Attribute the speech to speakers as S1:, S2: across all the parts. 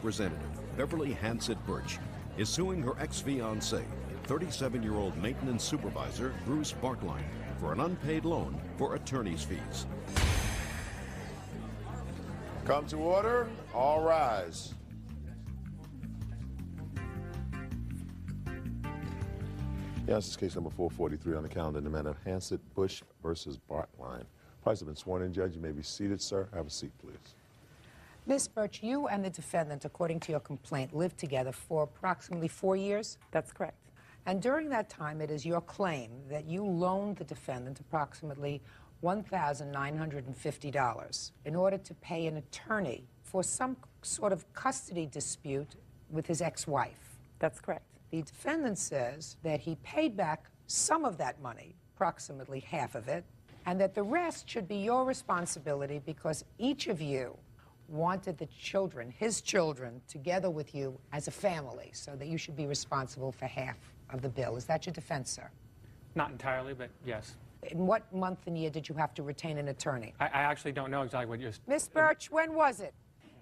S1: representative, Beverly Hansett Birch, is suing her ex-fiancé, 37-year-old maintenance supervisor Bruce Bartline, for an unpaid loan for attorney's fees.
S2: Come to order. All rise. Yes, this is case number 443 on the calendar in the matter of Hansett Bush versus Bartline. Parties have been sworn in, Judge. You may be seated, sir. Have a seat, please.
S3: Ms. Birch, you and the defendant, according to your complaint, lived together for approximately 4 years?
S4: That's correct.
S3: And during that time, it is your claim that you loaned the defendant approximately $1,950 in order to pay an attorney for some sort of custody dispute with his ex-wife.
S4: That's correct.
S3: The defendant says that he paid back some of that money, approximately half of it, and that the rest should be your responsibility because each of you wanted the children, his children, together with you as a family, so that you should be responsible for half of the bill. Is that your defense, sir?
S5: Not entirely, but yes.
S3: In what month and year did you have to retain an attorney?
S5: I actually don't know exactly what you're...
S3: Miss Birch, when was it?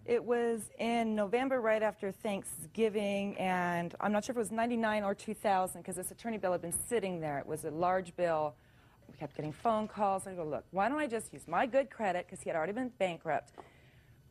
S4: It was in November, right after Thanksgiving, and I'm not sure if it was 99 or 2000, because this attorney bill had been sitting there. It was a large bill. We kept getting phone calls. I go, look, why don't I just use my good credit, because he had already been bankrupt.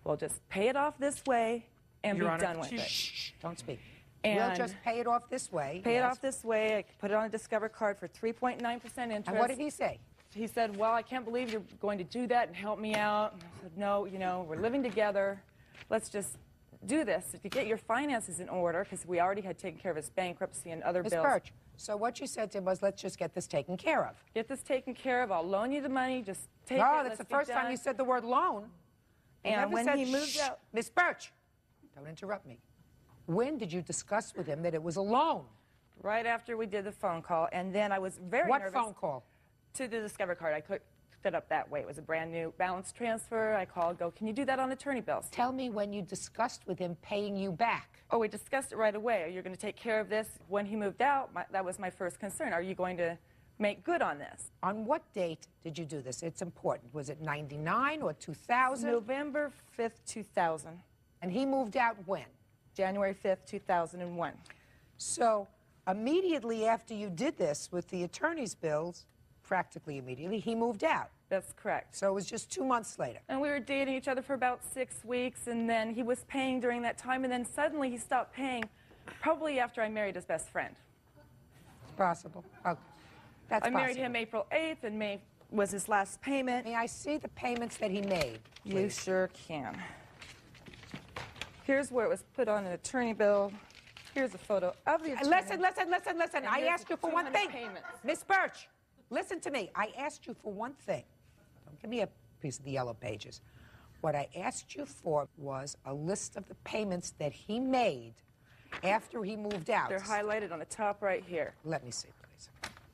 S4: We'll just pay it off this way and
S5: Your
S4: be
S5: Honor,
S4: done with it.
S3: Shh, don't speak.
S4: And
S3: we'll just pay it off this way.
S4: Pay it
S3: yes.
S4: off this way. I put it on a Discover card for 3.9% interest.
S3: And what did he say?
S4: He said, well, I can't believe you're going to do that and help me out. And I said, no, you know, we're living together. Let's just do this to get your finances in order, because we already had taken care of his bankruptcy and other
S3: Ms.
S4: bills.
S3: Birch, so what you said to him was, let's just get this taken care of.
S4: Get this taken care of. I'll loan you the money. Just take it.
S3: No, that's
S4: Let's
S3: the
S4: be
S3: first time
S4: done.
S3: you said the word loan. You
S4: And
S3: never
S4: when
S3: said,
S4: he moved
S3: shh,
S4: out...
S3: Miss Birch, don't interrupt me. When did you discuss with him that it was a loan?
S4: Right after we did the phone call, and then I was very nervous.
S3: What phone call?
S4: To the Discover card. I cooked it up that way. It was a brand new balance transfer. I called, go, can you do that on attorney bills?
S3: Tell me when you discussed with him paying you back.
S4: Oh, we discussed it right away. You're going to take care of this. When he moved out, that was my first concern. Are you going to make good on this?
S3: On what date did you do this? It's important. Was it 99 or 2000?
S4: November 5th, 2000.
S3: And he moved out when?
S4: January 5th, 2001.
S3: So immediately after you did this with the attorney's bills, practically immediately, he moved out.
S4: That's correct.
S3: So it was just 2 months later.
S4: And we were dating each other for about 6 weeks, and then he was paying during that time, and then suddenly he stopped paying, probably after I married his best friend.
S3: It's possible. Okay. That's
S4: I married
S3: possible.
S4: him April 8th, and May was his last payment.
S3: May I see the payments that he made,
S4: You
S3: please?
S4: sure can. Here's where it was put on an attorney bill. Here's a photo of the attorney.
S3: Listen. I asked you for one thing. Miss Birch, listen to me. I asked you for one thing. Don't give me a piece of the yellow pages. What I asked you for was a list of the payments that he made after he moved out.
S4: They're highlighted on the top right here.
S3: Let me see, please.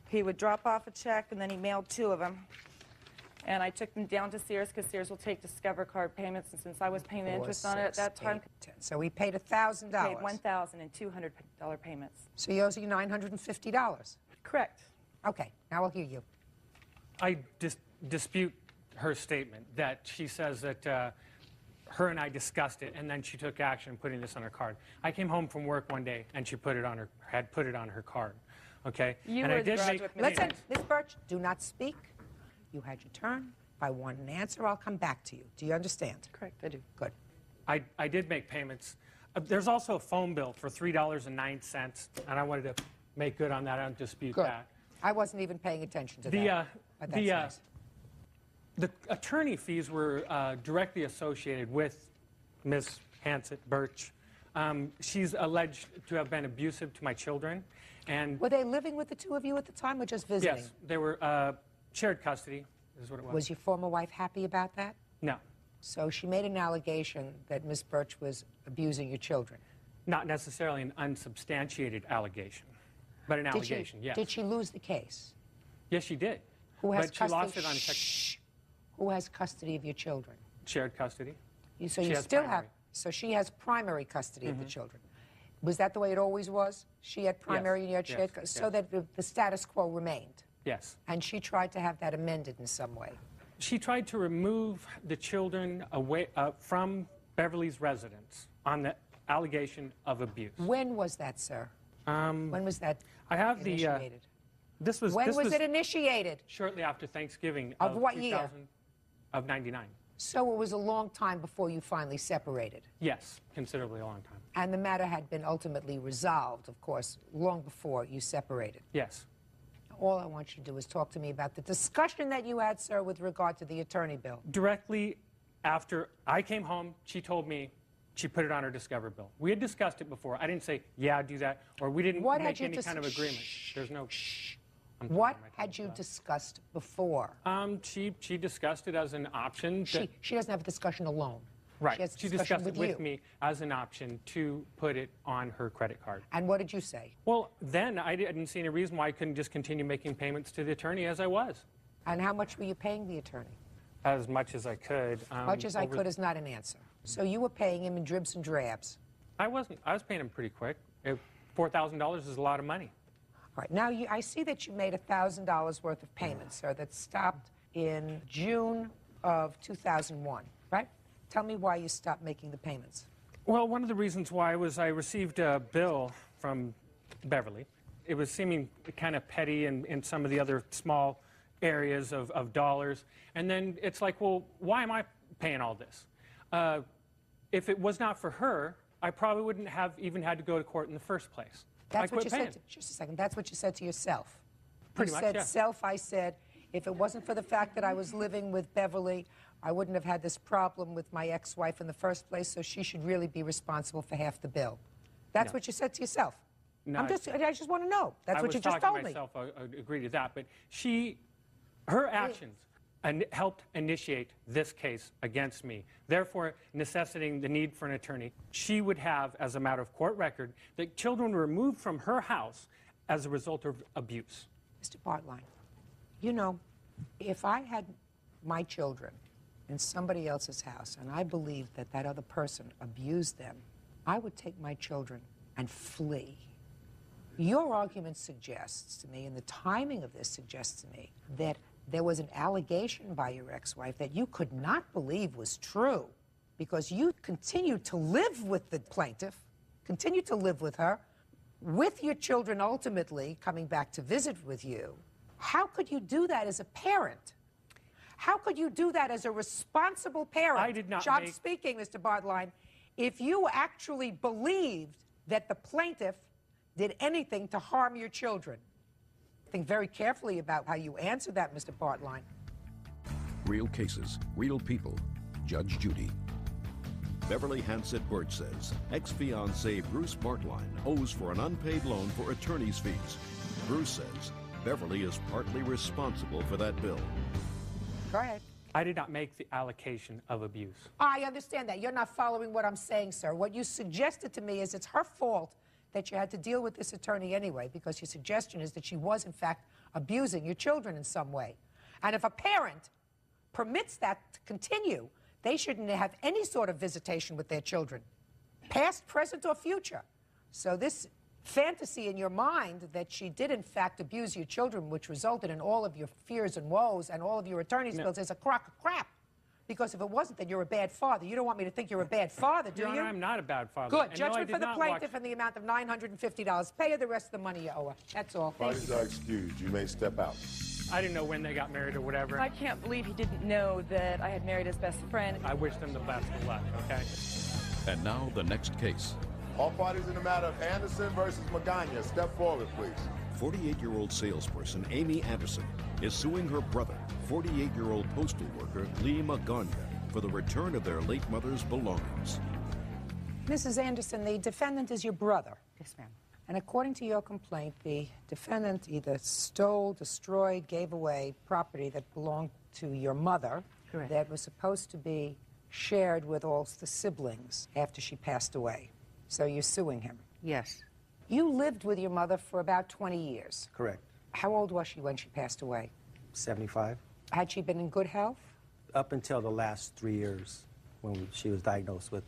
S4: He would drop off a check, and then he mailed 2 of them. And I took them down to Sears, because Sears will take Discover card payments, and since I was paying the interest on it at that time,
S3: 10. So he paid $1,000.
S4: paid $1,200 payments.
S3: So he owes you $950.
S4: Correct.
S3: Okay, now I'll hear you.
S5: I dispute her statement that she says that her and I discussed it, and then she took action putting this on her card. I came home from work one day, and she had put it on her card. Okay?
S4: You
S5: and
S4: were
S5: I
S4: the
S5: did make
S4: graduate
S3: Listen,
S5: payments.
S3: Miss Birch, do not speak. You had your turn. If I want an answer, I'll come back to you. Do you understand?
S4: Correct, I do.
S3: Good.
S5: I did make payments. There's also a phone bill for $3.09, and I wanted to make good on that. I don't dispute
S3: Good.
S5: that.
S3: I wasn't even paying attention to that. But that's nice.
S5: The attorney fees were directly associated with Ms. Hansett Birch. She's alleged to have been abusive to my children. And
S3: Were they living with the two of you at the time or just visiting?
S5: yes, they were shared custody is what it was.
S3: Was your former wife happy about that?
S5: No,
S3: So she made an allegation that Miss Birch was abusing your children.
S5: not necessarily an unsubstantiated allegation, but an allegation, yes.
S3: Did she lose the case?
S5: Yes, she did.
S3: Who has
S5: but she
S3: custody?
S5: lost it on
S3: Shh. Who has custody of your children?
S5: shared custody.
S3: So
S5: She
S3: you
S5: has
S3: still
S5: primary.
S3: have. So she has primary custody of the children. Was that the way it always was? She had primary and you had
S5: Yes,
S3: shared,
S5: yes.
S3: so that the status quo remained.
S5: Yes.
S3: And she tried to have that amended in some way.
S5: She tried to remove the children away from Beverly's residence on the allegation of abuse.
S3: When was that, sir? When was that
S5: I have
S3: initiated?
S5: When
S3: was it initiated?
S5: Shortly after Thanksgiving
S3: Of what year?
S5: Of 99.
S3: So it was a long time before you finally separated.
S5: Yes, considerably a long time.
S3: And the matter had been ultimately resolved, of course, long before you separated.
S5: Yes.
S3: All I want you to do is talk to me about the discussion that you had, sir, with regard to the attorney bill.
S5: Directly after I came home, she told me she put it on her Discover bill. We had discussed it before. I didn't say, yeah, do that, or we didn't make any kind of agreement. There's no shh.
S3: What had you discussed before?
S5: She discussed it as an option.
S3: She doesn't have a discussion alone.
S5: Right.
S3: She
S5: discussed it with me as an option to put it on her credit card.
S3: And what did you say?
S5: Well, then I didn't see any reason why I couldn't just continue making payments to the attorney as I was.
S3: And how much were you paying the attorney?
S5: As much as I could.
S3: Much as I could is not an answer. So you were paying him in dribs and drabs.
S5: I wasn't. I was paying him pretty quick. $4,000 is a lot of money.
S3: All right. Now, I see that you made $1,000 worth of payments, sir, that stopped in June of 2001, right? Tell me why you stopped making the payments.
S5: Well, one of the reasons why was I received a bill from Beverly. It was seeming kind of petty in some of the other small areas of dollars. And then it's like, well, why am I paying all this? If it was not for her, I probably wouldn't have even had to go to court in the first place.
S3: That's what you said. Just a second. That's what you said to yourself.
S5: Pretty much,
S3: you said,
S5: yeah.
S3: Self, I said, if it wasn't for the fact that I was living with Beverly, I wouldn't have had this problem with my ex-wife in the first place, so she should really be responsible for half the bill. That's what you said to yourself.
S5: No,
S3: I just want to know. That's what you just told me.
S5: I agree to that, but her actions helped initiate this case against me, therefore necessitating the need for an attorney. She would have, as a matter of court record, that children were removed from her house as a result of abuse.
S3: Mr. Bartline, you know, if I had my children in somebody else's house and I believed that that other person abused them, I would take my children and flee. Your argument suggests to me, and the timing of this suggests to me, that there was an allegation by your ex-wife that you could not believe was true because you continued to live with the plaintiff, continued to live with her, with your children ultimately coming back to visit with you. How could you do that as a parent? How could you do that as a responsible parent?
S5: I did not
S3: I'm speaking, Mr. Bartline. If you actually believed that the plaintiff did anything to harm your children. Think very carefully about how you answer that, Mr. Bartline.
S1: Real cases, real people. Judge Judy. Beverly Hansett Birch says ex-fiancé Bruce Bartline owes for an unpaid loan for attorney's fees. Bruce says Beverly is partly responsible for that bill.
S3: Go ahead.
S5: I did not make the allocation of abuse.
S3: I understand that. You're not following what I'm saying, sir. What you suggested to me is it's her fault that you had to deal with this attorney anyway, because your suggestion is that she was, in fact, abusing your children in some way. And if a parent permits that to continue, they shouldn't have any sort of visitation with their children, past, present, or future. So this fantasy in your mind that she did, in fact, abuse your children, which resulted in all of your fears and woes and all of your attorney's bills, is a crock of crap. Because if it wasn't, then you're a bad father. You don't want me to think you're a bad father, do
S5: Your
S3: you?
S5: Honor, I'm not a bad father.
S3: Good.
S5: And
S3: Judgment
S5: no,
S3: for the plaintiff in the amount of $950. Pay her the rest of the money you owe her. That's all. Thank
S2: Parties
S3: you.
S2: are excused. You may step out.
S5: I didn't know when they got married or whatever.
S4: I can't believe he didn't know that I had married his best friend.
S5: I wish them the best of luck, okay?
S1: And now the next case.
S2: All parties in the matter of Anderson versus Magana, step forward, please.
S1: 48-year-old salesperson Amy Anderson is suing her brother, 48-year-old postal worker Lee Magana, for the return of their late mother's belongings.
S3: Mrs. Anderson, the defendant is your brother.
S6: Yes, ma'am.
S3: And according to your complaint, the defendant either stole, destroyed, gave away property that belonged to your mother.
S6: Correct.
S3: That was supposed to be shared with all the siblings after she passed away. So you're suing him.
S6: Yes.
S3: You lived with your mother for about 20 years.
S7: Correct.
S3: How old was she when she passed away?
S7: 75.
S3: Had she been in good health?
S7: Up until the last 3 years when she was diagnosed with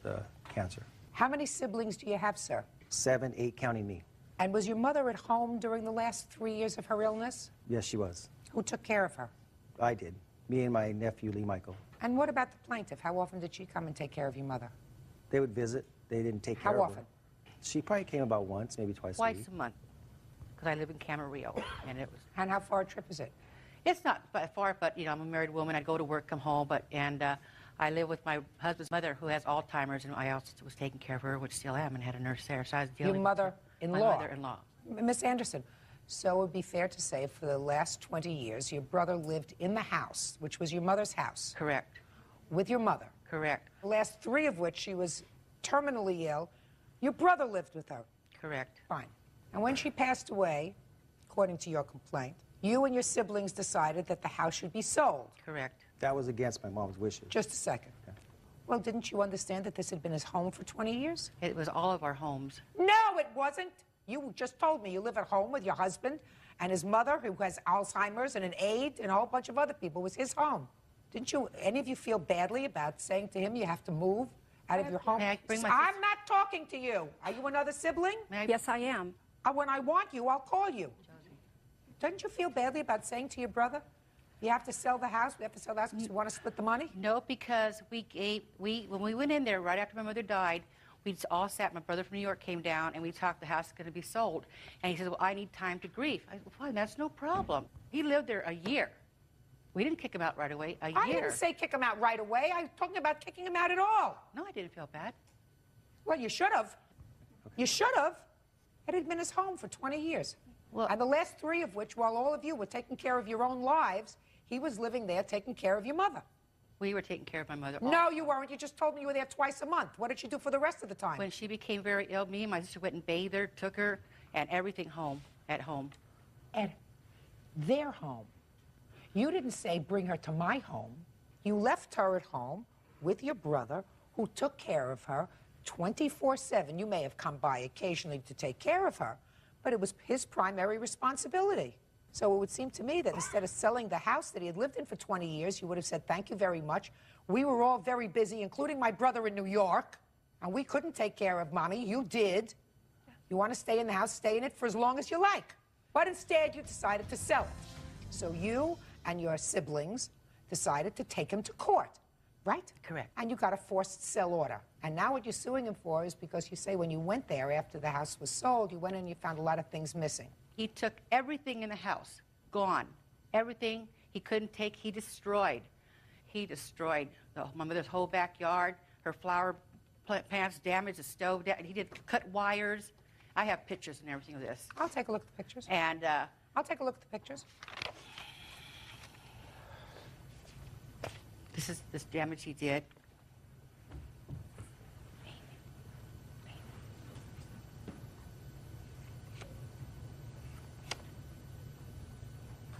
S7: cancer.
S3: How many siblings do you have, sir?
S7: 7, 8 counting me.
S3: And was your mother at home during the last 3 years of her illness?
S7: Yes, she was.
S3: Who took care of her?
S7: I did. Me and my nephew, Lee Michael.
S3: And what about the plaintiff? How often did she come and take care of your mother?
S7: They would visit. they didn't take care
S3: How
S7: of
S3: often?
S7: her. She probably came about once, maybe twice a
S6: Twice
S7: week.
S6: a month, because I live in Camarillo, and it was.
S3: And how far a trip is it?
S6: It's not far, but you know, I'm a married woman. I go to work, come home, and I live with my husband's mother, who has Alzheimer's, and I also was taking care of her, which still am, and had a nurse there. So I was dealing.
S3: Your mother-in-law?
S6: My mother-in-law.
S3: Miss Anderson, so it would be fair to say for the last 20 years, your brother lived in the house, which was your mother's house,
S6: Correct.
S3: with your mother.
S6: Correct.
S3: The last 3 of which she was terminally ill. Your brother lived with her.
S6: Correct.
S3: Fine. And when she passed away, according to your complaint, you and your siblings decided that the house should be sold.
S6: Correct.
S7: That was against my mom's wishes.
S3: Just a second.
S7: Okay.
S3: Well, didn't you understand that this had been his home for 20 years?
S6: It was all of our homes.
S3: No, it wasn't. You just told me you live at home with your husband and his mother, who has Alzheimer's, and an aide, and a whole bunch of other people. It was his home. Didn't you, any of you feel badly about saying to him you have to move out of your home?
S6: May I bring my
S3: I'm not talking to you. Are you another sibling?
S8: Yes, I am.
S3: When I want you, I'll call you. Don't you feel badly about saying to your brother, you have to sell the house, we have to sell the house because you want to split the money?
S6: No, because when we went in there right after my mother died, we all sat. My brother from New York came down, and we talked. The house is going to be sold, and he said, "Well, I need time to grieve." I said, "Well, fine, that's no problem." He lived there a year. We didn't kick him out right away. A year.
S3: I didn't say kick him out right away. I was talking about kicking him out at all.
S6: No, I didn't feel bad.
S3: Well, you should have. You should have. It had been his home for 20 years.
S6: Well,
S3: And the last 3 of which, while all of you were taking care of your own lives, he was living there taking care of your mother.
S6: we were taking care of my mother.
S3: No, you weren't. You just told me you were there twice a month. What did you do for the rest of the time?
S6: When she became very ill, me and my sister went and bathed her, took her, and everything at home.
S3: At their home. You didn't say bring her to my home. You left her at home with your brother, who took care of her 24/7. You may have come by occasionally to take care of her, but it was his primary responsibility. So it would seem to me that instead of selling the house that he had lived in for 20 years, you would have said, thank you very much. We were all very busy, including my brother in New York, and we couldn't take care of Mommy. You did. You want to stay in the house, stay in it for as long as you like. But instead, you decided to sell it. So you and your siblings decided to take him to court, right?
S6: Correct.
S3: And you got a forced sell order. And now what you're suing him for is because you say when you went there after the house was sold, you went in and you found a lot of things missing.
S6: He took everything in the house, gone. Everything he couldn't take, he destroyed. He destroyed my mother's whole backyard, her flower plants, damaged the stove. He did cut wires. I have pictures and everything of this.
S3: I'll take a look at the pictures.
S6: And
S3: I'll take a look at the pictures.
S6: this is this damage he did.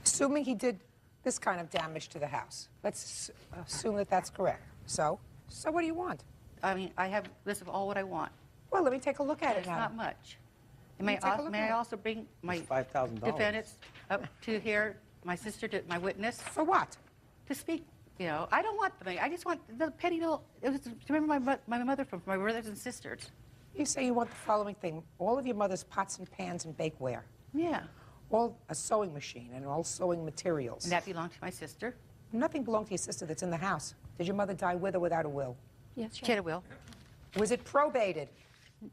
S3: Assuming he did this kind of damage to the house. Let's assume that that's correct. So what do you want?
S6: I mean, I have a list of all what I want.
S3: Well, let me take a look at it
S6: It's
S3: now.
S6: not much. And
S3: Let me take a look
S6: may
S3: at
S6: I
S3: it.
S6: also bring my
S7: It's $5,000.
S6: defendants up to here, my sister, my witness,
S3: For what?
S6: to speak? You know, I don't want the money. I just want the petty little. It was to remember my mother from my brothers and sisters.
S3: You say you want the following thing. All of your mother's pots and pans and bakeware.
S6: Yeah,
S3: All a sewing machine and all sewing materials.
S6: and that belonged to my sister.
S3: Nothing belonged to your sister that's in the house. Did your mother die with or without a will?
S8: Yes,
S6: She had a will.
S3: Was it probated?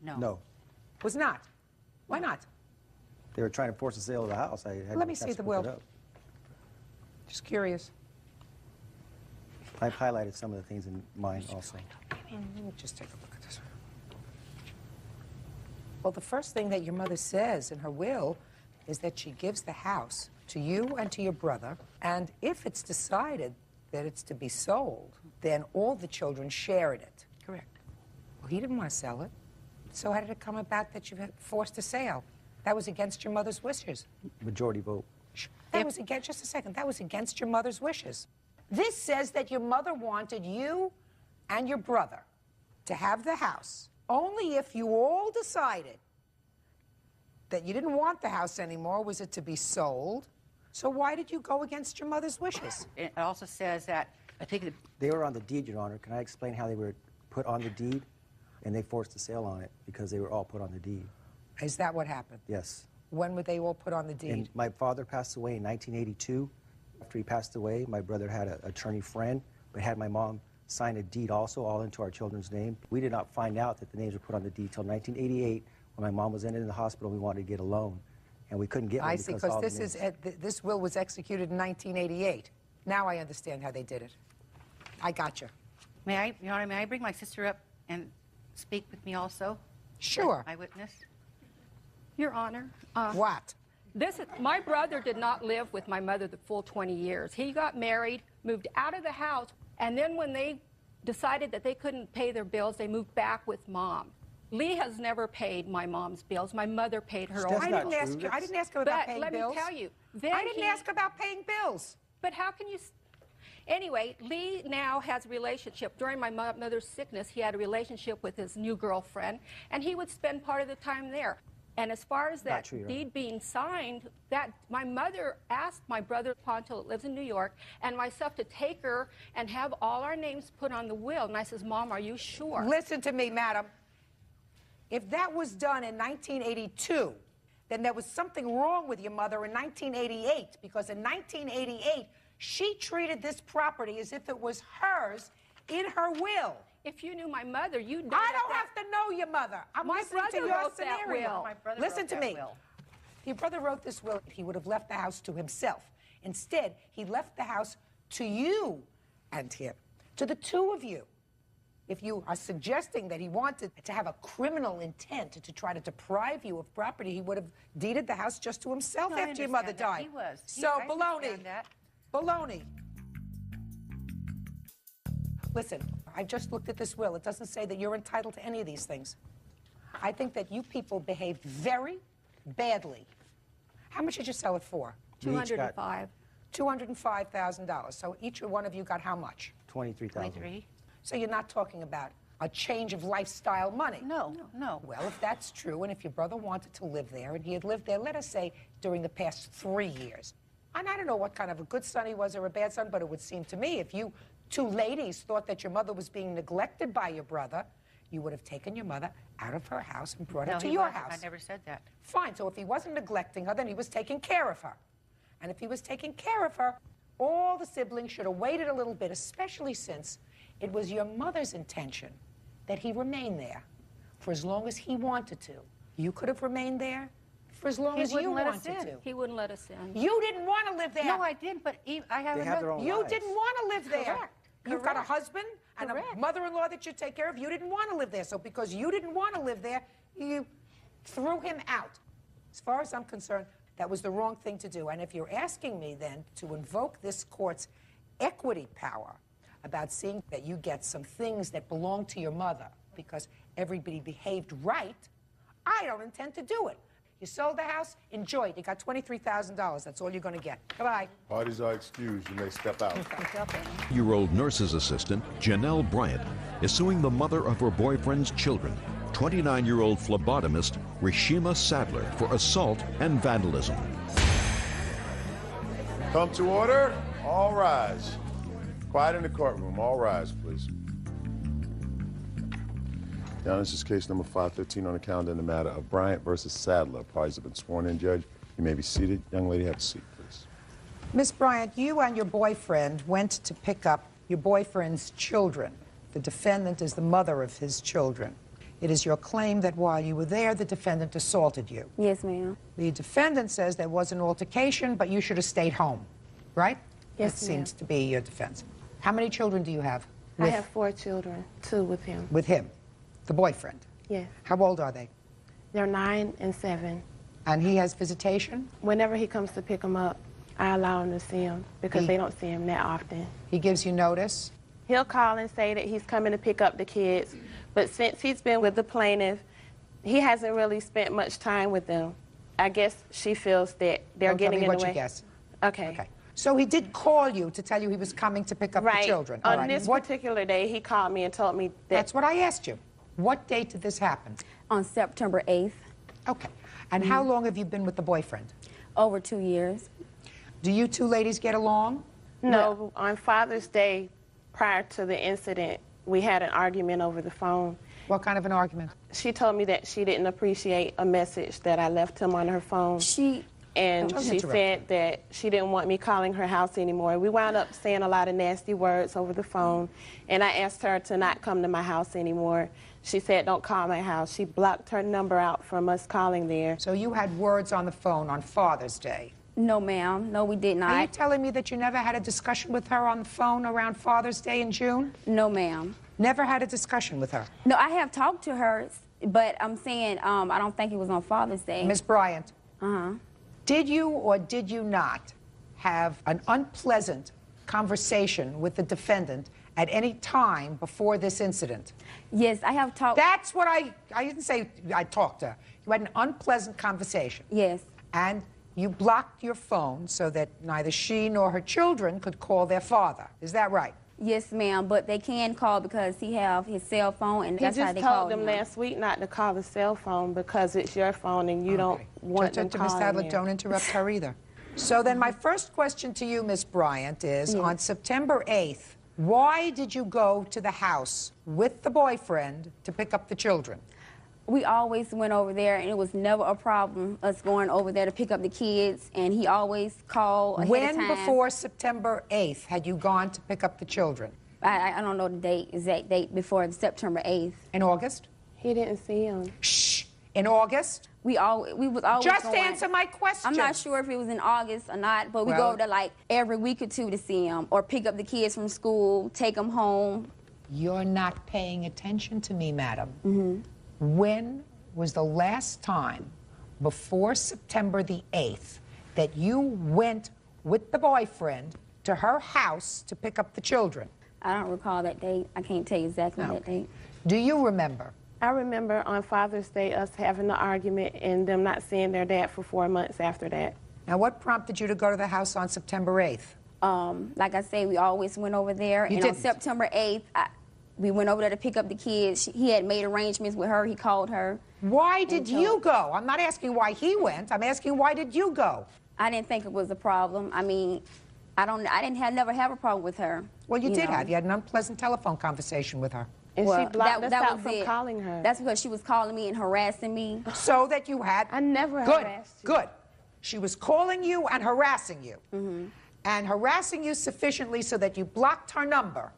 S6: No.
S7: No.
S3: Was not. Why not?
S7: They were trying to force the sale of the house. I had
S3: Let me
S7: to
S3: see the
S7: split
S3: will.
S7: it up.
S3: Just curious.
S7: I've highlighted some of the things in mine also.
S3: Let me just take a look at this. Well, the first thing that your mother says in her will is that she gives the house to you and to your brother, and if it's decided that it's to be sold, then all the children share in it.
S6: Correct.
S3: Well, he didn't want to sell it. So how did it come about that you had forced a sale? That was against your mother's wishes.
S7: Majority vote.
S3: That was against, just a second, that was against your mother's wishes. This says that your mother wanted you and your brother to have the house only if you all decided that you didn't want the house anymore, was it to be sold. So why did you go against your mother's wishes?
S6: It also says that I think
S7: They were on the deed, Your Honor. Can I explain how they were put on the deed? And they forced the sale on it because they were all put on the deed.
S3: Is that what happened?
S7: Yes.
S3: When were they all put on the deed?
S7: And my father passed away in 1982. After he passed away, my brother had an attorney friend, but had my mom sign a deed also, all into our children's name. We did not find out that the names were put on the deed till 1988 when my mom was in the hospital. We wanted to get a loan, and we couldn't get one.
S3: I see, because this will was executed in 1988. Now I understand how they did it. I got you.
S6: May I, Your Honor, may I bring my sister up and speak with me also?
S3: Sure.
S6: Eyewitness?
S8: Your Honor.
S3: What?
S8: My brother did not live with my mother the full 20 years. He got married, moved out of the house, and then when they decided that they couldn't pay their bills, they moved back with Mom. Lee has never paid my mom's bills. My mother paid her own.
S3: I didn't ask you. I didn't ask him about paying bills.
S8: But let me tell you,
S3: I didn't ask about paying bills.
S8: But how can you? Anyway, Lee now has a relationship. During my mother's sickness, he had a relationship with his new girlfriend, and he would spend part of the time there. And as far as that deed being signed, my mother asked my brother Ponto, that lives in New York, and myself to take her and have all our names put on the will. And I says, Mom, are you sure?
S3: Listen to me, madam. If that was done in 1982, then there was something wrong with your mother in 1988, because in 1988, she treated this property as if it was hers in her will.
S8: If you knew my mother, you'd know.
S3: I don't have to know your mother. I'm listening to your scenario. Listen to me. If your brother wrote this will, he would have left the house to himself. Instead, he left the house to you and him, to the two of you. If you are suggesting that he wanted to have a criminal intent to try to deprive you of property, he would have deeded the house just to himself after your mother died.
S6: He was.
S3: So, baloney. Baloney. Listen, I just looked at this will. It doesn't say that you're entitled to any of these things. I think that you people behaved very badly. How much did you sell it for?
S8: $205,000.
S3: $205,000. So each one of you got how much?
S7: $23,000.
S3: So you're not talking about a change of lifestyle money.
S6: No.
S3: Well, if that's true, and if your brother wanted to live there, and he had lived there, let us say, during the past 3 years, and I don't know what kind of a good son he was or a bad son, but it would seem to me if you two ladies thought that your mother was being neglected by your brother, you would have taken your mother out of her house and brought her to your house.
S6: I never said that.
S3: Fine. So if he wasn't neglecting her, then he was taking care of her. And if he was taking care of her, all the siblings should have waited a little bit, especially since it was your mother's intention that he remain there for as long as he wanted to. You could have remained there for as long as you wanted to.
S8: He wouldn't let us in.
S3: You didn't want to live there.
S6: No, I didn't, but I have
S7: their own
S3: You
S7: lives.
S3: didn't want to live there.
S6: Correct.
S3: You've got a husband and a mother-in-law that you take care of. You didn't want to live there. So because you didn't want to live there, you threw him out. As far as I'm concerned, that was the wrong thing to do. And if you're asking me then to invoke this court's equity power about seeing that you get some things that belong to your mother because everybody behaved right, I don't intend to do it. You sold the house, enjoy it. You got $23,000. That's all you're going to get. Goodbye.
S2: Parties are excused. You may step out.
S1: Year-old nurse's assistant, Janelle Bryant, is suing the mother of her boyfriend's children, 29-year-old phlebotomist Rishima Sadler, for assault and vandalism.
S2: Come to order. All rise. Quiet in the courtroom. All rise, please. Now, this is case number 515 on the calendar in the matter of Bryant versus Sadler. Parties have been sworn in, Judge. You may be seated. Young lady, have a seat, please.
S3: Miss Bryant, you and your boyfriend went to pick up your boyfriend's children. The defendant is the mother of his children. It is your claim that while you were there, the defendant assaulted you.
S9: Yes, ma'am.
S3: The defendant says there was an altercation, but you should have stayed home, right?
S9: Yes,
S3: That seems to be your defense. How many children do you have?
S9: I have 4 children, 2 with him.
S3: With him, the boyfriend?
S9: Yes.
S3: How old are they?
S9: They're 9 and 7.
S3: And he has visitation?
S9: Whenever he comes to pick them up, I allow him to see them because they don't see him that often.
S3: He gives you notice?
S9: He'll call and say that he's coming to pick up the kids, but since he's been with the plaintiff, he hasn't really spent much time with them. I guess she feels that they're getting in the way.
S3: Tell me what you guess.
S9: Okay.
S3: So he did call you to tell you he was coming to pick up the children?
S9: On this particular day, he called me and told me that...
S3: That's what I asked you. What date did this happen?
S9: On September 8th.
S3: Okay. And how long have you been with the boyfriend?
S9: Over 2 years.
S3: Do you two ladies get along?
S9: No. On Father's Day, prior to the incident, we had an argument over the phone.
S3: What kind of an argument?
S9: She told me that she didn't appreciate a message that I left him on her phone. And she said that she didn't want me calling her house anymore. We wound up saying a lot of nasty words over the phone, and I asked her to not come to my house anymore. She said, don't call my house. She blocked her number out from us calling there.
S3: So you had words on the phone on Father's Day?
S10: No, ma'am. No, we did not.
S3: Are you telling me that you never had a discussion with her on the phone around Father's Day in June?
S10: No, ma'am.
S3: Never had a discussion with her?
S10: No, I have talked to her, but I'm saying I don't think it was on Father's Day.
S3: Ms. Bryant. Did you or did you not have an unpleasant conversation with the defendant at any time before this incident?
S10: Yes, I have talked.
S3: That's what I didn't say I talked to her. You had an unpleasant conversation.
S10: Yes.
S3: And you blocked your phone so that neither she nor her children could call their father. Is that right?
S10: Yes, ma'am, but they can call because he have his cell phone, and that's how they call him.
S9: He just told them last week not to call the cell phone because it's your phone and you don't want them calling
S3: Ms. Sadler, don't interrupt her either. So then my first question to you, Ms. Bryant, is on September 8th, why did you go to the house with the boyfriend to pick up the children?
S10: We always went over there, and it was never a problem, us going over there to pick up the kids, and he always called ahead of time.
S3: When before September 8th had you gone to pick up the children?
S10: I don't know the exact date before September 8th.
S3: In August?
S9: He didn't see him.
S3: Shh. In August?
S10: We was always
S3: Just
S10: going.
S3: answer my question.
S10: I'm not sure if it was in August or not, but we go over there like every week or two to see him, or pick up the kids from school, take them home.
S3: You're not paying attention to me, madam. When was the last time before September the 8th that you went with the boyfriend to her house to pick up the children?
S10: I don't recall that date. I can't tell you exactly that date.
S3: Do you remember?
S9: I remember on Father's Day us having an argument and them not seeing their dad for 4 months after that.
S3: Now, what prompted you to go to the house on September 8th?
S10: Like I say, we always went over there. On September 8th, we went over there to pick up the kids. He had made arrangements with her. He called her.
S3: Why did you go? I'm not asking why he went. I'm asking why did you go?
S10: I didn't think it was a problem. I mean, never have a problem with her.
S3: Well, you did have. You had an unpleasant telephone conversation with her.
S9: And she blocked us out from calling her.
S10: That's because she was calling me and harassing me.
S3: So that you had...
S9: I never harassed you.
S3: Good. She was calling you and harassing you. And harassing you sufficiently so that you blocked her number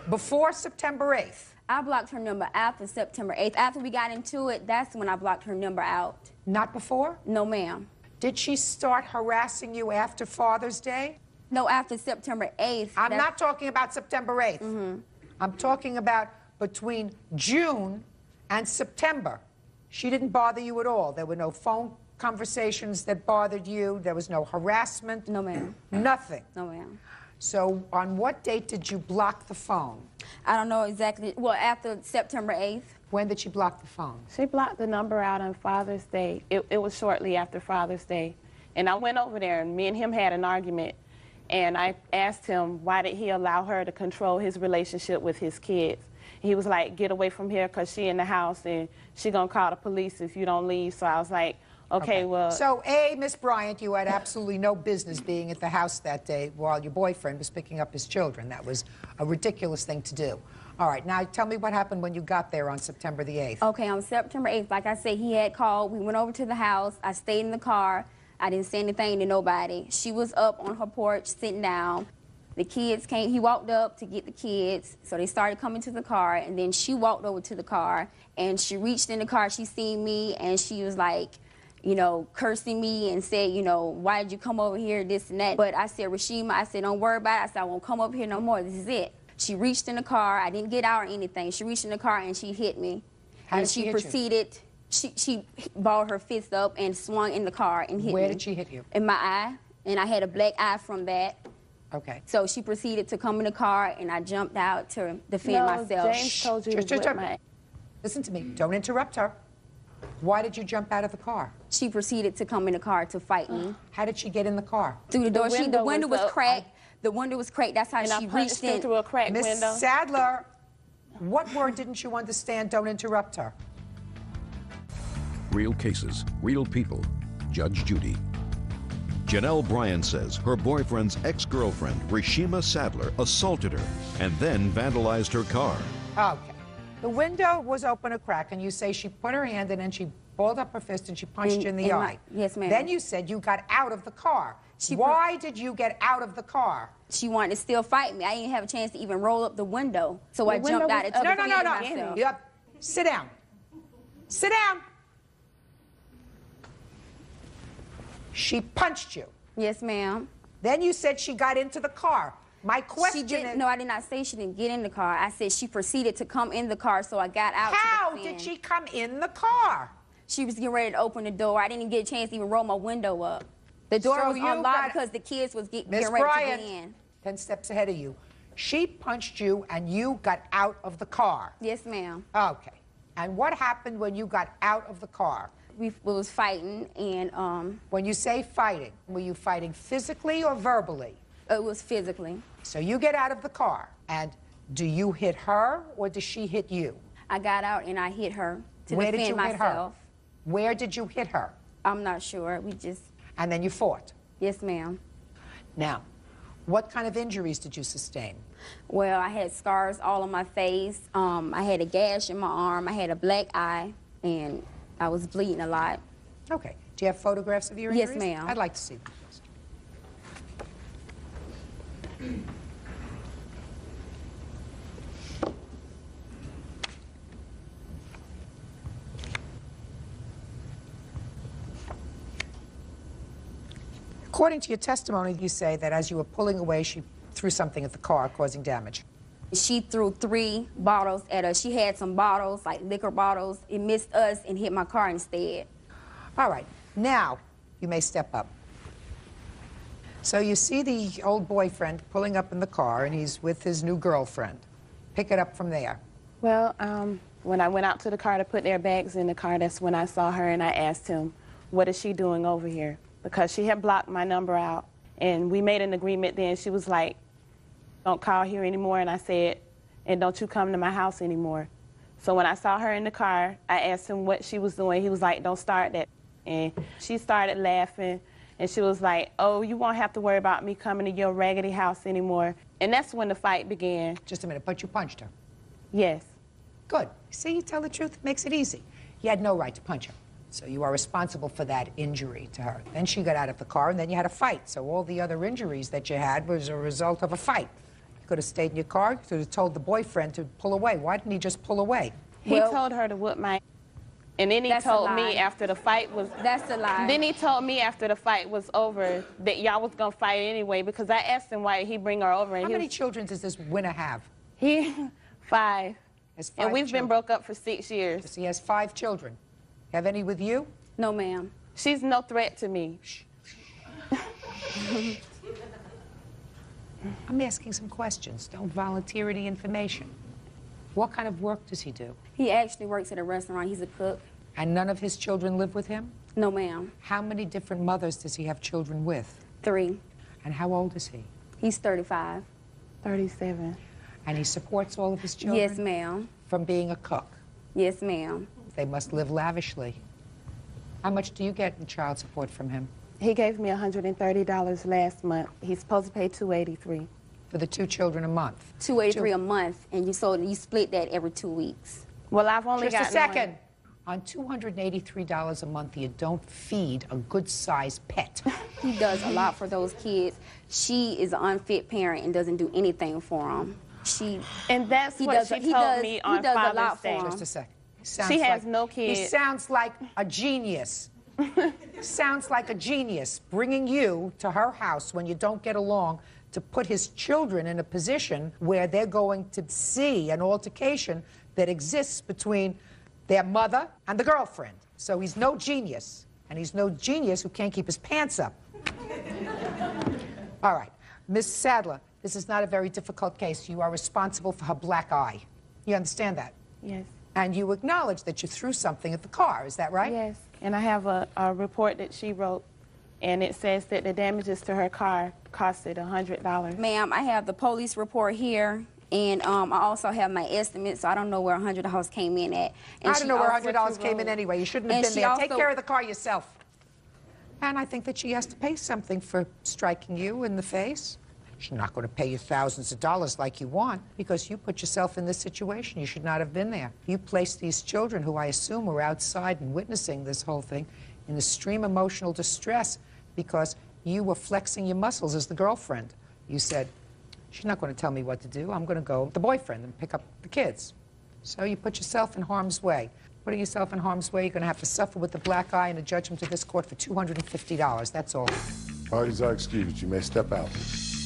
S3: before September 8th.
S10: I blocked her number after September 8th. After we got into it, that's when I blocked her number out.
S3: Not before?
S10: No, ma'am.
S3: Did she start harassing you after Father's Day?
S10: No, after September 8th.
S3: I'm not talking about September 8th. I'm talking about between June and September. She didn't bother you at all. There were no phone conversations that bothered you. There was no harassment.
S10: No, ma'am.
S3: Nothing.
S10: No, ma'am.
S3: So on what date did you block the phone?
S10: I don't know exactly. Well, after September 8th.
S3: When did she block the phone?
S9: She blocked the number out on Father's Day. It was shortly after Father's Day. And I went over there, and me and him had an argument. And I asked him, why did he allow her to control his relationship with his kids? He was like, get away from here because she in the house, and she going to call the police if you don't leave. So I was like, okay, well...
S3: So, Miss Bryant, you had absolutely no business being at the house that day while your boyfriend was picking up his children. That was a ridiculous thing to do. All right, now tell me what happened when you got there on September the 8th.
S10: Okay, on September 8th, like I said, he had called. We went over to the house. I stayed in the car. I didn't say anything to nobody. She was up on her porch sitting down. The kids came. He walked up to get the kids, so they started coming to the car, and then she walked over to the car, and she reached in the car. She seen me, and she was like, you know, cursing me and said, you know, why did you come over here, this and that. But I said, Rashima, I said, don't worry about it. I said, I won't come over here no more. This is it. She reached in the car. I didn't get out or anything. She reached in the car, and she hit me.
S3: How did she hit you?
S10: Proceeded, she balled her fist up and swung in the car and hit me.
S3: Where did she hit you?
S10: In my eye, and I had a black eye from that.
S3: Okay.
S10: So she proceeded to come in the car, and I jumped out to defend myself.
S9: James told you to whip my...
S3: Listen to me. Don't interrupt her. Why did you jump out of the car?
S10: She proceeded to come in the car to fight me.
S3: How did she get in the car?
S10: Through the door. The window was cracked. The window was cracked. That's how she reached in.
S9: Through a cracked window.
S3: Miss Sadler, what word didn't you understand? Don't interrupt her.
S1: Real cases, real people. Judge Judy. Janelle Bryan says her boyfriend's ex-girlfriend, Rashima Sadler, assaulted her and then vandalized her car.
S3: Okay. The window was open a crack, and you say she put her hand in and she balled up her fist and she punched you in the eye.
S10: Yes, ma'am.
S3: Then you said you got out of the car. Why did you get out of the car?
S10: She wanted to still fight me. I didn't have a chance to even roll up the window. So I jumped out.
S3: No. Yep. Sit down. Sit down. She punched you.
S10: Yes, ma'am.
S3: Then you said she got into the car. My question is...
S10: No, I did not say she didn't get in the car. I said she proceeded to come in the car, so I got out.
S3: How did she come in the car?
S10: She was getting ready to open the door. I didn't even get a chance to even roll my window up. The door was unlocked because the kids was getting ready to get in.
S3: 10 steps ahead of you. She punched you and you got out of the car.
S10: Yes, ma'am.
S3: Okay. And what happened when you got out of the car?
S10: We was fighting and...
S3: When you say fighting, were you fighting physically or verbally?
S10: It was physically.
S3: So you get out of the car, and do you hit her or does she hit you?
S10: I got out and I hit her to
S3: Where
S10: defend
S3: did you
S10: myself.
S3: hit her? Where did you hit her?
S10: I'm not sure. We just...
S3: And then you fought?
S10: Yes, ma'am.
S3: Now, what kind of injuries did you sustain?
S10: Well, I had scars all on my face. I had a gash in my arm. I had a black eye, and I was bleeding a lot.
S3: Okay. Do you have photographs of your injuries?
S10: Yes, ma'am.
S3: I'd like to see them. According to your testimony, you say that as you were pulling away, she threw something at the car, causing damage.
S10: She threw 3 bottles at us. She had some bottles, like liquor bottles. It missed us and hit my car instead.
S3: All right. Now, you may step up. So you see the old boyfriend pulling up in the car, and he's with his new girlfriend. Pick it up from there.
S9: Well, when I went out to the car to put their bags in the car, that's when I saw her, and I asked him, what is she doing over here? Because she had blocked my number out, and we made an agreement then. She was like, don't call here anymore, and I said, and don't you come to my house anymore. So when I saw her in the car, I asked him what she was doing. He was like, don't start that. And she started laughing, and she was like, oh, you won't have to worry about me coming to your raggedy house anymore. And that's when the fight began.
S3: Just a minute, but you punched her?
S9: Yes.
S3: Good. See, you tell the truth, it makes it easy. You had no right to punch her. So you are responsible for that injury to her. Then she got out of the car, and then you had a fight. So all the other injuries that you had was a result of a fight. You could have stayed in your car. You could have told the boyfriend to pull away. Why didn't he just pull away?
S9: He told her to whoop my... And then he told me after the fight was...
S10: That's a lie.
S9: Then he told me after the fight was over that y'all was going to fight anyway, because I asked him why he bring her over. And
S3: How many children does this winner have?
S9: 5.
S3: Has 5
S9: and we've
S3: children.
S9: been broke up for 6 years.
S3: So he has 5 children. Have any with you?
S10: No, ma'am.
S9: She's no threat to me.
S3: I'm asking some questions. Don't volunteer any information. What kind of work does he do?
S10: He actually works at a restaurant. He's a cook.
S3: And none of his children live with him?
S10: No, ma'am.
S3: How many different mothers does he have children with?
S10: 3.
S3: And how old is he?
S10: He's 35.
S9: 37.
S3: And he supports all of his children?
S10: Yes, ma'am.
S3: From being a cook?
S10: Yes, ma'am.
S3: They must live lavishly. How much do you get in child support from him?
S9: He gave me $130 last month. He's supposed to pay $283.
S3: For the 2 children a month?
S10: $283 a month, and you split that every 2 weeks.
S9: Well, I've only got
S3: Just a second. On $283 a month, you don't feed a good-sized pet.
S10: He does a lot for those kids. She is an unfit parent and doesn't do anything for them.
S9: And that's what she told me on Father's Day.
S3: Just a second.
S9: She has no kids.
S3: He sounds like a genius. Sounds like a genius, bringing you to her house when you don't get along to put his children in a position where they're going to see an altercation that exists between their mother and the girlfriend. So he's no genius, and he's no genius who can't keep his pants up. All right, Miss Sadler, this is not a very difficult case. You are responsible for her black eye. You understand that?
S9: Yes.
S3: And you acknowledge that you threw something at the car, is that right?
S9: Yes, and I have a report that she wrote, and it says that the damages to her car costed $100.
S10: Ma'am, I have the police report here, and I also have my estimate, so I don't know where $100 came in at. And
S3: I don't know where $100 came in anyway. You shouldn't have been there. Take care of the car yourself. And I think that she has to pay something for striking you in the face. She's not going to pay you thousands of dollars like you want because you put yourself in this situation. You should not have been there. You placed these children, who I assume were outside and witnessing this whole thing, in extreme emotional distress because you were flexing your muscles as the girlfriend. You said, she's not going to tell me what to do. I'm going to go with the boyfriend and pick up the kids. So you put yourself in harm's way. Putting yourself in harm's way, you're going to have to suffer with the black eye and a judgment to this court for $250. That's all.
S2: Parties are excused. You may step out.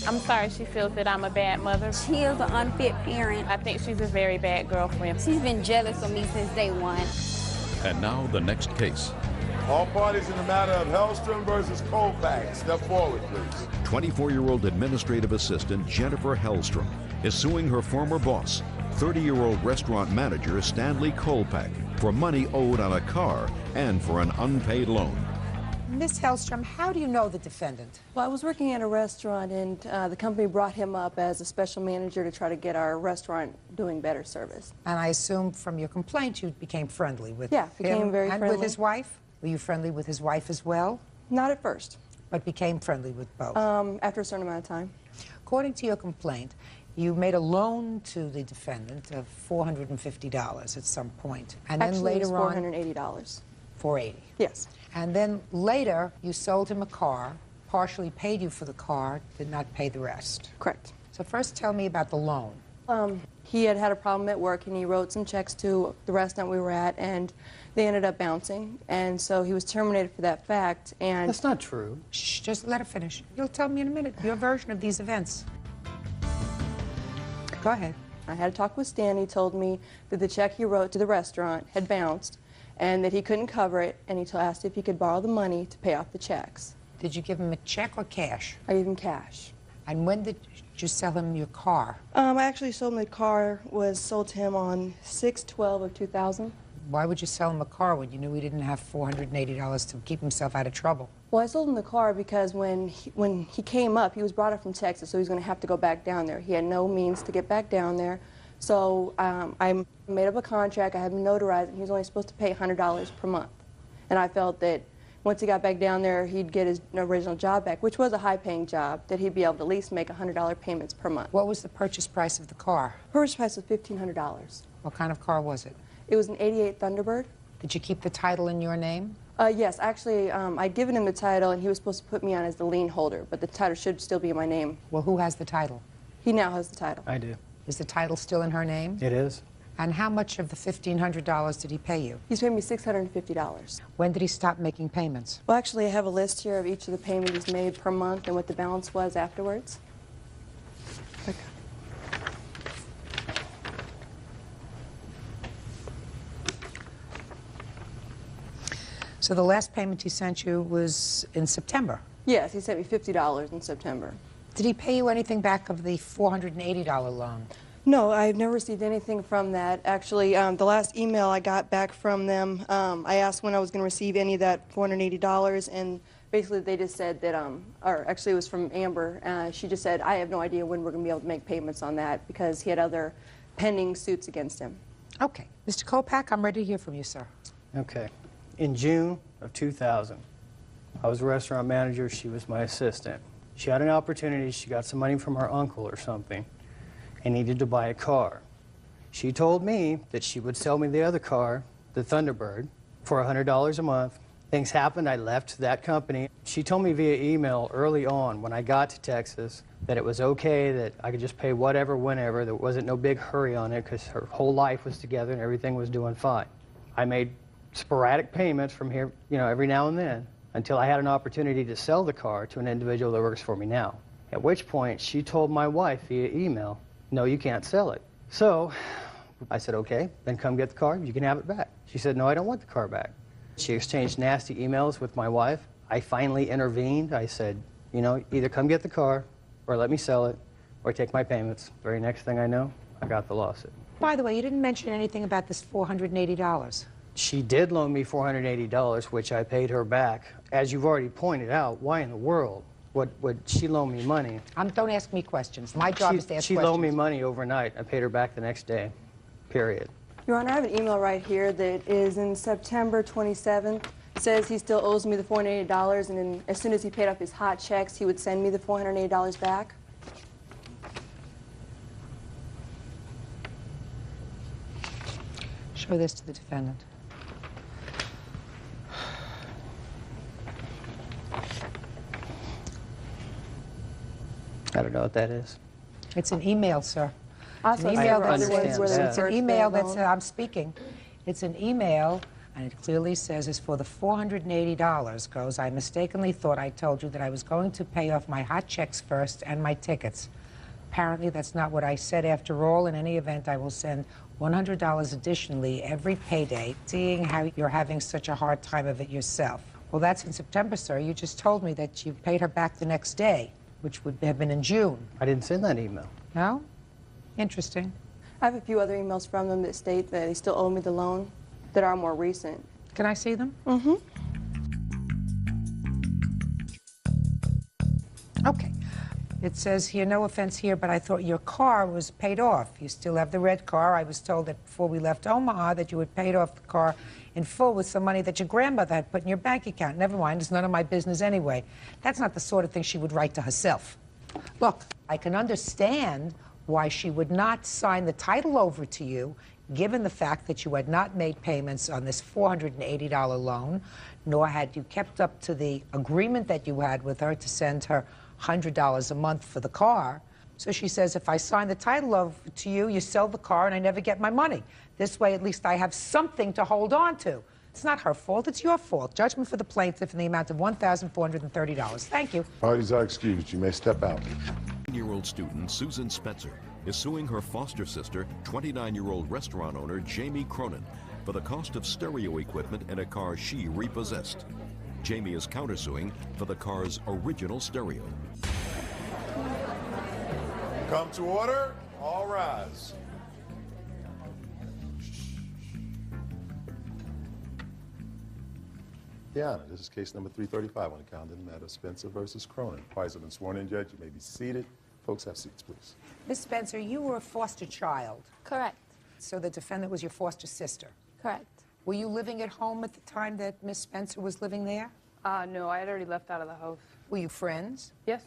S9: I'm sorry she feels that I'm a bad mother.
S10: She is an unfit parent.
S9: I think she's a very bad girlfriend.
S10: She's been jealous of me since day one.
S1: And now the next case.
S2: All parties in the matter of Hellstrom versus Kolpak, step forward, please.
S1: 24-year-old administrative assistant Jennifer Hellstrom is suing her former boss, 30-year-old restaurant manager Stanley Kolpak, for money owed on a car and for an unpaid loan.
S3: Miss Hellstrom, how do you know the defendant?
S11: Well, I was working at a restaurant, and the company brought him up as a special manager to try to get our restaurant doing better service.
S3: And I assume from your complaint you became friendly with him.
S11: Became very
S3: and
S11: friendly.
S3: with his wife? Were you friendly with his wife as well?
S11: Not at first.
S3: But became friendly with both?
S11: After a certain amount of time.
S3: According to your complaint, you made a loan to the defendant of $450 at some point. And
S11: Actually,
S3: then later
S11: it was $480.
S3: $480.
S11: Yes.
S3: And then later, you sold him a car, partially paid you for the car, did not pay the rest.
S11: Correct.
S3: So first tell me about the loan.
S11: He had had a problem at work, and he wrote some checks to the restaurant we were at, and they ended up bouncing. And so he was terminated for that fact. And
S7: That's not true.
S3: Shh, just let her finish. You'll tell me in a minute your version of these events. Go ahead.
S11: I had a talk with Stan. He told me that the check he wrote to the restaurant had bounced and that he couldn't cover it, and he asked if he could borrow the money to pay off the checks.
S3: Did you give him a check or cash?
S11: I gave him cash.
S3: And when did you sell him your car?
S11: I actually sold him the car, was sold to him on 6/12 of 2000.
S3: Why would you sell him a car when you knew he didn't have $480 to keep himself out of trouble?
S11: Well, I sold him the car because when he came up, he was brought up from Texas, so he was going to have to go back down there. He had no means to get back down there. So I made up a contract, I had him notarized, and he was only supposed to pay $100 per month. And I felt that once he got back down there, he'd get his original job back, which was a high-paying job, that he'd be able to at least make $100 payments per month.
S3: What was the purchase price of the car?
S11: Purchase price was $1,500.
S3: What kind of car was it?
S11: It was an '88 Thunderbird.
S3: Did you keep the title in your name?
S11: Yes, actually, I'd given him the title, and he was supposed to put me on as the lien holder, but the title should still be in my name.
S3: Well, who has the title?
S11: He now has the title.
S7: I do.
S3: Is the title still in her name?
S7: It is.
S3: And how much of the $1,500 did he pay you?
S11: He's paid me $650.
S3: When did he stop making payments?
S11: Well, actually, I have a list here of each of the payments he's made per month and what the balance was afterwards. Okay.
S3: So the last payment he sent you was in September?
S11: Yes, he sent me $50 in September.
S3: Did he pay you anything back of the $480 loan?
S11: No, I've never received anything from that. Actually, the last email I got back from them, I asked when I was going to receive any of that $480, and basically they just said that, or actually it was from Amber, she just said, I have no idea when we're going to be able to make payments on that because he had other pending suits against him.
S3: Okay. Mr. Kolpak, I'm ready to hear from you, sir.
S7: Okay. In June of 2000, I was a restaurant manager. She was my assistant. She had an opportunity. She got some money from her uncle or something and needed to buy a car. She told me that she would sell me the other car, the Thunderbird, for $100 a month. Things happened. I left that company. She told me via email early on when I got to Texas that it was okay, that I could just pay whatever, whenever. There wasn't no big hurry on it because her whole life was together and everything was doing fine. I made sporadic payments from here, every now and then until I had an opportunity to sell the car to an individual that works for me now. At which point she told my wife via email, no, you can't sell it. So I said, okay, then come get the car, you can have it back. She said, no, I don't want the car back. She exchanged nasty emails with my wife. I finally intervened. I said, either come get the car or let me sell it or take my payments. Very next thing I know, I got the lawsuit.
S3: By the way, you didn't mention anything about this $480.
S7: She did loan me $480, which I paid her back. As you've already pointed out, why in the world would she loan me money?
S3: Don't ask me questions. My job is to ask questions.
S7: She loaned me money overnight. I paid her back the next day, period.
S11: Your Honor, I have an email right here that is in September 27th. It says he still owes me the $480, and then as soon as he paid off his hot checks, he would send me the $480 back.
S3: Show this to the defendant.
S7: I don't know what that is.
S3: It's an email, sir.
S11: Also,
S3: It's an email that
S7: understand
S3: says,
S7: that.
S3: it's an email that says, I'm speaking. It's an email, and it clearly says it's for the $480. Goes, I mistakenly thought I told you that I was going to pay off my hot checks first and my tickets. Apparently, that's not what I said. After all, in any event, I will send $100 additionally every payday, seeing how you're having such a hard time of it yourself. Well, that's in September, sir. You just told me that you paid her back the next day, which would have been in June.
S7: I didn't send that email.
S3: No? Interesting.
S11: I have a few other emails from them that state that they still owe me the loan that are more recent.
S3: Can I see them?
S11: Mm-hmm.
S3: Okay. It says here, no offense here, but I thought your car was paid off. You still have the red car. I was told that before we left Omaha that you had paid off the car in full with some money that your grandmother had put in your bank account. Never mind, it's none of my business anyway. That's not the sort of thing she would write to herself. Look, I can understand why she would not sign the title over to you, given the fact that you had not made payments on this $480 loan, nor had you kept up to the agreement that you had with her to send her $100 a month for the car. So she says, if I sign the title over to you, you sell the car and I never get my money. This way, at least I have something to hold on to. It's not her fault, it's your fault. Judgment for the plaintiff in the amount of $1,430. Thank you.
S2: Parties are excused. You may step out.
S1: 19-year-old student Susan Spencer is suing her foster sister, 29-year-old restaurant owner Jamie Cronin, for the cost of stereo equipment in a car she repossessed. Jamie is countersuing for the car's original stereo.
S2: Come to order. All rise. Your Honor, this is case number 335 on the calendar, the matter of Spencer versus Cronin. Parties have been sworn in, Judge. You may be seated. Folks, have seats, please.
S3: Miss Spencer, you were a foster child.
S8: Correct.
S3: So the defendant was your foster sister.
S8: Correct.
S3: Were you living at home at the time that Miss Spencer was living there?
S12: No, I had already left out of the house.
S3: Were you friends?
S12: Yes.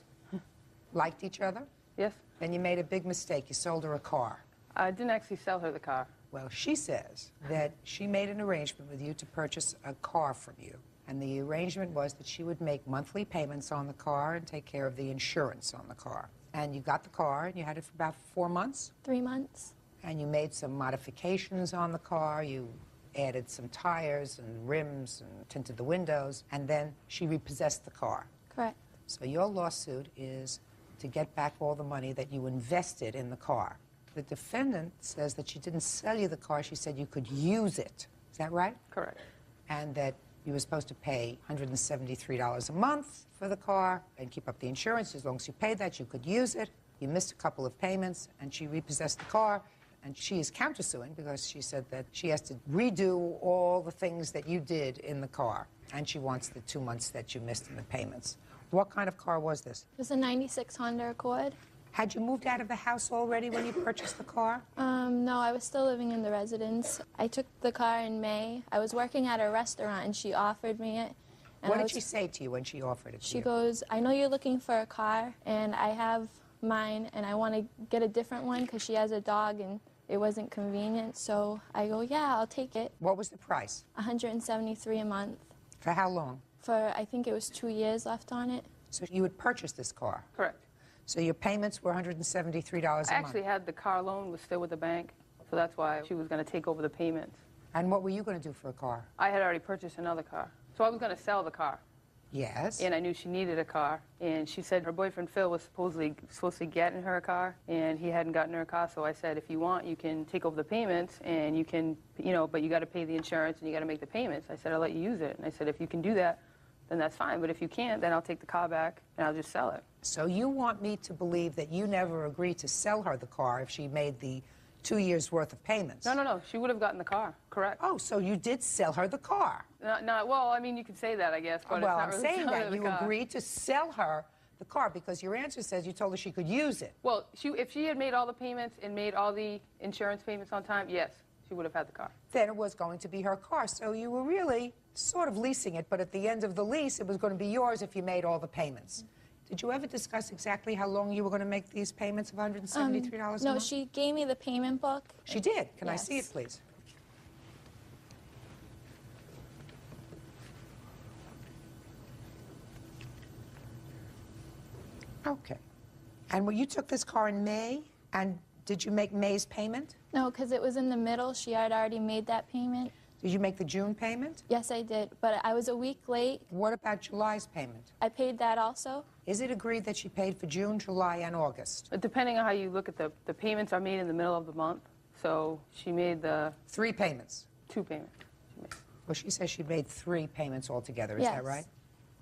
S3: Liked each other?
S12: Yes.
S3: Then you made a big mistake. You sold her a car.
S12: I didn't actually sell her the car.
S3: Well, she says that she made an arrangement with you to purchase a car from you. And the arrangement was that she would make monthly payments on the car and take care of the insurance on the car. And you got the car, and you had it for about 4 months?
S8: 3 months.
S3: And you made some modifications on the car. You added some tires and rims and tinted the windows, and then she repossessed the car.
S8: Correct.
S3: So your lawsuit is to get back all the money that you invested in the car. The defendant says that she didn't sell you the car. She said you could use it. Is that right?
S12: Correct.
S3: And that you were supposed to pay $173 a month for the car and keep up the insurance. As long as you paid that, you could use it. You missed a couple of payments, and she repossessed the car. And she is countersuing because she said that she has to redo all the things that you did in the car. And she wants the 2 months that you missed in the payments. What kind of car was this?
S8: It was a 96 Honda Accord.
S3: Had you moved out of the house already when you purchased the car?
S8: No, I was still living in the residence. I took the car in May. I was working at a restaurant, and she offered me it. And
S3: What did she say to you when she offered it to you?
S8: She goes, I know you're looking for a car, and I have mine, and I want to get a different one because she has a dog, and it wasn't convenient. So I go, yeah, I'll take it.
S3: What was the price?
S8: $173 a month.
S3: For how long?
S8: For, I think it was 2 years left on it.
S3: So you had purchased this car?
S12: Correct.
S3: So your payments were $173 a month?
S12: I actually had the car loan was still with the bank, so that's why she was going to take over the payments.
S3: And what were you going to do for a car?
S12: I had already purchased another car, so I was going to sell the car.
S3: Yes.
S12: And I knew she needed a car, and she said her boyfriend Phil was supposed to get in her a car, and he hadn't gotten her a car. So I said, if you want, you can take over the payments, and you can, but you got to pay the insurance and you got to make the payments. I said, I'll let you use it, and I said, if you can do that, then that's fine. But if you can't, then I'll take the car back and I'll just sell it.
S3: So you want me to believe that you never agreed to sell her the car if she made the 2 years' worth of payments?
S12: No. She would have gotten the car. Correct.
S3: Oh, so you did sell her the car?
S12: No, well, I mean, you could say that, I guess. But
S3: Well,
S12: it's not
S3: I'm
S12: really
S3: saying
S12: selling
S3: that
S12: the
S3: you
S12: car.
S3: agreed to sell her the car because your answer says you told her she could use it.
S12: Well, if she had made all the payments and made all the insurance payments on time, yes, she would have had the car.
S3: Then it was going to be her car. So you were really sort of leasing it, but at the end of the lease, it was going to be yours if you made all the payments. Did you ever discuss exactly how long you were going to make these payments of $173 a month?
S8: No, she gave me the payment book.
S3: She did. Can I see it,
S8: Yes.
S3: please? Okay. And you took this car in May, and did you make May's payment?
S13: No, because it was in the middle. She had already made that payment.
S3: Did you make the June payment?
S13: Yes, I did, but I was a week late.
S3: What about July's payment?
S13: I paid that also.
S3: Is it agreed that she paid for June, July, and August?
S12: Depending on how you look at the payments are made in the middle of the month. So she made the...
S3: 3 payments?
S12: 2 payments.
S3: Well, she says she made 3 payments altogether. Is
S13: Yes.
S3: that right?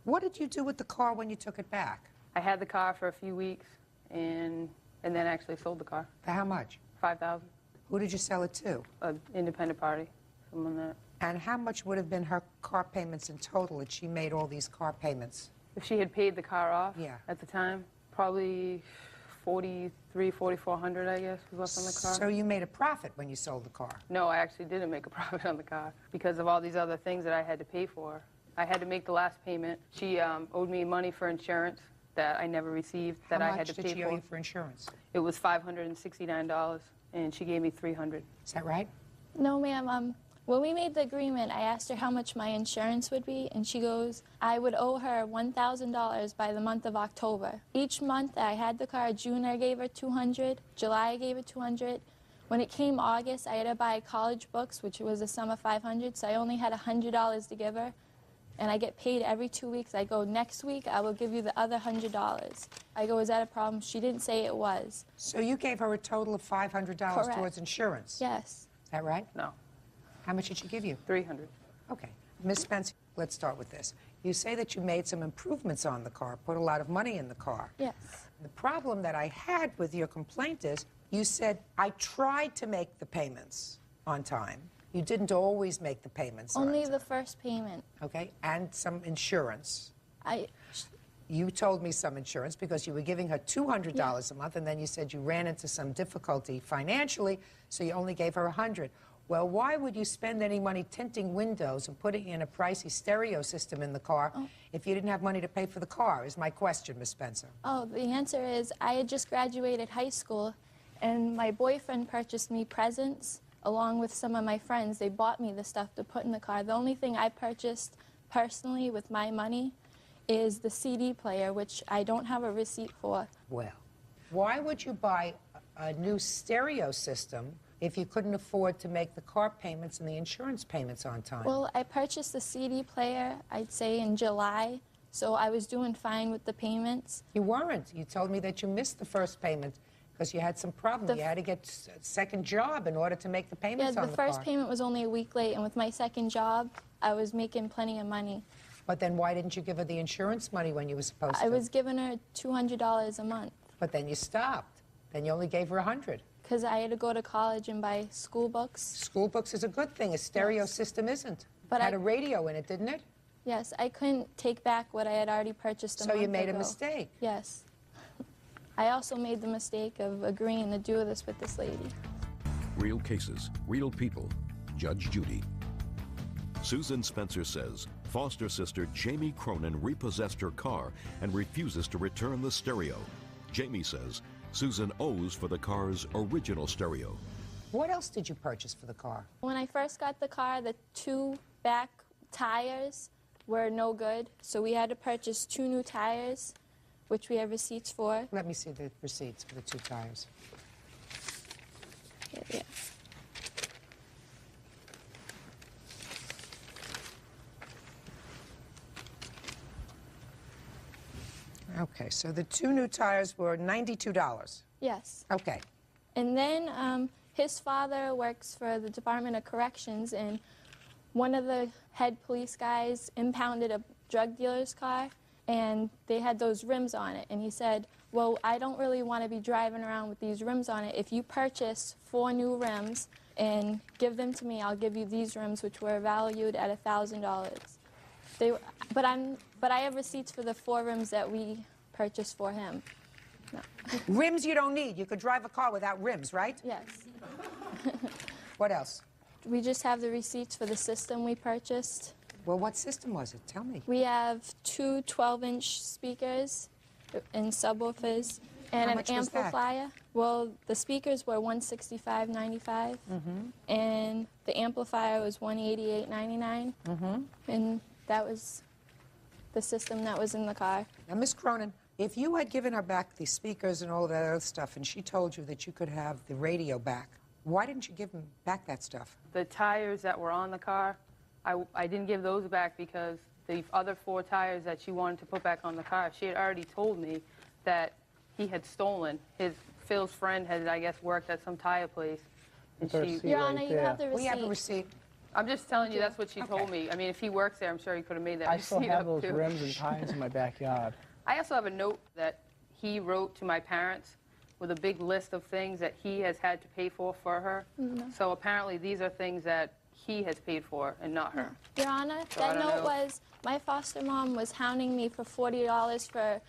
S3: What did you do with the car when you took it back?
S12: I had the car for a few weeks and then actually sold the car.
S3: For how much?
S12: $5,000.
S3: Who did you sell it to?
S12: An independent party. Someone that...
S3: And how much would have been her car payments in total if she made all these car payments?
S12: If she had paid the car off
S3: Yeah.
S12: at the time, probably $4,400, I guess, was left on the car.
S3: So you made a profit when you sold the car?
S12: No, I actually didn't make a profit on the car because of all these other things that I had to pay for. I had to make the last payment. She owed me money for insurance that I never received that I had to pay for.
S3: How much did she owe you for insurance?
S12: It was $569, and she gave me $300.
S3: Is that right?
S13: No, ma'am. When we made the agreement, I asked her how much my insurance would be, and she goes, I would owe her $1,000 by the month of October. Each month I had the car. June I gave her $200, July I gave her $200. When it came August, I had to buy college books, which was a sum of $500, so I only had $100 to give her. And I get paid every 2 weeks. I go, next week I will give you the other $100. I go, is that a problem? She didn't say it was.
S3: So you gave her a total of $500
S13: Correct.
S3: towards insurance?
S13: Yes.
S3: Is that right?
S12: No.
S3: How much did she give you?
S12: $300.
S3: Okay. Ms. Spencer, let's start with this. You say that you made some improvements on the car, put a lot of money in the car.
S13: Yes.
S3: The problem that I had with your complaint is you said, I tried to make the payments on time. You didn't always make the payments on
S13: Only
S3: time.
S13: the first payment.
S3: Okay, and some insurance.
S13: I
S3: You told me some insurance because you were giving her $200 a month, and then you said you ran into some difficulty financially, so you only gave her $100. Well, why would you spend any money tinting windows and putting in a pricey stereo system in the car if you didn't have money to pay for the car, is my question, Ms. Spencer.
S13: Oh, the answer is I had just graduated high school, and my boyfriend purchased me presents along with some of my friends. They bought me the stuff to put in the car. The only thing I purchased personally with my money is the CD player, which I don't have a receipt for.
S3: Well, why would you buy a new stereo system if you couldn't afford to make the car payments and the insurance payments on time?
S13: Well, I purchased the CD player, I'd say, in July, so I was doing fine with the payments.
S3: You weren't. You told me that you missed the first payment because you had some problem. You had to get a second job in order to make the payments on the car.
S13: The first payment was only a week late, and with my second job, I was making plenty of money.
S3: But then why didn't you give her the insurance money when you were supposed to?
S13: I was giving her $200 a month.
S3: But then you stopped. Then you only gave her $100.
S13: Because I had to go to college and buy school books.
S3: School books is a good thing. A stereo system isn't.
S13: But
S3: it had a radio in it, didn't it?
S13: Yes, I couldn't take back what I had already purchased a month ago.
S3: So you made a mistake.
S13: Yes. I also made the mistake of agreeing to do this with this lady.
S1: Real cases, real people. Judge Judy. Susan Spencer says foster sister Jamie Cronin repossessed her car and refuses to return the stereo. Jamie says Susan owes for the car's original stereo.
S3: What else did you purchase for the car?
S13: When I first got the car, the 2 back tires were no good, so we had to purchase 2 new tires, which we have receipts for.
S3: Let me see the receipts for the 2 tires.
S13: Yeah.
S3: Okay, so the 2 new tires were $92.
S13: Yes.
S3: Okay.
S13: And then his father works for the Department of Corrections, and one of the head police guys impounded a drug dealer's car, and they had those rims on it. And he said, well, I don't really want to be driving around with these rims on it. If you purchase 4 new rims and give them to me, I'll give you these rims, which were valued at $1,000. But I have receipts for the 4 rims that we purchased for him. No.
S3: Rims you don't need. You could drive a car without rims, right?
S13: Yes.
S3: What else?
S13: We just have the receipts for the system we purchased.
S3: Well, what system was it? Tell me.
S13: We have 2 12-inch speakers and subwoofers and
S3: How
S13: an
S3: much was that?
S13: amplifier. Well, the speakers were $165.95, and the amplifier was $188.99, and that was the system that was in the car.
S3: Now, Miss Cronin, If you had given her back the speakers and all that other stuff, and she told you that you could have the radio back, why didn't you give him back that stuff?
S12: The tires that were on the car, I didn't give those back because the other 4 tires that she wanted to put back on the car, she had already told me that he had stolen. Phil's friend had, I guess, worked at some tire place. And
S13: Your Honor, you have the receipt.
S3: We have a receipt.
S12: I'm just telling you, that's what she told me. I mean, if he works there, I'm sure he could have made that receipt up, too.
S14: I still have those rims and tires in my backyard.
S12: I also have a note that he wrote to my parents with a big list of things that he has had to pay for her.
S13: Mm-hmm.
S12: So apparently these are things that he has paid for and not her.
S13: Your Honor,
S12: So
S13: that note was my foster mom was hounding me for $40 for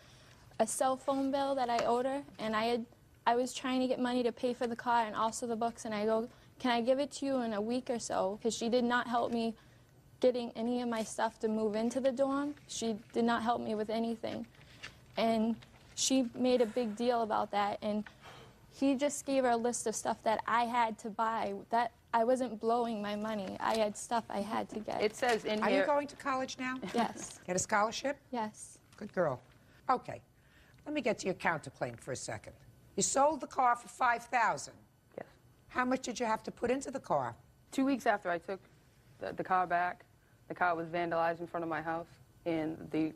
S13: a cell phone bill that I owed her, and I was trying to get money to pay for the car and also the books, and I go, can I give it to you in a week or so? Because she did not help me getting any of my stuff to move into the dorm. She did not help me with anything. And she made a big deal about that, and he just gave her a list of stuff that I had to buy. That I wasn't blowing my money. I had stuff I had to get.
S12: It says in
S3: Are
S12: here...
S3: you going to college now?
S13: Yes.
S3: Get a scholarship?
S13: Yes.
S3: Good girl. Okay. Let me get to your counterclaim for a second. You sold the car for $5,000.
S12: Yes.
S3: How much did you have to put into the car?
S12: 2 weeks after I took the car back, the car was vandalized in front of my house, and the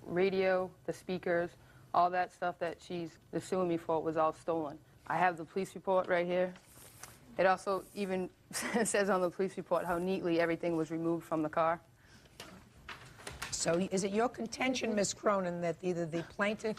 S12: radio, the speakers, all that stuff that she's suing me for was all stolen. I have the police report right here. It also even says on the police report how neatly everything was removed from the car.
S3: So is it your contention, Ms. Cronin, that either the plaintiff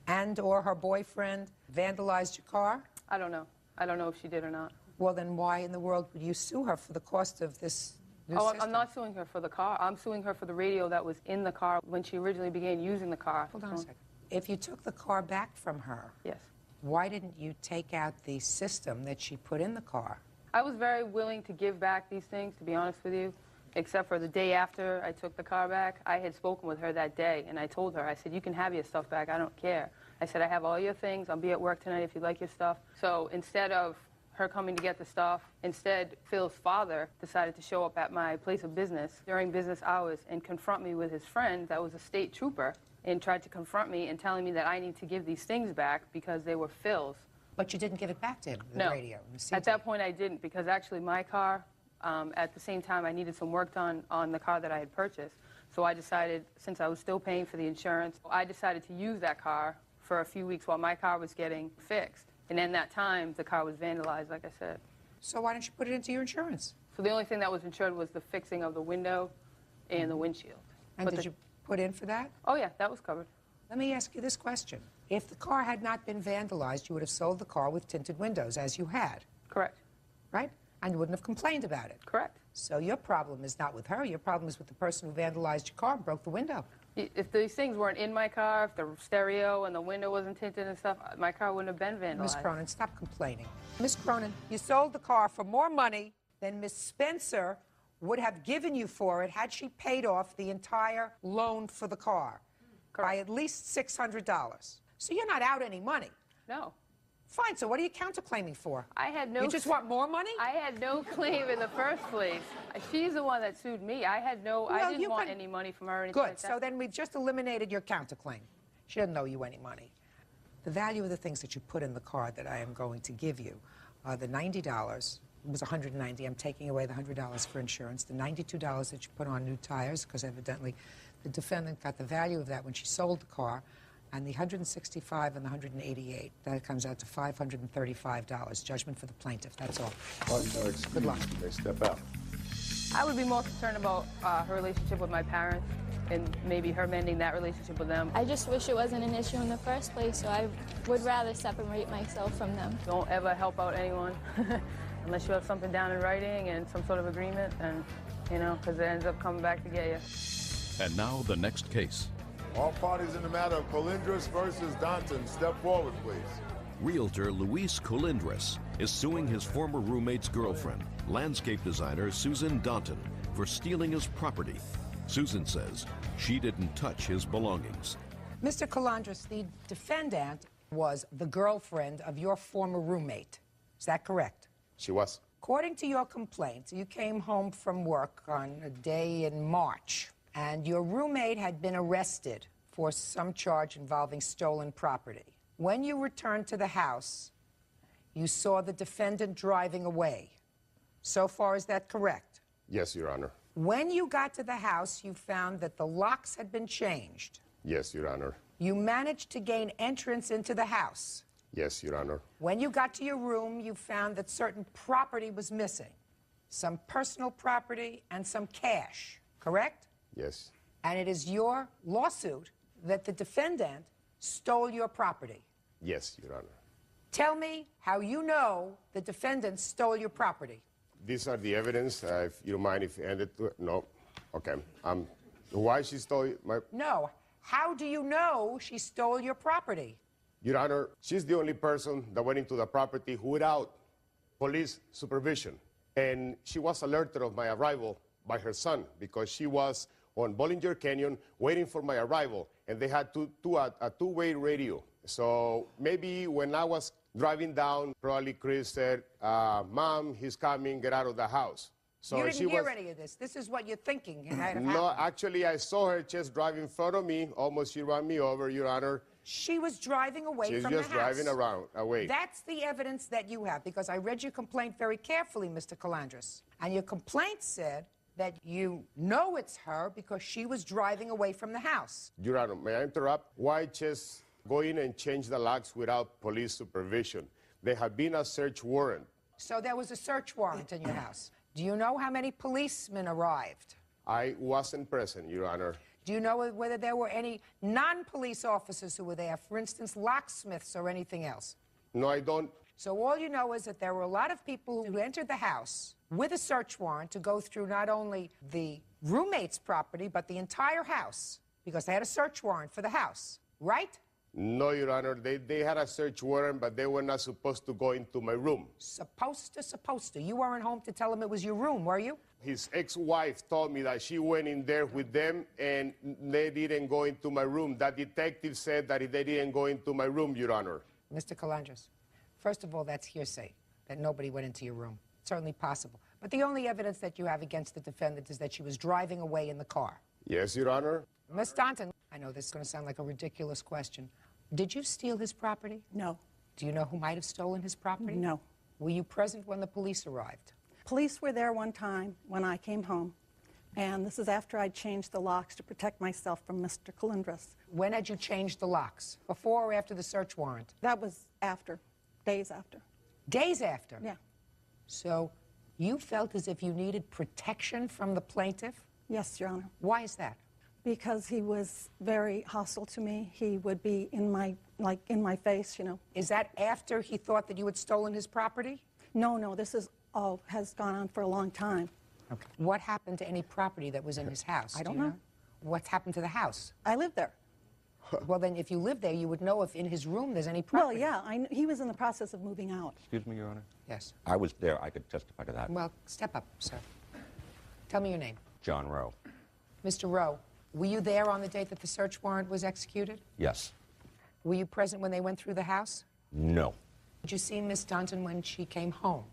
S3: and or her boyfriend vandalized your car?
S12: I don't know. I don't know if she did or not.
S3: Well, then why in the world would you sue her for the cost of this new system?
S12: I'm not suing her for the car. I'm suing her for the radio that was in the car when she originally began using the car.
S3: Hold on a second. If you took the car back from her,
S12: yes,
S3: why didn't you take out the system that she put in the car?
S12: I was very willing to give back these things, to be honest with you, except for the day after I took the car back. I had spoken with her that day, and I told her, I said, you can have your stuff back. I don't care. I said, I have all your things. I'll be at work tonight if you like your stuff. So instead of her coming to get the stuff, instead, Phil's father decided to show up at my place of business during business hours and confront me with his friend that was a state trooper and tried to confront me and telling me that I need to give these things back because they were Phil's.
S3: But you didn't give it back to him, the
S12: No.
S3: radio and the CD.
S12: At that point, I didn't, because actually my car, at the same time, I needed some work done on the car that I had purchased. So I decided, since I was still paying for the insurance, I decided to use that car for a few weeks while my car was getting fixed. And in that time, the car was vandalized, like I said.
S3: So why don't you put it into your insurance?
S12: So the only thing that was insured was the fixing of the window and the windshield.
S3: And did you put in for that?
S12: Oh, yeah, that was covered.
S3: Let me ask you this question. If the car had not been vandalized, you would have sold the car with tinted windows, as you had.
S12: Correct.
S3: Right? And you wouldn't have complained about it.
S12: Correct.
S3: So your problem is not with her. Your problem is with the person who vandalized your car and broke the window.
S12: If these things weren't in my car, if the stereo and the window wasn't tinted and stuff, my car wouldn't have been vandalized.
S3: Ms. Cronin, stop complaining. Ms. Cronin, you sold the car for more money than Ms. Spencer would have given you for it had she paid off the entire loan for the car.
S12: Correct.
S3: By at least $600. So you're not out any money.
S12: No.
S3: Fine, so what are you counterclaiming for?
S12: I had no...
S3: You just want more money?
S12: I had no claim in the first place. She's the one that sued me. I had no...
S3: Well,
S12: I didn't want any money from her or anything
S3: Good,
S12: like that.
S3: so then we've just eliminated your counterclaim. She doesn't owe you any money. The value of the things that you put in the car that I am going to give you, the $90, it was $190. I'm taking away the $100 for insurance. The $92 that you put on new tires, because evidently the defendant got the value of that when she sold the car, and the $165 and the $188. That comes out to $535. Judgment for the plaintiff. That's all.
S2: Good luck. They step out.
S12: I would be more concerned about her relationship with my parents and maybe her mending that relationship with them.
S13: I just wish it wasn't an issue in the first place, so I would rather separate myself from them.
S12: Don't ever help out anyone unless you have something down in writing and some sort of agreement, and, you know, because it ends up coming back to get you.
S1: And now the next case.
S2: All parties in the matter of Colindres versus Danton, step forward, please.
S1: Realtor Luis Colindres is suing his former roommate's girlfriend, landscape designer Susan Danton, for stealing his property. Susan says she didn't touch his belongings.
S3: Mr. Colindres, the defendant was the girlfriend of your former roommate. Is that correct?
S2: She was.
S3: According to your complaint, you came home from work on a day in March, and your roommate had been arrested for some charge involving stolen property. When you returned to the house, you saw the defendant driving away. So far, is that correct?
S15: Yes, Your Honor.
S3: When you got to the house, you found that the locks had been changed.
S15: Yes, Your Honor.
S3: You managed to gain entrance into the house.
S15: Yes, Your Honor.
S3: When you got to your room, you found that certain property was missing. Some personal property and some cash, correct?
S15: Yes.
S3: And it is your lawsuit that the defendant stole your property.
S15: Yes, Your Honor.
S3: Tell me how you know the defendant stole your property.
S15: These are the evidence. If you don't mind if you end it. No. Okay. Why she stole my...
S3: No. How do you know she stole your property?
S15: Your Honor, she's the only person that went into the property without police supervision. And she was alerted of my arrival by her son because she was on Bollinger Canyon waiting for my arrival. And they had a two-way radio. So maybe when I was driving down, probably Chris said, Mom, he's coming, get out of the house. So
S3: you didn't hear any of this. This is what you're thinking.
S15: No, actually, I saw her just driving in front of me. Almost she ran me over, Your Honor.
S3: She was driving away from the house.
S15: She's just driving away.
S3: That's the evidence that you have, because I read your complaint very carefully, Mr. Calandras. And your complaint said that you know it's her because she was driving away from the house.
S15: Your Honor, may I interrupt? Why just go in and change the locks without police supervision? There had been a search warrant.
S3: So there was a search warrant in your house. Do you know how many policemen arrived?
S15: I wasn't present, Your Honor.
S3: Do you know whether there were any non-police officers who were there, for instance, locksmiths or anything else?
S15: No, I don't.
S3: So all you know is that there were a lot of people who entered the house with a search warrant to go through not only the roommate's property, but the entire house, because they had a search warrant for the house, right?
S15: No, Your Honor. They had a search warrant, but they were not supposed to go into my room.
S3: Supposed to. You weren't home to tell them it was your room, were you?
S15: His ex-wife told me that she went in there with them and they didn't go into my room. That detective said that they didn't go into my room, Your Honor.
S3: Mr. Calandras, first of all, that's hearsay, that nobody went into your room. It's certainly possible. But the only evidence that you have against the defendant is that she was driving away in the car.
S15: Yes, Your Honor.
S3: Miss Staunton, I know this is going to sound like a ridiculous question. Did you steal his property?
S16: No.
S3: Do you know who might have stolen his property?
S16: No.
S3: Were you present when the police arrived?
S16: Police were there one time when I came home, and this is after I'd changed the locks to protect myself from Mr. Calandras.
S3: When had you changed the locks? Before or after the search warrant?
S16: That was after, days after.
S3: Days after?
S16: Yeah.
S3: So you felt as if you needed protection from the plaintiff?
S16: Yes, Your Honor.
S3: Why is that?
S16: Because he was very hostile to me. He would be in my face, you know.
S3: Is that after he thought that you had stolen his property?
S16: No, this is all has gone on for a long time.
S3: Okay. What happened to any property that was in his house?
S16: I don't know.
S3: What's happened to the house?
S16: I lived there.
S3: Well, then, if you live there, you would know if in his room there's any property.
S16: Well, yeah, he was in the process of moving out.
S17: Excuse me, Your Honor?
S3: Yes.
S17: I was there. I could testify to that.
S3: Well, step up, sir. Tell me your name.
S17: John Rowe.
S3: Mr. Rowe, were you there on the date that the search warrant was executed?
S17: Yes.
S3: Were you present when they went through the house?
S17: No.
S3: Did you see Miss Staunton when she came home?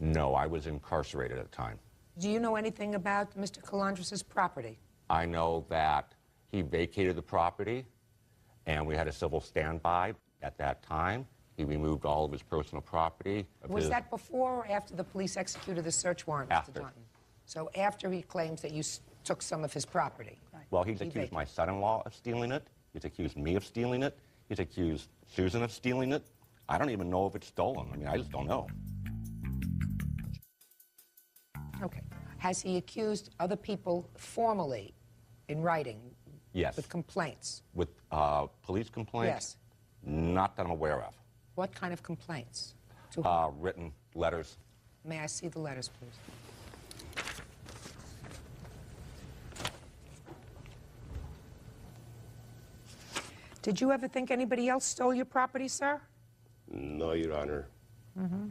S17: No, I was incarcerated at the time.
S3: Do you know anything about Mr. Calandras' property?
S17: I know that he vacated the property, and we had a civil standby at that time. He removed all of his personal property.
S3: Was that before or after the police executed the search warrant,
S17: After.
S3: Mr. Taunton? So after he claims that you took some of his property?
S17: Well, he's accused my son-in-law of stealing it. He's accused me of stealing it. He's accused Susan of stealing it. I don't even know if it's stolen. I mean, I just don't know.
S3: Okay. Has he accused other people formally in writing?
S17: Yes.
S3: With complaints?
S17: With police complaints?
S3: Yes.
S17: Not that I'm aware of.
S3: What kind of complaints?
S17: Written letters.
S3: May I see the letters, please? Did you ever think anybody else stole your property, sir?
S15: No, Your Honor.
S3: Mm-hmm.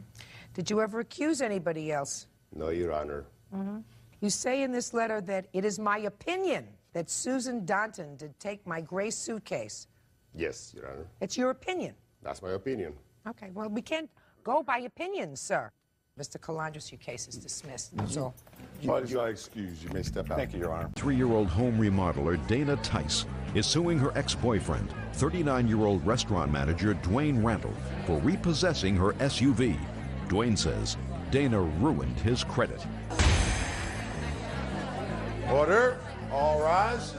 S3: Did you ever accuse anybody else?
S15: No, Your Honor.
S3: Mm-hmm. You say in this letter that it is my opinion that Susan Danton did take my gray suitcase.
S15: Yes, Your Honor.
S3: It's your opinion?
S15: That's my opinion.
S3: Okay, well, we can't go by opinions, sir. Mr. Calandras, your case is dismissed. That's all.
S2: Parties are excused. You may step out.
S17: Thank you, Your Honor.
S1: 3-year-old home remodeler Dana Tice is suing her ex-boyfriend, 39-year-old restaurant manager Dwayne Randall, for repossessing her SUV. Dwayne says Dana ruined his credit.
S2: Order. All rise.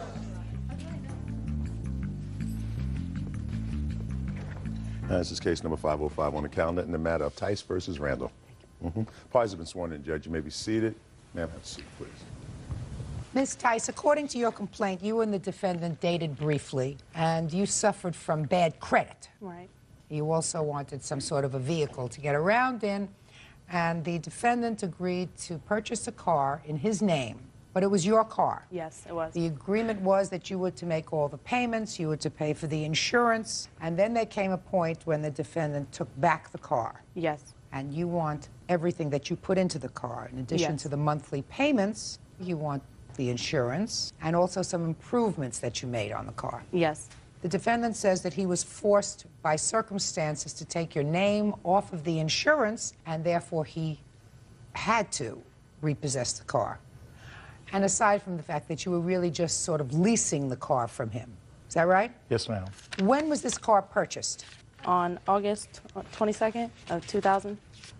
S2: This is case number 505 on the calendar in the matter of Tice versus Randall. Parties have been sworn in, Judge. You may be seated. Ma'am, have a seat, please.
S3: Ms. Tice, according to your complaint, you and the defendant dated briefly, and you suffered from bad credit.
S18: Right.
S3: You also wanted some sort of a vehicle to get around in, and the defendant agreed to purchase a car in his name, but it was your car.
S18: Yes, it was.
S3: The agreement was that you were to make all the payments, you were to pay for the insurance, and then there came a point when the defendant took back the car.
S18: Yes.
S3: And you want everything that you put into the car. In addition
S18: Yes.
S3: to the monthly payments, you want the insurance and also some improvements that you made on the car.
S18: Yes.
S3: The defendant says that he was forced by circumstances to take your name off of the insurance, and therefore he had to repossess the car. And aside from the fact that you were really just sort of leasing the car from him. Is that right?
S19: Yes, ma'am.
S3: When was this car purchased?
S18: On August 22nd of 2000.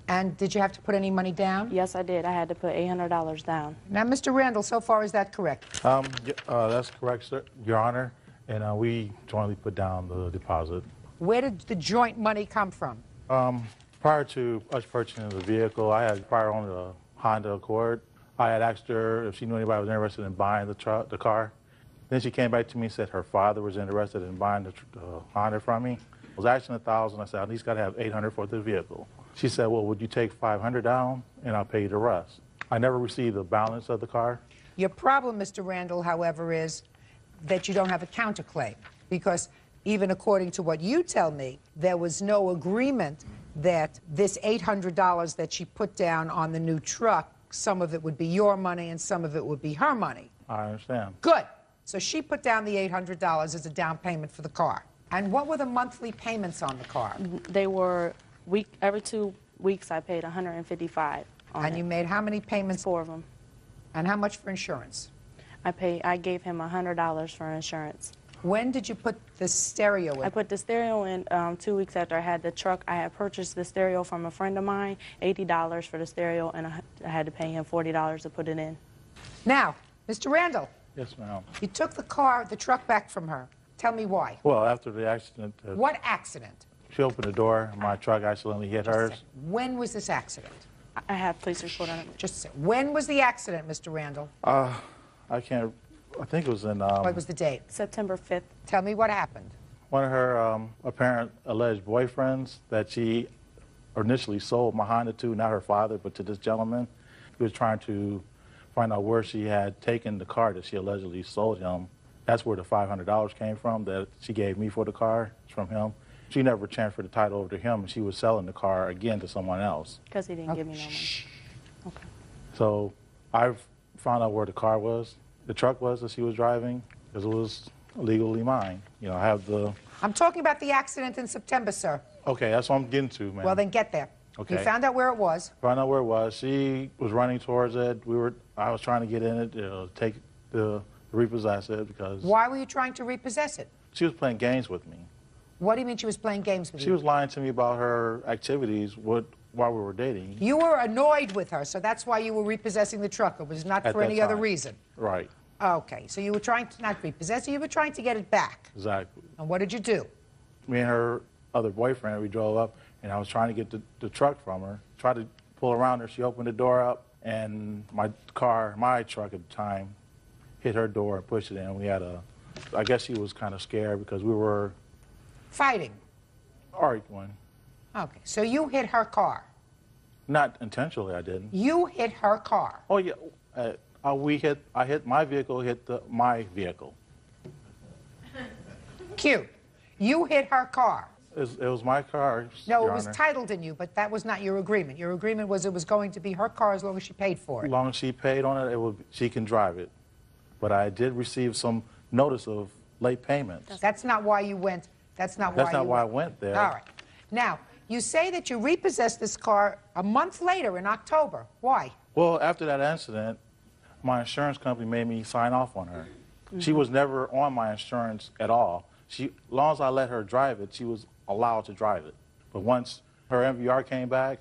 S3: And did you have to put any money down?
S18: Yes, I did. I had to put $800 down.
S3: Now, Mr. Randall, so far is that correct?
S19: That's correct, sir, Your Honor. And we jointly put down the deposit.
S3: Where did the joint money come from?
S19: Prior to us purchasing the vehicle, I had prior owned a Honda Accord. I had asked her if she knew anybody was interested in buying the car. Then she came back to me and said her father was interested in buying the Honda from me. I was asking $1,000. I said, at least got to have $800 for the vehicle. She said, well, would you take $500 down and I'll pay you the rest? I never received the balance of the car.
S3: Your problem, Mr. Randall, however, is that you don't have a counterclaim, because even according to what you tell me, there was no agreement that this $800 that she put down on the new truck, some of it would be your money and some of it would be her money.
S19: I understand.
S3: Good. So she put down the $800 as a down payment for the car. And what were the monthly payments on the car?
S18: They were every 2 weeks I paid $155 on
S3: And you made how many payments?
S18: 4 of them.
S3: And how much for insurance?
S18: I gave him $100 for insurance.
S3: When did you put the stereo in?
S18: I put the stereo in 2 weeks after I had the truck. I had purchased the stereo from a friend of mine, $80 for the stereo, and I had to pay him $40 to put it in.
S3: Now, Mr. Randall.
S19: Yes, ma'am.
S3: You took the truck back from her. Tell me why.
S19: Well, after the accident.
S3: What accident?
S19: She opened the door, my truck accidentally hit hers.
S3: When was this accident?
S18: I have police report on it.
S3: Just a second. When was the accident, Mr. Randall?
S19: I think it was in...
S3: what was the date?
S18: September 5th.
S3: Tell me what happened.
S19: One of her apparent alleged boyfriends that she initially sold my Honda to, not her father, but to this gentleman. He was trying to find out where she had taken the car that she allegedly sold him. That's where the $500 came from that she gave me for the car. It's from him. She never transferred the title over to him, and she was selling the car again to someone else.
S18: Because he didn't give me no money. Okay.
S19: So I found out where the car was, the truck was that she was driving, because it was legally mine. You know, I have the...
S3: I'm talking about the accident in September, sir.
S19: Okay, that's what I'm getting to, man.
S3: Well, then get there.
S19: Okay.
S3: You found out where it was.
S19: Found out where it was. She was running towards it. I was trying to get in it, take repossess it because...
S3: Why were you trying to repossess it?
S19: She was playing games with me.
S3: What do you mean she was playing games with you?
S19: She was lying to me about her activities while we were dating.
S3: You were annoyed with her, so that's why you were repossessing the truck. It was not for any other reason.
S19: Right.
S3: Okay, so you were trying to not repossess it, you were trying to get it back.
S19: Exactly.
S3: And what did you do?
S19: Me and her other boyfriend, we drove up, and I was trying to get the truck from her. Tried to pull around her. She opened the door up, and my truck at the time, hit her door and pushed it in. We had I guess she was kind of scared because we were...
S3: Fighting?
S19: Arguing.
S3: Okay, so you hit her car?
S19: Not intentionally, I didn't.
S3: You hit her car?
S19: Oh, yeah. I hit my vehicle, my vehicle.
S3: Cute. You hit her car?
S19: It was my car,
S3: No,
S19: Your
S3: it was
S19: Honor.
S3: titled in you, but that was not your agreement. Your agreement was it was going to be her car as long as she paid for it.
S19: As long as she paid on it, she can drive it. But I did receive some notice of late payments.
S3: That's not why you went. That's not why
S19: I went there.
S3: All right. Now, you say that you repossessed this car a month later in October. Why?
S19: Well, after that incident, my insurance company made me sign off on her. She was never on my insurance at all. As long as I let her drive it, she was allowed to drive it. But once her MVR came back,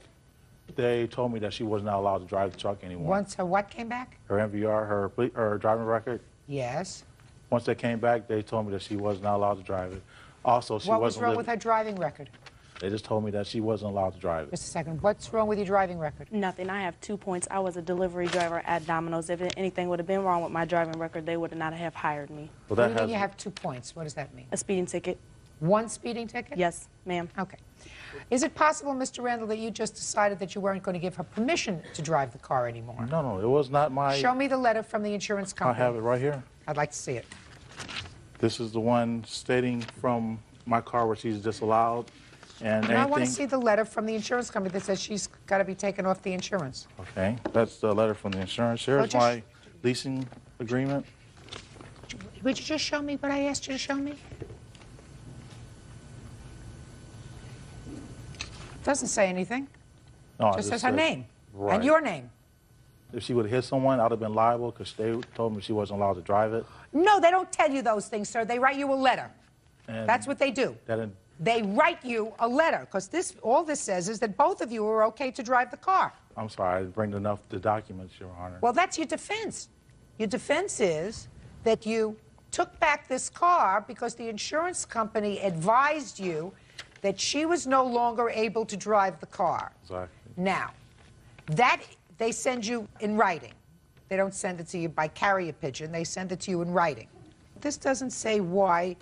S19: they told me that she was not allowed to drive the truck anymore.
S3: Once her what came back?
S19: Her MVR, her driving record.
S3: Yes.
S19: Once they came back, they told me that she was not allowed to drive it. Also, she
S3: What was
S19: wasn't
S3: wrong with her driving record?
S19: They just told me that she wasn't allowed to drive it.
S3: Just a second. What's wrong with your driving record?
S18: Nothing. I have 2 points. I was a delivery driver at Domino's. If anything would have been wrong with my driving record, they would not have hired me.
S19: Well,
S3: What do you mean you have 2 points? What does that mean?
S18: A speeding ticket.
S3: One speeding ticket?
S18: Yes, ma'am.
S3: Okay. Is it possible, Mr. Randall, that you just decided that you weren't going to give her permission to drive the car anymore?
S19: No, it was not my...
S3: Show me the letter from the insurance company.
S19: I have it right here.
S3: I'd like to see it.
S19: This is the one stating from my car where she's disallowed and
S3: I want to
S19: anything.
S3: see the letter from the insurance company that says she's got to be taken off the insurance.
S19: Okay, that's the letter from the insurance. Here's my leasing agreement.
S3: Would you just show me what I asked you to show me? Doesn't say anything.
S19: No,
S3: Just says her name
S19: right.
S3: and your name.
S19: If she would have hit someone, I'd have been liable because they told me she wasn't allowed to drive it.
S3: No, they don't tell you those things, sir. They write you a letter.
S19: And
S3: That's what they do. They write you a letter because all this says is that both of you are okay to drive the car.
S19: I'm sorry, I didn't bring enough the documents, Your Honor.
S3: Well, that's your defense. Your defense is that you took back this car because the insurance company advised you that she was no longer able to drive the car.
S19: Exactly.
S3: Now, that they send you in writing. They don't send it to you by carrier pigeon. They send it to you in writing. This doesn't say why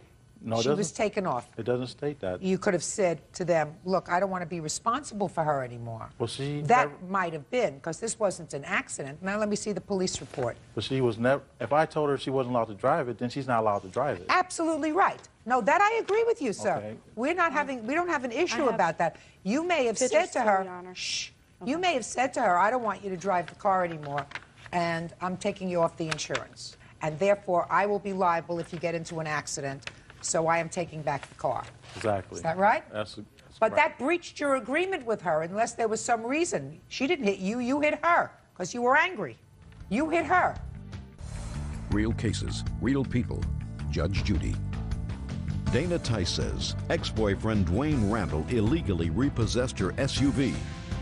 S3: she was taken off.
S19: It doesn't state that.
S3: You could have said to them, look, I don't want to be responsible for her anymore.
S19: Well, she
S3: that might have been, because this wasn't an accident. Now let me see the police report.
S19: But she was never, if I told her she wasn't allowed to drive it, then she's not allowed to drive it.
S3: Absolutely right. No, that I agree with you, sir.
S19: Okay.
S3: We don't have an issue about that. You may have said to her, shh, you may have said to her, I don't want you to drive the car anymore, and I'm taking you off the insurance. And therefore, I will be liable if you get into an accident, so I am taking back the car.
S19: Exactly.
S3: Is that right?
S19: That's
S3: But that breached your agreement with her unless there was some reason. She didn't hit you, you hit her, because you were angry. You hit her.
S1: Real cases, real people. Judge Judy. Dana Tice says ex-boyfriend Dwayne Randall illegally repossessed her SUV.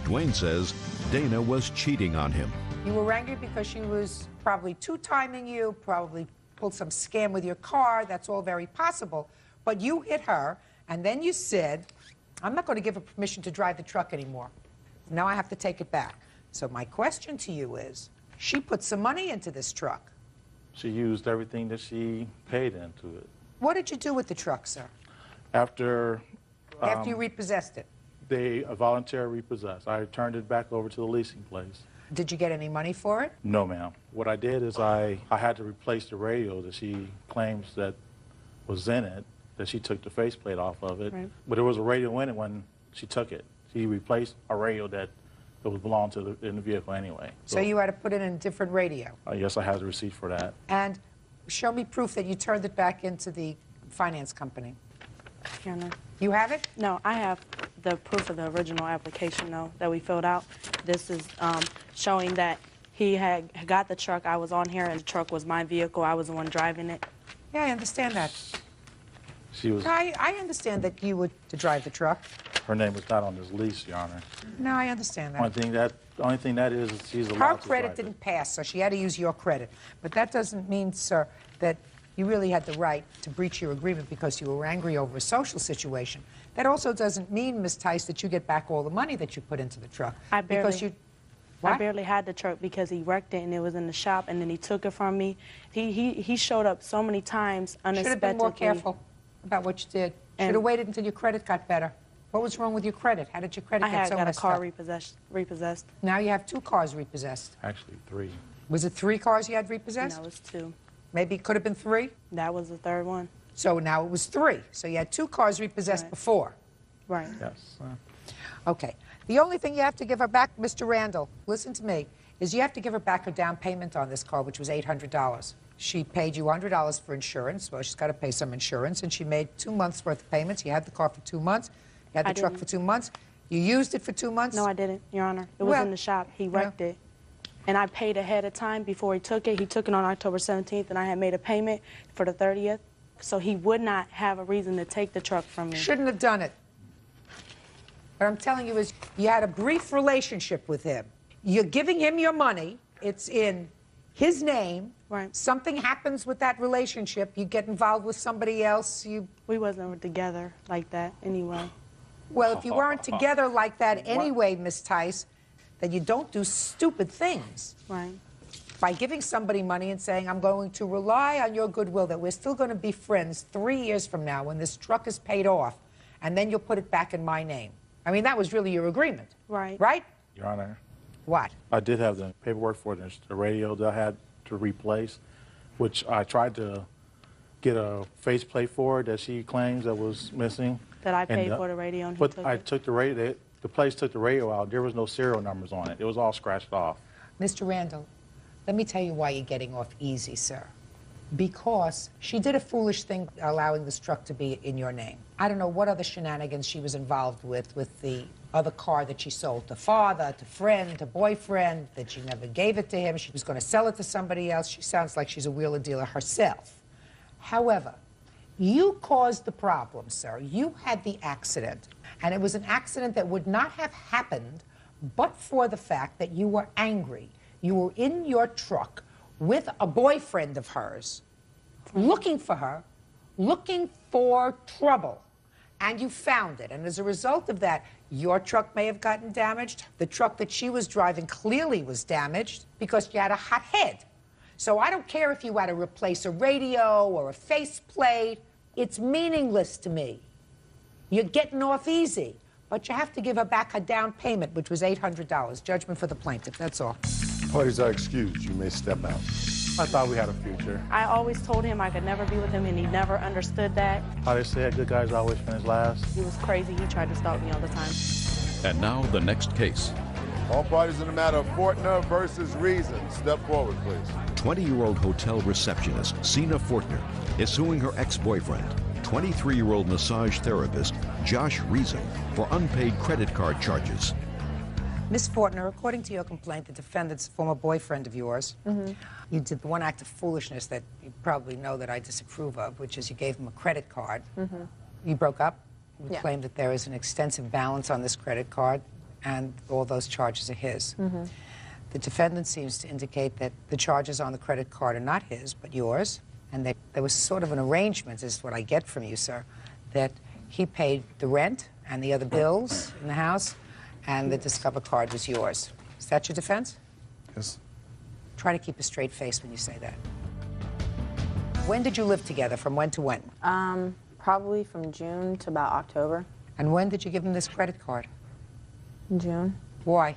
S1: Dwayne says Dana was cheating on him.
S3: You were angry because she was probably two-timing you, probably pulled some scam with your car. That's all very possible. But you hit her, and then you said, I'm not going to give her permission to drive the truck anymore. Now I have to take it back. So my question to you is, she put some money into this truck.
S19: She used everything that she paid into it.
S3: What did you do with the truck, sir?
S19: After
S3: you repossessed it?
S19: They voluntarily repossessed. I turned it back over to the leasing place.
S3: Did you get any money for it?
S19: No, ma'am. What I did is I had to replace the radio that she claims that was in it, that she took the faceplate off of it. Right. But there was a radio in it when she took it. She replaced a radio that belonged to in the vehicle anyway.
S3: So you had to put it in a different radio?
S19: Yes, I have the receipt for that.
S3: And show me proof that you turned it back into the finance company.
S18: Your Honor.
S3: You have it?
S18: No, I have the proof of the original application, though, that we filled out. This is showing that he had got the truck. I was on here, and the truck was my vehicle. I was the one driving it.
S3: Yeah, I understand that.
S19: She was.
S3: I understand that you were to drive the truck.
S19: Her name was not on this lease, Your Honor.
S3: No, I understand that.
S19: The only thing that is she's allowed to drive it.
S3: Her credit didn't pass, so she had to use your credit. But that doesn't mean, sir, that you really had the right to breach your agreement because you were angry over a social situation. That also doesn't mean, Ms. Tice, that you get back all the money that you put into the truck.
S18: I barely
S3: had
S18: the truck because he wrecked it and it was in the shop, and then he took it from me. He showed up so many times unexpectedly.
S3: Should have been more careful about what you did. Should have waited until your credit got better. What was wrong with your credit? How did your credit get so messed up?
S18: I got a car repossessed.
S3: Now you have 2 cars repossessed.
S19: Actually, 3.
S3: Was it 3 cars you had repossessed?
S18: No, it was 2.
S3: Maybe it could have been 3?
S18: That was the 3rd one.
S3: So now it was 3. So you had 2 cars repossessed before.
S18: Right.
S19: Yes.
S3: Okay. The only thing you have to give her back, Mr. Randall, listen to me, is you have to give her back her down payment on this car, which was $800. She paid you $100 for insurance. Well, she's got to pay some insurance, and she made 2 months' worth of payments. You had the car for 2 months. You had the truck for 2 months. You used it for 2 months?
S18: No, I didn't, Your Honor. It was in the shop. He wrecked it. and I paid ahead of time before he took it. He took it on October 17th, and I had made a payment for the 30th. So he would not have a reason to take the truck from me.
S3: Shouldn't have done it. What I'm telling you is you had a brief relationship with him. You're giving him your money. It's in his name.
S18: Right.
S3: Something happens with that relationship. You get involved with somebody else.
S18: We wasn't together like that anyway.
S3: Well, if you weren't together like that anyway, Miss Tice, then you don't do stupid things.
S18: Right.
S3: By giving somebody money and saying, I'm going to rely on your goodwill, that we're still going to be friends 3 years from now when this truck is paid off, and then you'll put it back in my name. I mean, that was really your agreement.
S18: Right.
S3: Right?
S19: Your Honor.
S3: What?
S19: I did have the paperwork for the radio that I had to replace, which I tried to get a faceplate for that she claims that was missing.
S18: That I paid for the radio and he
S19: but
S18: took
S19: I
S18: it.
S19: took the radio, the place took the radio out. There was no serial numbers on it. It was all scratched off.
S3: Mr. Randall, let me tell you why you're getting off easy, sir. Because she did a foolish thing allowing this truck to be in your name. I don't know what other shenanigans she was involved with the other car that she sold to father, to friend, to boyfriend, that she never gave it to him. She was going to sell it to somebody else. She sounds like she's a wheeler dealer herself. However, you caused the problem, sir. You had the accident. And it was an accident that would not have happened but for the fact that you were angry. You were in your truck with a boyfriend of hers, looking for her, looking for trouble, and you found it. And as a result of that, your truck may have gotten damaged. The truck that she was driving clearly was damaged because you had a hot head. So I don't care if you had to replace a radio or a faceplate. It's meaningless to me. You're getting off easy. But you have to give her back her down payment, which was $800. Judgment for the plaintiff, that's all.
S2: Parties are excused. You may step out.
S19: I thought we had a future.
S18: I always told him I could never be with him, and he never understood that.
S19: How they say, good guys always finish last.
S18: He was crazy. He tried to stalk me all the time.
S1: And now the next case.
S2: All parties in the matter of Fortner versus Reason. Step forward, please.
S1: 20-year-old hotel receptionist Sina Fortner is suing her ex-boyfriend, 23-year-old massage therapist Josh Reason, for unpaid credit card charges.
S3: Miss Fortner, according to your complaint, the defendant's former boyfriend of yours, you did the one act of foolishness that you probably know that I disapprove of, which is you gave him a credit card. You broke up. You claimed that there is an extensive balance on this credit card, and all those charges are his. The defendant seems to indicate that the charges on the credit card are not his, but yours, and there was sort of an arrangement, is what I get from you, sir, that he paid the rent and the other bills in the house, and the Discover card was yours. Is that your defense?
S20: Yes.
S3: Try to keep a straight face when you say that. When did you live together? From when to when?
S21: Probably from June to about October.
S3: And when did you give him this credit card?
S21: In June.
S3: Why?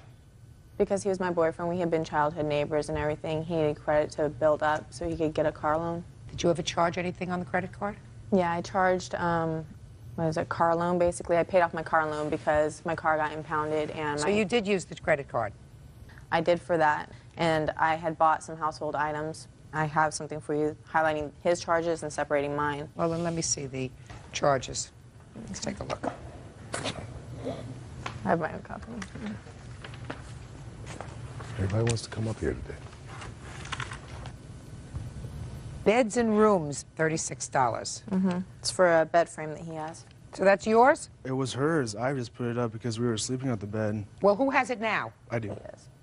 S21: Because he was my boyfriend. We had been childhood neighbors and everything. He needed credit to build up so he could get a car loan.
S3: Did you ever charge anything on the credit card?
S21: Yeah, I charged, what was it, car loan, basically. I paid off my car loan because my car got impounded and
S3: So you did use the credit card?
S21: I did for that. And I had bought some household items. I have something for you highlighting his charges and separating mine.
S3: Well, then let me see the charges. Let's take a look.
S21: I have my own copy.
S2: Everybody wants to come up here today.
S3: Beds and rooms, $36.
S21: It's for a bed frame that he has.
S3: So that's yours?
S20: It was hers. I just put it up because we were sleeping on the bed.
S3: Well, who has it now?
S20: I do.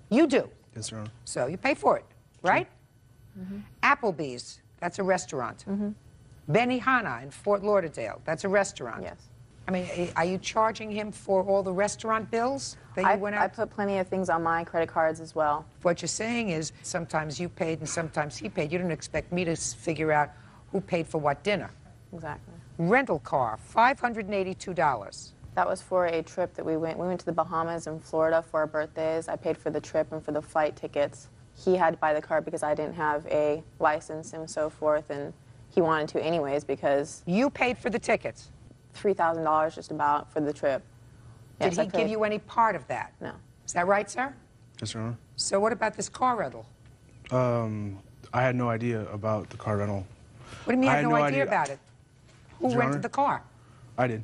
S3: You do?
S20: Yes, Your Honor.
S3: So you pay for it, right? Applebee's, that's a restaurant. Benihana in Fort Lauderdale, that's a restaurant.
S21: Yes.
S3: I mean, are you charging him for all the restaurant bills that you went out?
S21: I put plenty of things on my credit cards as well.
S3: What you're saying is sometimes you paid and sometimes he paid. You didn't expect me to figure out who paid for what dinner.
S21: Exactly.
S3: Rental car, $582.
S21: That was for a trip that we went. We went to the Bahamas and Florida for our birthdays. I paid for the trip and for the flight tickets. He had to buy the car because I didn't have a license and so forth, and he wanted to anyways because...
S3: You paid for the tickets?
S21: $3,000 just about for the trip.
S3: Did he give you any part of that?
S21: No.
S3: Is that right, sir?
S20: Yes, Your Honor.
S3: So what about this car rental?
S20: I had no idea about the car rental.
S3: What do you mean you had no idea about it? Who
S20: Your
S3: rented
S20: Honor?
S3: the car?
S20: I did.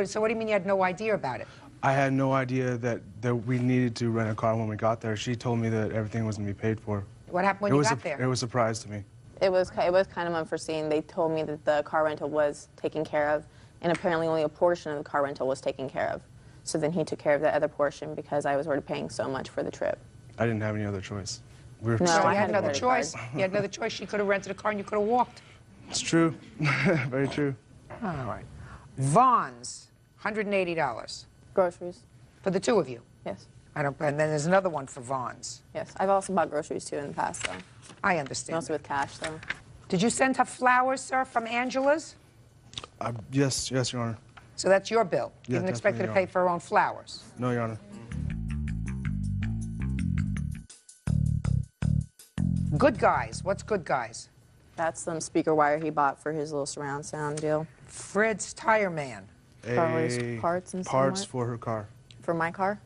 S3: So what do you mean you had no idea about it?
S20: I had no idea that we needed to rent a car when we got there. She told me that everything was going to be paid for.
S3: What happened when you got there?
S20: It was a surprise to me.
S21: It was kind of unforeseen. They told me that the car rental was taken care of, and apparently only a portion of the car rental was taken care of. So then he took care of the other portion because I was already paying so much for the trip.
S20: I didn't have any other choice.
S3: No, you had another choice. You had another choice. She could have rented a car and you could have walked.
S20: It's true. Very true.
S3: All right. Vaughn's, $180.
S21: Groceries.
S3: For the two of you?
S21: Yes.
S3: And then there's another one for Vaughn's.
S21: Yes. I've also bought groceries, too, in the past, though.
S3: I understand.
S21: Mostly with cash, though.
S3: Did you send her flowers, sir, from Angela's?
S20: Yes, Your Honor.
S3: So that's your bill? You
S20: Yeah,
S3: didn't expect her to
S20: definitely,
S3: pay for her own flowers?
S20: No, Your Honor.
S3: Good Guys. What's Good Guys?
S21: That's some speaker wire he bought for his little surround sound deal.
S3: Fred's Tire Man.
S21: Parts and
S20: Parts for her car.
S21: For my car?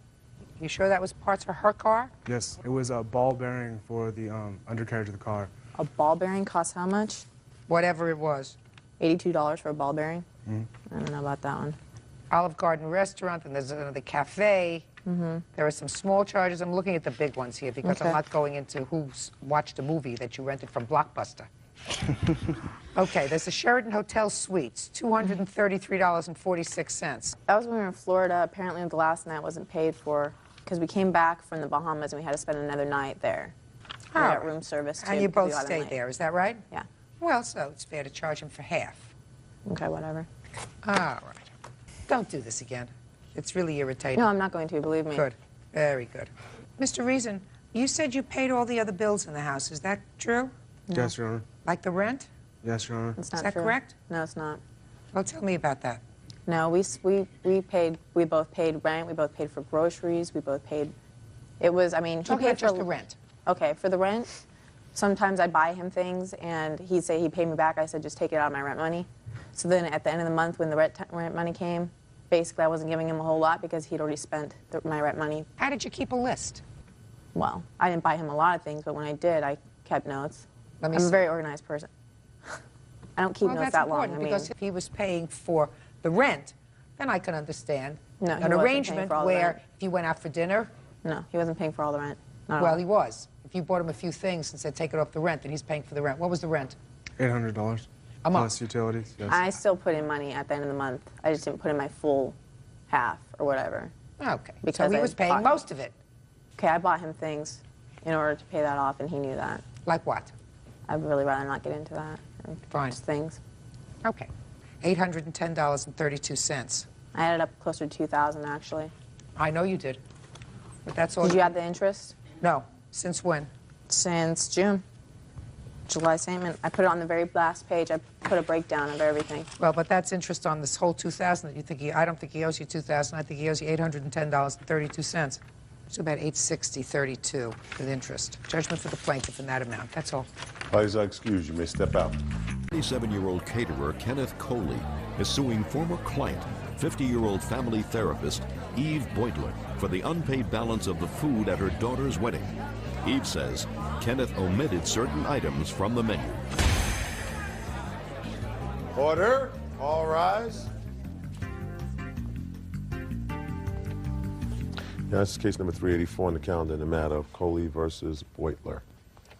S3: You sure that was parts for her car?
S20: Yes, it was a ball bearing for the undercarriage of the car.
S21: A ball bearing costs how much?
S3: Whatever it was.
S21: $82 for a ball bearing?
S20: Mm-hmm.
S21: I don't know about that one.
S3: Olive Garden Restaurant, and there's another cafe.
S21: Mm-hmm.
S3: There are some small charges. I'm looking at the big ones here because
S21: Okay.
S3: I'm not going into who's watched a movie that you rented from Blockbuster. Okay, there's the Sheraton Hotel Suites, $233.46.
S21: That was when we were in Florida. Apparently the last night wasn't paid for because we came back from the Bahamas and we had to spend another night there. We
S3: All
S21: got
S3: right.
S21: room service, too.
S3: And you
S21: because
S3: both
S21: we got a
S3: stayed
S21: night.
S3: there, is that right?
S21: Yeah.
S3: Well, so it's fair to charge him for half.
S21: Okay, whatever.
S3: All right. Don't do this again. It's really irritating.
S21: No, I'm not going to, believe me.
S3: Good. Very good. Mr. Reason, you said you paid all the other bills in the house. Is that true?
S20: Yes, Your Honor.
S3: Like the rent?
S20: Yes, Your Honor.
S21: It's
S3: Is
S21: not
S3: that
S21: true.
S3: correct?
S21: No, it's not.
S3: Well, tell me about that.
S21: No, we both paid rent, we both paid for groceries, we both paid, it was, I mean, he
S3: Talk
S21: paid
S3: about
S21: for
S3: just the rent.
S21: Okay, for the rent, sometimes I'd buy him things and he'd say he'd pay me back. I said, just take it out of my rent money. So then at the end of the month when the rent money came, basically I wasn't giving him a whole lot because he'd already spent my rent money.
S3: How did you keep a list?
S21: Well, I didn't buy him a lot of things, but when I did, I kept notes.
S3: Let me
S21: I'm
S3: see.
S21: a very organized person. I don't keep
S3: Well,
S21: notes
S3: that's
S21: that long.
S3: important
S21: I mean,
S3: because if he was paying for the rent, then I can understand
S21: No, he
S3: an
S21: wasn't paying
S3: arrangement
S21: for all the
S3: where
S21: rent.
S3: if you went out for dinner,
S21: no, he wasn't paying for all the rent. Not at
S3: well,
S21: all.
S3: he was. If you bought him a few things and said take it off the rent, then he's paying for the rent. What was the rent?
S20: $800.
S3: A month.
S20: Plus utilities, yes.
S21: I still put in money at the end of the month. I just didn't put in my full half or whatever.
S3: Okay.
S21: Because
S3: so he
S21: I
S3: was paying
S21: bought-
S3: most of it.
S21: Okay, I bought him things in order to pay that off, and he knew that.
S3: Like what?
S21: I'd really rather not get into that.
S3: Fine.
S21: Just things.
S3: Okay. $810.32.
S21: I added up closer to $2,000 actually.
S3: I know you did. But that's all.
S21: Did you add the interest?
S3: No. Since when?
S21: Since June. July statement. I put it on the very last page. I put a breakdown of everything.
S3: Well, but that's interest on this whole $2,000 that you think I don't think he owes you $2,000. I think he owes you $810.32. It's about $860.32 with interest. Judgment for the plaintiff in that amount. That's all.
S2: Parties are excused. You may step out.
S1: 27-year-old caterer Kenneth Coley is suing former client, 50-year-old family therapist Eve Beutler, for the unpaid balance of the food at her daughter's wedding. Eve says Kenneth omitted certain items from the menu.
S2: Order. All rise. Now, this is case number 384 on the calendar in the matter of Coley versus Beutler.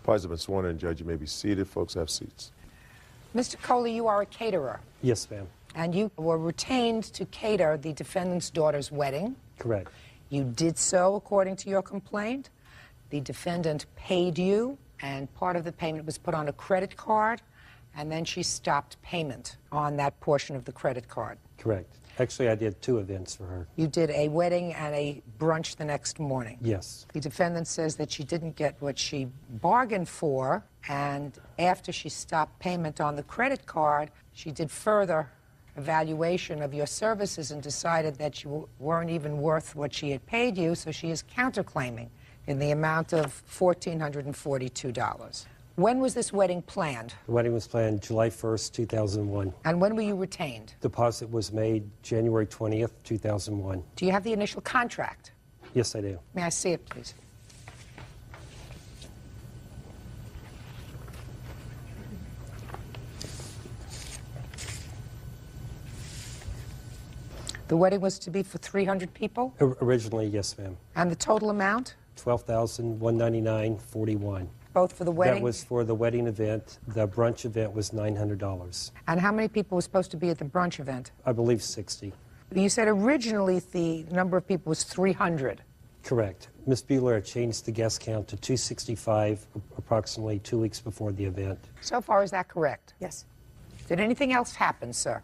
S2: Parties have been sworn in. Judge, you may be seated. Folks, have seats.
S3: Mr. Coley, you are a caterer,
S4: Yes, ma'am.
S3: and you were retained to cater the defendant's daughter's wedding.
S4: Correct.
S3: You did so according to your complaint. The defendant paid you, and part of the payment was put on a credit card, and then she stopped payment on that portion of the credit card.
S4: Correct. Actually, I did 2 events for her.
S3: You did a wedding and a brunch the next morning.
S4: Yes.
S3: The defendant says that she didn't get what she bargained for, and after she stopped payment on the credit card, she did further evaluation of your services and decided that you weren't even worth what she had paid you, so she is counterclaiming in the amount of $1,442. When was this wedding planned?
S4: The wedding was planned July 1st, 2001.
S3: And when were you retained?
S4: Deposit was made January 20th, 2001.
S3: Do you have the initial contract?
S4: Yes, I do.
S3: May I see it, please? The wedding was to be for 300 people?
S4: Originally, yes, ma'am.
S3: And the total amount?
S4: $12,199.41.
S3: Both for the wedding?
S4: That was for the wedding event. The brunch event was $900.
S3: And how many people were supposed to be at the brunch event?
S4: I believe 60.
S3: You said originally the number of people was 300.
S4: Correct. Ms. Bueller had changed the guest count to 265 approximately 2 weeks before the event.
S3: So far, is that correct?
S16: Yes.
S3: Did anything else happen, sir?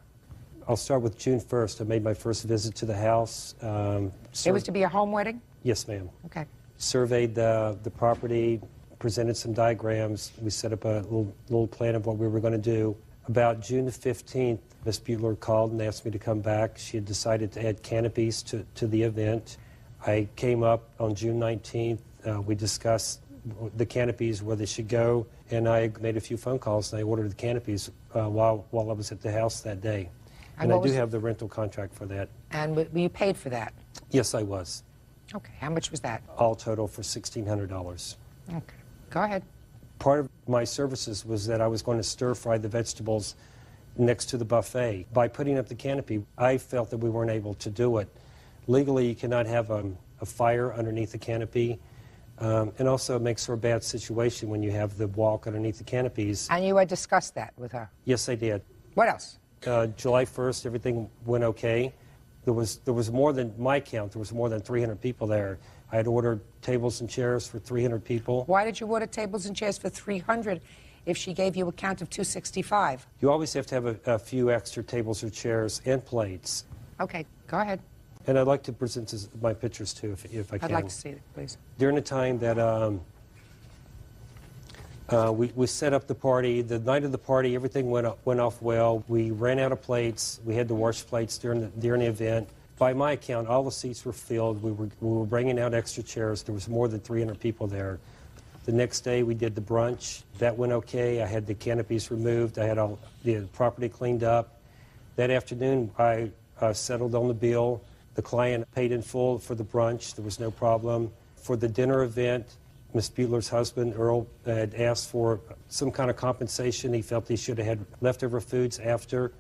S4: I'll start with June 1st. I made my first visit to the house.
S3: It was to be a home wedding?
S4: Yes, ma'am.
S3: Okay.
S4: Surveyed the property, presented some diagrams. We set up a little plan of what we were going to do. About June the 15th, Ms. Bueller called and asked me to come back. She had decided to add canopies to the event. I came up on June 19th. We discussed the canopies, where they should go, and I made a few phone calls, and I ordered the canopies while I was at the house that day. And I do have the rental contract for that.
S3: And were you paid for that?
S4: Yes, I was.
S3: Okay. How much was that?
S4: All total for $1,600.
S3: Okay. Go ahead.
S4: Part of my services was that I was going to stir-fry the vegetables next to the buffet. By putting up the canopy, I felt that we weren't able to do it. Legally, you cannot have a fire underneath the canopy, and also it makes for a bad situation when you have the walk underneath the canopies.
S3: And you had discussed that with her?
S4: Yes, I did.
S3: What else?
S4: July 1st, everything went okay. There was more than my count. There was more than 300 people there. I had ordered tables and chairs for 300 people.
S3: Why did you order tables and chairs for 300 if she gave you a count of 265?
S4: You always have to have a few extra tables or chairs and plates.
S3: Okay, go ahead.
S4: And I'd like to present my pictures too, if I can.
S3: I'd like to see it, please.
S4: During the time that we set up the party, the night of the party, everything went off well. We ran out of plates. We had to wash plates during the event. By my account, all the seats were filled. We were bringing out extra chairs. There was more than 300 people there. The next day, we did the brunch. That went okay. I had the canopies removed. I had all the property cleaned up. That afternoon, I settled on the bill. The client paid in full for the brunch. There was no problem. For the dinner event, Ms. Bueller's husband, Earl, had asked for some kind of compensation. He felt he should have had leftover foods after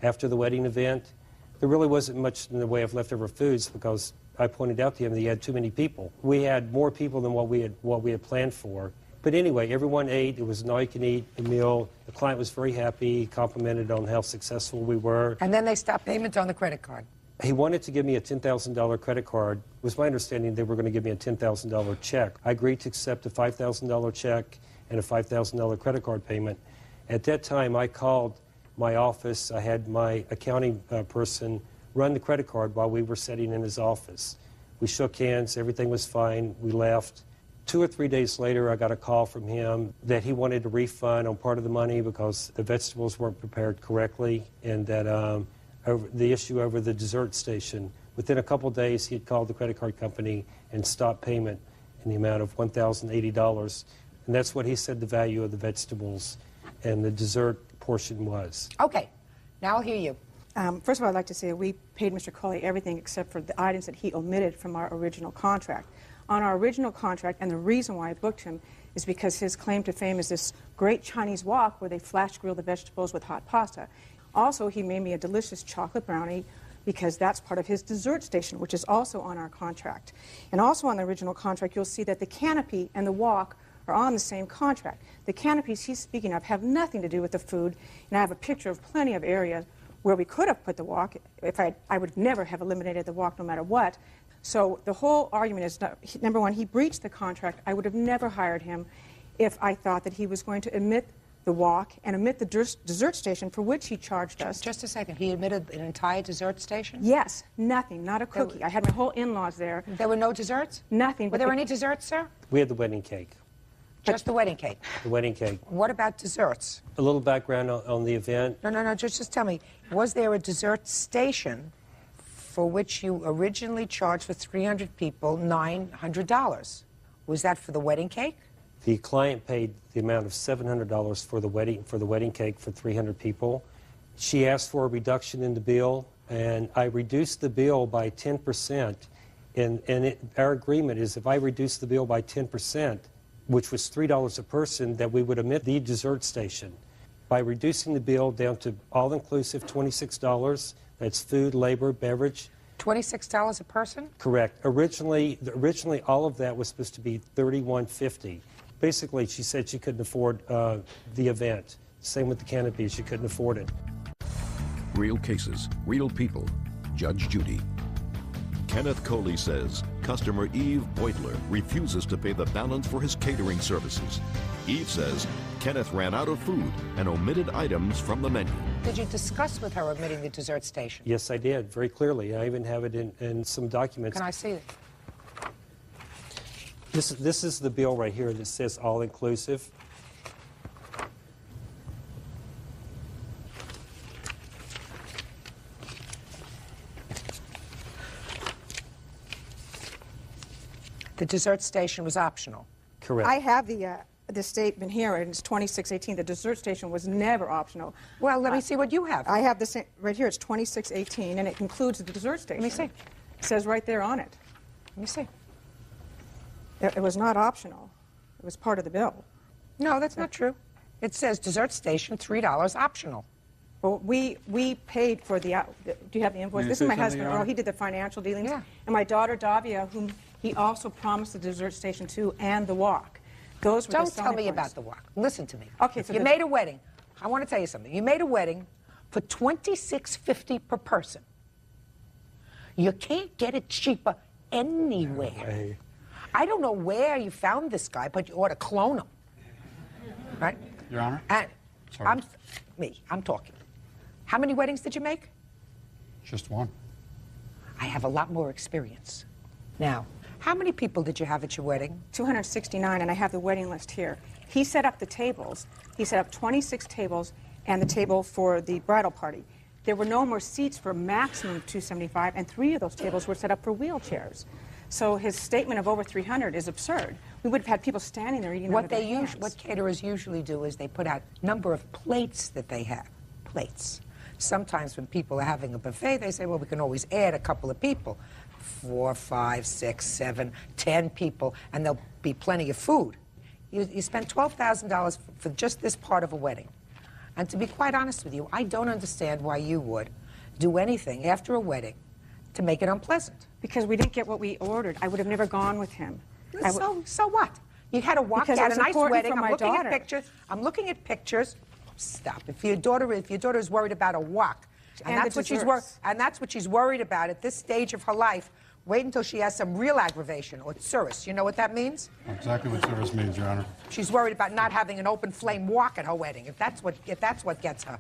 S4: the wedding event. There really wasn't much in the way of leftover foods because I pointed out to him that he had too many people. We had more people than what we had planned for. But anyway, everyone ate. It was an all-you-can-eat meal. The client was very happy, complimented on how successful we were.
S3: And then they stopped payment on the credit card.
S4: He wanted to give me a $10,000 credit card. It was my understanding they were going to give me a $10,000 check. I agreed to accept a $5,000 check and a $5,000 credit card payment. At that time, I called my office. I had my accounting person run the credit card while we were sitting in his office. We shook hands. Everything was fine. We left. 2 or 3 days later, I got a call from him that he wanted a refund on part of the money because the vegetables weren't prepared correctly, and that over the issue over the dessert station. Within a couple days, he had called the credit card company and stopped payment in the amount of $1,080. And that's what he said the value of the vegetables and the dessert portion was.
S3: Okay. Now I'll hear you.
S16: First of all, I'd like to say we paid Mr. Coley everything except for the items that he omitted from our original contract. On our original contract, and the reason why I booked him is because his claim to fame is this great Chinese wok where they flash grill the vegetables with hot pasta. Also, he made me a delicious chocolate brownie because that's part of his dessert station, which is also on our contract. And also on the original contract, you'll see that the canopy and the wok are on the same contract. The canopies he's speaking of have nothing to do with the food, and I have a picture of plenty of areas where we could have put the wok. If I would never have eliminated the wok no matter what. So the whole argument is, number one, he breached the contract. I would have never hired him if I thought that he was going to omit the wok and omit the dessert station for which he charged us.
S3: Just a second. He omitted an entire dessert station?
S16: Yes. Nothing. Not a cookie. I had my whole in-laws there.
S3: There were no desserts?
S16: Nothing.
S3: Were there any desserts, sir?
S4: We had the wedding cake.
S3: Just the wedding cake?
S4: The wedding cake.
S3: What about desserts?
S4: A little background on the event.
S3: No. Just tell me. Was there a dessert station for which you originally charged for 300 people $900? Was that for the wedding cake?
S4: The client paid the amount of $700 for the wedding cake for 300 people. She asked for a reduction in the bill, and I reduced the bill by 10%. And our agreement is if I reduce the bill by 10%, which was $3 a person, that we would omit the dessert station. by reducing the bill down to all-inclusive $26. That's food, labor, beverage.
S3: $26 a person?
S4: Correct. Originally, all of that was supposed to be $31.50. Basically, she said she couldn't afford the event. Same with the canopy, she couldn't afford it.
S1: Real cases, real people. Judge Judy. Kenneth Coley says customer Eve Beutler refuses to pay the balance for his catering services. Eve says Kenneth ran out of food and omitted items from the menu.
S3: Did you discuss with her omitting the dessert station?
S4: Yes, I did, very clearly. I even have it in some documents.
S3: Can I see it?
S4: This is the bill right here that says all-inclusive.
S3: The dessert station was optional.
S4: Correct.
S16: I have the statement here, and it's 2618. The dessert station was never optional.
S3: Well, let me see what you have.
S16: I have the same right here. It's 2618, and it includes the dessert station.
S3: Let me see.
S16: It says right there on it.
S3: Let me see.
S16: It was not optional. It was part of the bill.
S3: No, that's not true. It says dessert station, $3 optional.
S16: Well, we paid for the. Do you have the invoice? This is my husband, Earl. He did the financial dealings.
S3: Yeah.
S16: And my daughter, Davia, whom he also promised the dessert station to, and the walk. Those were
S3: Don't tell me about the walk. Listen to me.
S16: Okay, so
S3: you made a wedding. I want to tell you something. You made a wedding for $26.50 per person. You can't get it cheaper anywhere. I don't know where you found this guy, but you ought to clone him. Right?
S5: Your Honor?
S3: And
S5: Sorry.
S3: I'm talking. How many weddings did you make?
S5: Just one.
S3: I have a lot more experience. Now, how many people did you have at your wedding?
S16: 269, and I have the wedding list here. He set up the tables. He set up 26 tables and the table for the bridal party. There were no more seats for maximum of 275, and 3 of those tables were set up for wheelchairs. So his statement of over 300 is absurd. We would have had people standing there eating out of their hands.
S3: What caterers usually do is they put out number of plates that they have. Plates. Sometimes when people are having a buffet, they say, well, we can always add a couple of people. 4, 5, 6, 7, 10 people, and there'll be plenty of food. You spend $12,000 for just this part of a wedding. And to be quite honest with you, I don't understand why you would do anything after a wedding to make it unpleasant.
S16: Because we didn't get what we ordered. I would have never gone with him.
S3: So what? You had to walk
S16: Because
S3: out
S16: it
S3: a
S16: was
S3: nice
S16: important
S3: wedding.
S16: for
S3: I'm
S16: my
S3: looking
S16: daughter.
S3: at pictures. I'm looking at pictures. Stop. If your daughter is worried about a walk, and
S16: And
S3: that's
S16: the
S3: what she's
S16: desserts.
S3: and that's what she's worried about at this stage of her life. Wait until she has some real aggravation or tsuris. You know what that means?
S5: Exactly what service means, Your Honor.
S3: She's worried about not having an open flame walk at her wedding. If that's what gets her.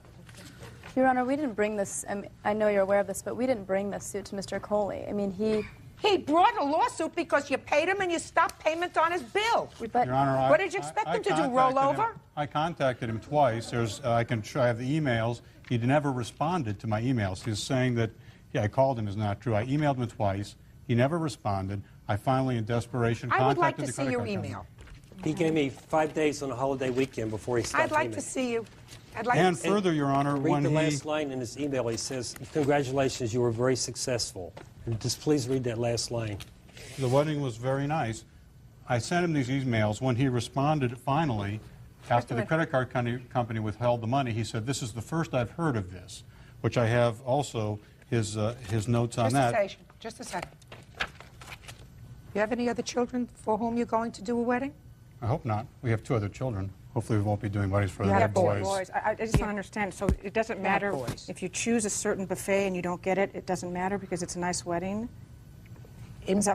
S22: Your Honor, we didn't bring this. I know you're aware of this, but we didn't bring this suit to Mr. Coley. I mean,
S3: He brought a lawsuit because you paid him and you stopped payment on his bill.
S22: But
S5: Your Honor,
S3: what did you expect him to do? Roll over?
S5: I contacted him twice. I have the emails. He never responded to my emails. He's saying that, I called him is not true. I emailed him twice. He never responded. I finally, in desperation, contacted
S3: I would like to
S5: the
S3: see
S5: credit
S3: your
S5: card company.
S3: email.
S4: He gave me 5 days on a holiday weekend before he stopped
S3: I'd like
S4: payment.
S3: to see you. I'd like
S5: And
S3: to see
S5: further, Your Honor,
S4: Read
S5: when
S4: the
S5: he...
S4: last line in his email. He says, congratulations, you were very successful. And just please read that last line.
S5: The wedding was very nice. I sent him these emails. When he responded finally, after the credit card company withheld the money, he said, this is the first I've heard of this, which I have also his notes on that.
S3: Just a second. You have any other children for whom you're going to do a wedding?
S5: I hope not. We have 2 other children. Hopefully we won't be doing weddings for
S16: You
S5: the
S16: have
S5: boys.
S16: boys. I just don't understand. So it doesn't
S3: You have
S16: matter
S3: boys.
S16: if you choose a certain buffet and you don't get it, it doesn't matter because it's a nice wedding?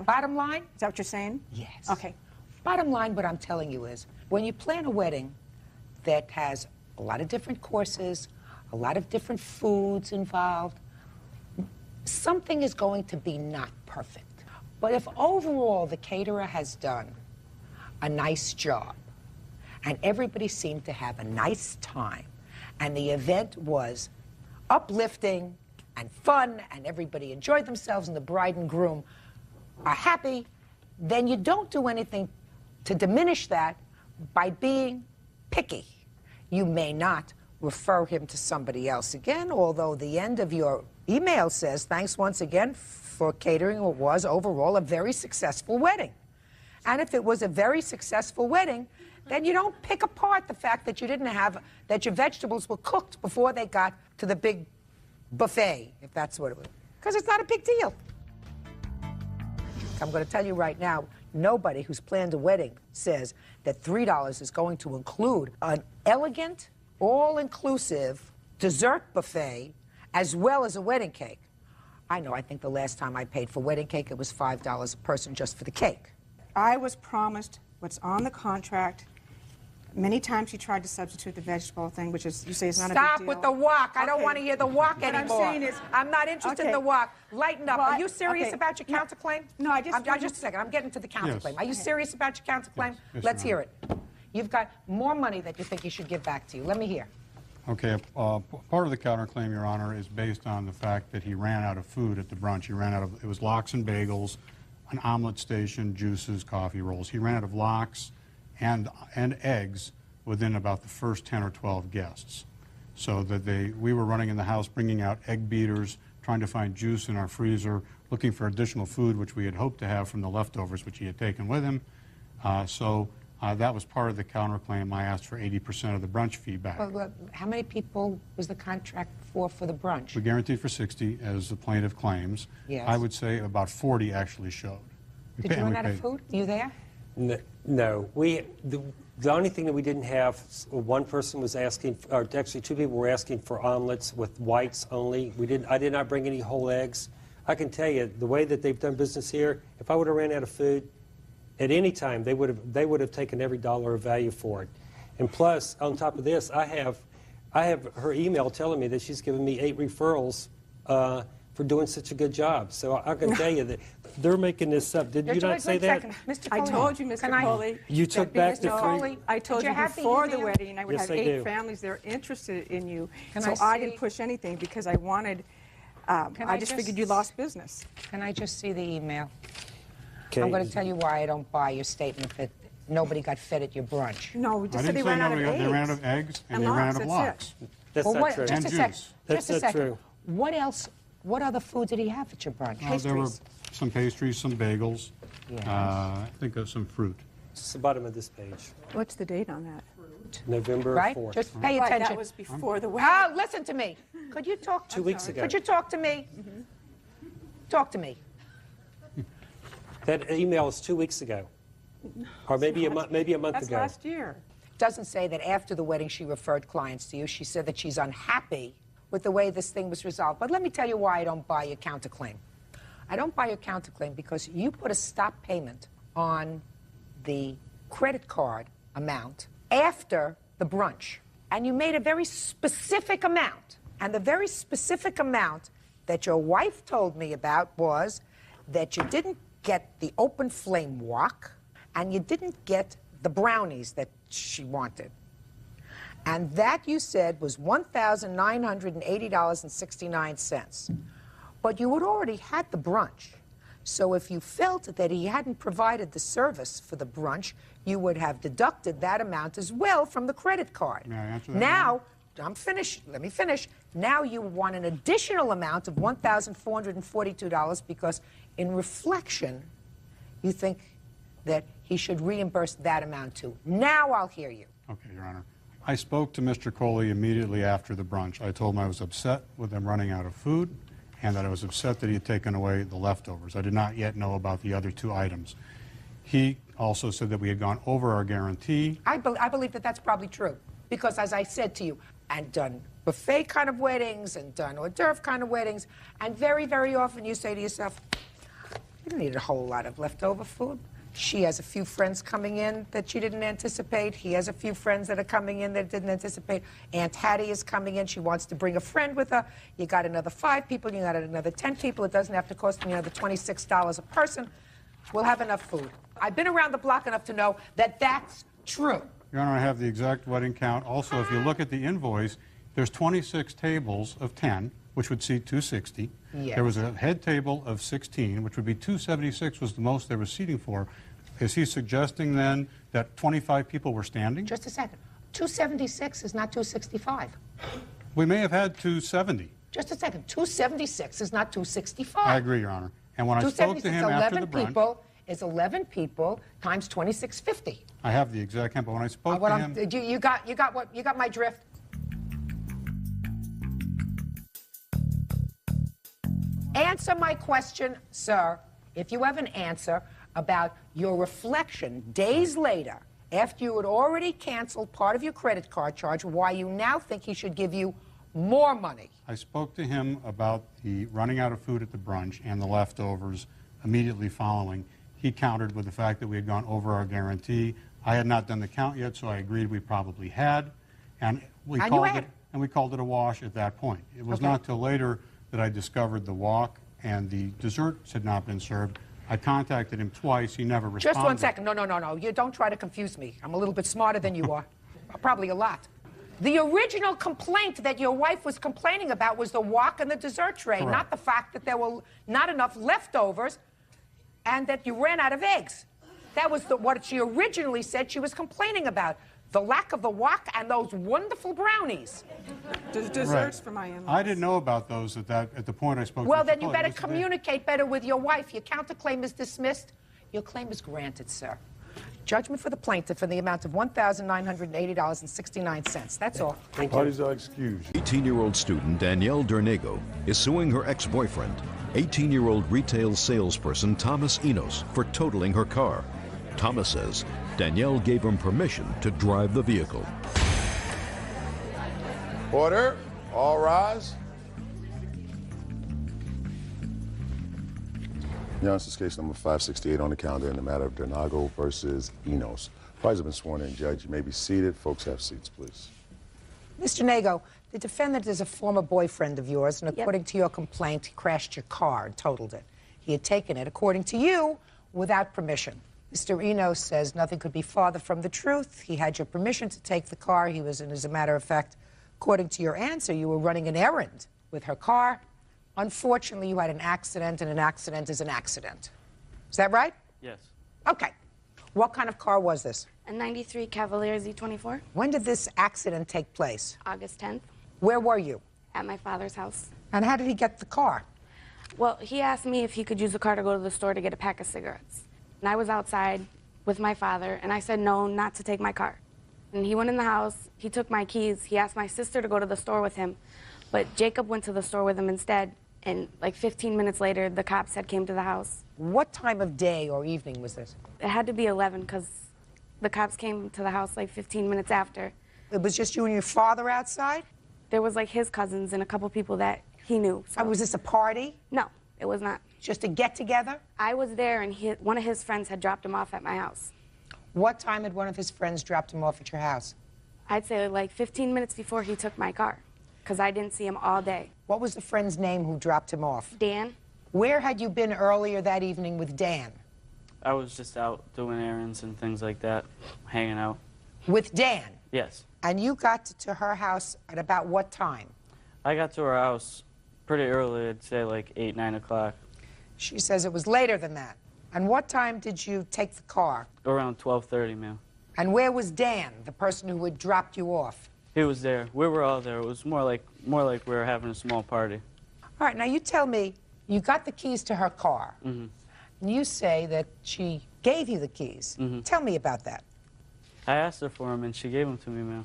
S3: Bottom line?
S16: Is that what you're saying?
S3: Yes.
S16: Okay.
S3: Bottom line, what I'm telling you is, when you plan a wedding that has a lot of different courses, a lot of different foods involved, something is going to be not perfect. But if overall the caterer has done a nice job, and everybody seemed to have a nice time, and the event was uplifting and fun, and everybody enjoyed themselves, and the bride and groom are happy, then you don't do anything to diminish that by being picky. You may not refer him to somebody else again, although the end of your email says, thanks once again for catering what was overall a very successful wedding. And if it was a very successful wedding, then you don't pick apart the fact that you didn't have, that your vegetables were cooked before they got to the big buffet, if that's what it was. Because it's not a big deal. I'm going to tell you right now, nobody who's planned a wedding says that $3 is going to include an elegant, all-inclusive dessert buffet as well as a wedding cake. I know, I think the last time I paid for wedding cake, it was $5 a person just for the cake.
S16: I was promised what's on the contract. Many times you tried to substitute the vegetable thing, which is, you say is not a big deal.
S3: Stop with the wok. I don't want to hear the wok anymore.
S16: What I'm saying is,
S3: I'm not interested in the wok. Lighten up.
S16: Well,
S3: Are you serious about your counterclaim?
S16: No,
S3: just a second. I'm getting to the counterclaim.
S5: Yes.
S3: Are you serious about your counterclaim?
S5: Yes,
S3: Let's
S5: Your
S3: hear it. You've got more money that you think you should give back to you. Let me hear.
S5: Okay, part of the counterclaim, Your Honor, is based on the fact that he ran out of food at the brunch. He ran out of, it was lox and bagels, an omelet station, juices, coffee rolls. He ran out of lox and eggs within about the first 10 or 12 guests. So that we were running in the house, bringing out egg beaters, trying to find juice in our freezer, looking for additional food, which we had hoped to have from the leftovers, which he had taken with him. That was part of the counterclaim. I asked for 80% of the brunch fee back.
S3: Well, how many people was the contract for the brunch?
S5: We guaranteed for 60, as the plaintiff claims.
S3: Yes.
S5: I would say about 40 actually showed.
S3: Did you run out of food? Were you there?
S4: No. The only thing that we didn't have, one person was asking, or actually two people were asking for omelets with whites only. I did not bring any whole eggs. I can tell you, the way that they've done business here, if I would have ran out of food, at any time, they would have taken every dollar of value for it. And plus, on top of this, I have her email telling me that she's given me 8 referrals for doing such a good job. So I can tell you that they're making this up. Did you not say that?
S3: Mr.
S16: I told you, Mr. Coley.
S4: You took back the free.
S16: I told you before the wedding I would have 8 families there interested in you. So I didn't push anything because I wanted, I just figured you lost business.
S3: Can I just see the email?
S4: Okay.
S3: I'm going to tell you why I don't buy your statement that nobody got fed at your brunch.
S16: No, we just
S5: I
S16: said
S5: didn't
S16: they
S5: say
S16: ran out of
S5: nobody
S16: eggs.
S5: They ran out of eggs and they ran out of lox.
S4: That's not true.
S3: Just a second.
S4: That's not true.
S3: What else? What other food did he have at your brunch?
S5: There were some pastries, some bagels, I think of some fruit.
S4: It's the bottom of this page.
S16: What's the date on that?
S4: November 4th.
S3: Just pay attention.
S16: That was before the wedding.
S3: Oh, listen to me. Could you talk?
S4: 2 weeks ago.
S3: Could you talk to me? Talk to me.
S4: That email was 2 weeks ago, or maybe a month ago.
S16: That's last year.
S3: Doesn't say that after the wedding she referred clients to you. She said that she's unhappy with the way this thing was resolved. But let me tell you why I don't buy your counterclaim. I don't buy your counterclaim because you put a stop payment on the credit card amount after the brunch. And you made a very specific amount. And the very specific amount that your wife told me about was that you didn't get the open flame wok and you didn't get the brownies that she wanted. And that, you said, was $1,980.69. But you had already had the brunch. So if you felt that he hadn't provided the service for the brunch, you would have deducted that amount as well from the credit card.
S5: May I answer that?
S3: Now, I'm finished. Let me finish. Now you want an additional amount of $1,442 because in reflection, you think that he should reimburse that amount too. Now I'll hear you.
S5: Okay, Your Honor. I spoke to Mr. Coley immediately after the brunch. I told him I was upset with them running out of food and that I was upset that he had taken away the leftovers. I did not yet know about the other 2 items. He also said that we had gone over our guarantee.
S3: I believe that that's probably true because, as I said to you, and done buffet kind of weddings and done hors d'oeuvre kind of weddings, and very, very often you say to yourself, you don't need a whole lot of leftover food. She has a few friends coming in that she didn't anticipate. He has a few friends that are coming in that didn't anticipate. Aunt Hattie is coming in. She wants to bring a friend with her. You got another 5 people. You got another 10 people. It doesn't have to cost me another $26 a person. We'll have enough food. I've been around the block enough to know that that's true.
S5: Your Honor, I have the exact wedding count. Also, if you look at the invoice, there's 26 tables of 10, which would seat 260.
S3: Yes.
S5: There was a head table of 16, which would be 276 was the most they were seating for. Is he suggesting then that 25 people were standing?
S3: Just a second. 276 is not 265.
S5: We may have had 270.
S3: Just a second. 276 is not 265.
S5: I agree, Your Honor. And when I spoke to him after the brunch,
S3: people is 11 people times $26.50.
S5: I have the exact count, but when I spoke to him...
S3: You got my drift? Answer my question, sir. If you have an answer about your reflection days later, after you had already canceled part of your credit card charge, why you now think he should give you more money.
S5: I spoke to him about the running out of food at the brunch and the leftovers immediately following. He countered with the fact that we had gone over our guarantee. I had not done the count yet, so I agreed we probably had. And we called it a wash at that point. It was not till later that I discovered the walk and the desserts had not been served. I contacted him twice. He never responded.
S3: Just 1 second. No. You don't try to confuse me. I'm a little bit smarter than you are. Probably a lot. The original complaint that your wife was complaining about was the wok and the dessert tray,
S5: Correct.
S3: not the fact that there were not enough leftovers and that you ran out of eggs. That was what she originally said she was complaining about. The lack of the wok and those wonderful brownies.
S16: Desserts for my in-laws.
S5: I didn't know about those at the point I spoke
S3: Well,
S5: to
S3: then you better communicate better with your wife. Your counterclaim is dismissed. Your claim is granted, sir. Judgment for the plaintiff in the amount of $1,980.69. That's all. Thank you.
S2: Parties are excused.
S1: 18-year-old student Danielle Dernego is suing her ex-boyfriend, 18-year-old retail salesperson Thomas Enos, for totaling her car. Thomas says Danielle gave him permission to drive the vehicle.
S2: Order. All rise. Your Honor, this is case number 568 on the calendar in the matter of Dernego versus Enos. Parties have been sworn in, Judge. You may be seated. Folks, have seats, please.
S3: Mr. Nago, the defendant is a former boyfriend of yours, and according to your complaint, he crashed your car and totaled it. He had taken it, according to you, without permission. Mr. Enos says nothing could be farther from the truth. He had your permission to take the car. He was, and as a matter of fact, according to your answer, you were running an errand with her car. Unfortunately, you had an accident, and an accident is an accident. Is that right?
S6: Yes.
S3: Okay. What kind of car was this?
S9: A 93 Cavalier Z24.
S3: When did this accident take place?
S9: August 10th.
S3: Where were you?
S9: At my father's house.
S3: And how did he get the car?
S9: Well, he asked me if he could use the car to go to the store to get a pack of cigarettes. And I was outside with my father, and I said no, not to take my car. And he went in the house, he took my keys, he asked my sister to go to the store with him, but Jacob went to the store with him instead, and like 15 minutes later, the cops had came to the house.
S3: What time of day or evening was this?
S9: It had to be 11, because the cops came to the house like 15 minutes after.
S3: It was just you and your father outside?
S9: There was like his cousins and a couple people that he knew. So.
S3: Was this a party?
S9: No, it was not.
S3: Just a get-together?
S9: I was there, and one of his friends had dropped him off at my house.
S3: What time had one of his friends dropped him off at your house?
S9: I'd say like 15 minutes before he took my car, because I didn't see him all day.
S3: What was the friend's name who dropped him off?
S9: Dan.
S3: Where had you been earlier that evening with Dan?
S6: I was just out doing errands and things like that, hanging out.
S3: With Dan?
S6: Yes.
S3: And you got to her house at about what time?
S6: I got to her house pretty early, I'd say like 8, 9 o'clock.
S3: She says it was later than that. And what time did you take the car?
S6: Around 12:30, ma'am.
S3: And where was Dan, the person who had dropped you off?
S6: He was there. We were all there. It was more like we were having a small party.
S3: All right, now you tell me, you got the keys to her car.
S6: Mm-hmm.
S3: And you say that she gave you the keys.
S6: Mm-hmm.
S3: Tell me about that.
S6: I asked her for them, and she gave them to me, ma'am.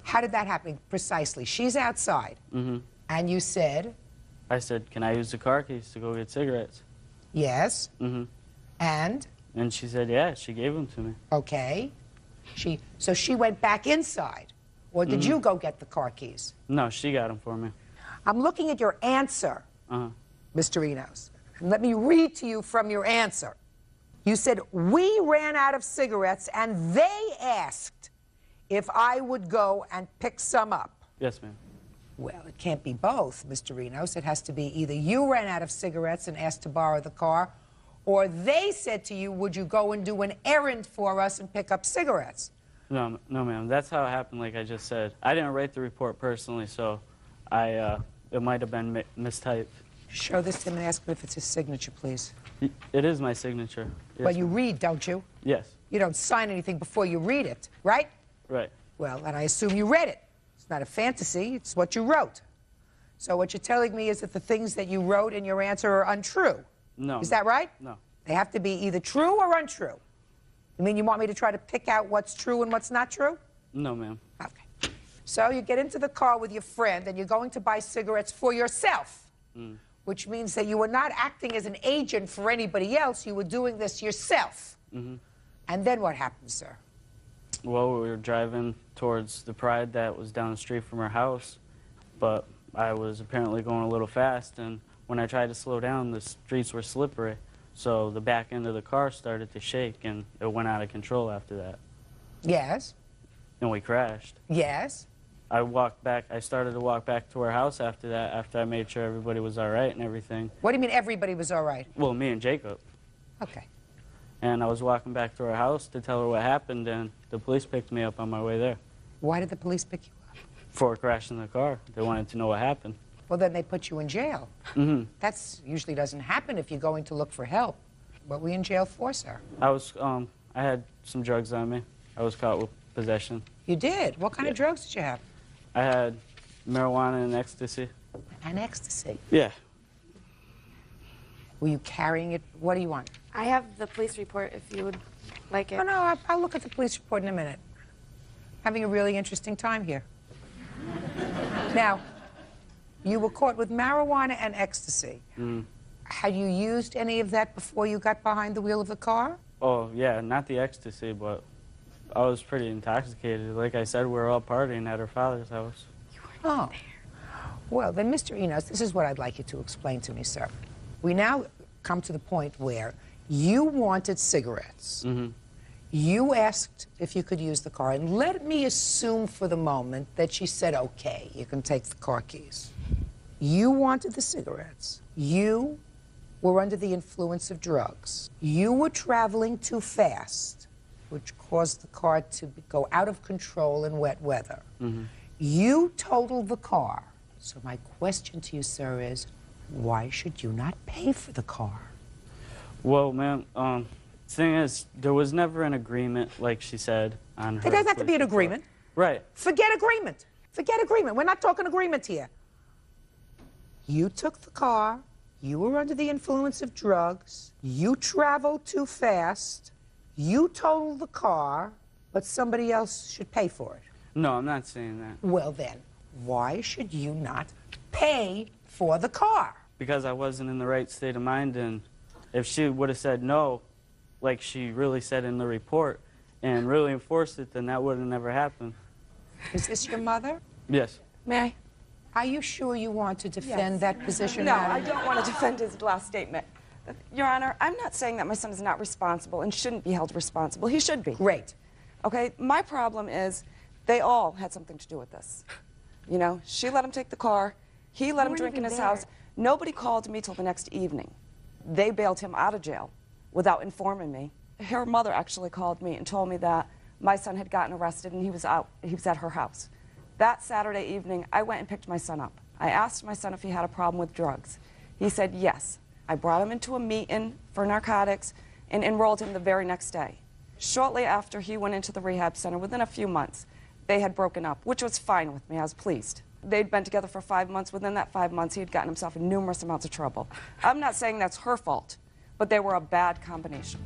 S3: How did that happen precisely? She's outside,
S6: Mm-hmm.
S3: and you said?
S6: I said, can I use the car keys to go get cigarettes?
S3: Yes.
S6: Mm-hmm.
S3: And?
S6: And she said, yeah, she gave them to me.
S3: Okay. So she went back inside, or did you go get the car keys?
S6: No, she got them for me.
S3: I'm looking at your answer, Mr. Enos. And let me read to you from your answer. You said, we ran out of cigarettes, and they asked if I would go and pick some up.
S6: Yes, ma'am.
S3: Well, it can't be both, Mr. Enos. It has to be either you ran out of cigarettes and asked to borrow the car, or they said to you, would you go and do an errand for us and pick up cigarettes?
S6: No, ma'am. That's how it happened, like I just said. I didn't write the report personally, so it might have been mistyped.
S3: Show this to him and ask him if it's his signature, please.
S6: It is my signature. Yes,
S3: Well, you read, don't you?
S6: Yes.
S3: You don't sign anything before you read it, right?
S6: Right.
S3: Well, and I assume you read it. It's not a fantasy, it's what you wrote. So what you're telling me is that the things that you wrote in your answer are untrue.
S6: No.
S3: Is that right?
S6: No.
S3: They have to be either true or untrue. You mean you want me to try to pick out what's true and what's not true?
S6: No, ma'am.
S3: Okay. So you get into the car with your friend and you're going to buy cigarettes for yourself, which means that you were not acting as an agent for anybody else. You were doing this yourself. And then what happened, sir?
S6: Well, we were driving towards the Pride that was down the street from our house, but I was apparently going a little fast, and when I tried to slow down, the streets were slippery. So the back end of the car started to shake, and it went out of control after that.
S3: Yes.
S6: And we crashed.
S3: Yes.
S6: I started to walk back to our house after that, after I made sure everybody was all right and everything.
S3: What do you mean everybody was all right?
S6: Well, me and Jacob.
S3: Okay.
S6: And I was walking back to our house to tell her what happened, and the police picked me up on my way there.
S3: Why did the police pick you up?
S6: For crashing the car. They wanted to know what happened.
S3: Well, then they put you in jail. That usually doesn't happen if you're going to look for help. What were you in jail for, sir?
S6: I had some drugs on me. I was caught with possession.
S3: You did? What kind of drugs did you have?
S6: I had marijuana and ecstasy.
S3: And ecstasy?
S6: Yeah.
S3: Were you carrying it? What do you want?
S9: I have the police report if you would like it.
S3: Oh, no, I'll look at the police report in a minute. Having a really interesting time here. Now, you were caught with marijuana and ecstasy. Had you used any of that before you got behind the wheel of the car?
S6: Oh, yeah, not the ecstasy, but I was pretty intoxicated. Like I said, we were all partying at her father's house.
S3: Oh. Well, then, Mr. Enos, this is what I'd like you to explain to me, sir. We now come to the point where you wanted cigarettes. You asked if you could use the car, and let me assume for the moment that she said, okay, you can take the car keys. You wanted the cigarettes. You were under the influence of drugs. You were traveling too fast, which caused the car to go out of control in wet weather. You totaled the car. So my question to you, sir, is why should you not pay for the car?
S6: Well, ma'am, the thing is, there was never an agreement, like she said, on her.
S3: There doesn't have to be an agreement.
S6: Right.
S3: Forget agreement. Forget agreement. We're not talking agreement here. You took the car. You were under the influence of drugs. You traveled too fast. You totaled the car, but somebody else should pay for it.
S6: No, I'm not saying that.
S3: Well, then, why should you not pay for the car?
S6: Because I wasn't in the right state of mind, and if she would have said no, like she really said in the report, and really enforced it, then that would have never happened.
S3: Is this your mother?
S6: Yes.
S11: May I?
S3: Are you sure you want to defend
S7: Yes.
S3: that position,
S7: No,
S3: madam?
S7: I don't want to defend his last statement. Your Honor, I'm not saying that my son is not responsible and shouldn't be held responsible. He should be.
S3: Great.
S7: Okay, my problem is they all had something to do with this. You know, she let him take the car. He let him
S11: weren't
S7: drink in
S11: even
S7: his
S11: there.
S7: house. Nobody called me till the next evening. They bailed him out of jail without informing me. Her mother actually called me and told me that my son had gotten arrested and he was at her house. That Saturday evening, I went and picked my son up. I asked my son if he had a problem with drugs. He said yes. I brought him into a meeting for narcotics and enrolled him the very next day. Shortly after he went into the rehab center, within a few months, they had broken up, which was fine with me. I was pleased. They'd been together for 5 months. Within that 5 months, he had gotten himself in numerous amounts of trouble. I'm not saying that's her fault, but they were a bad combination.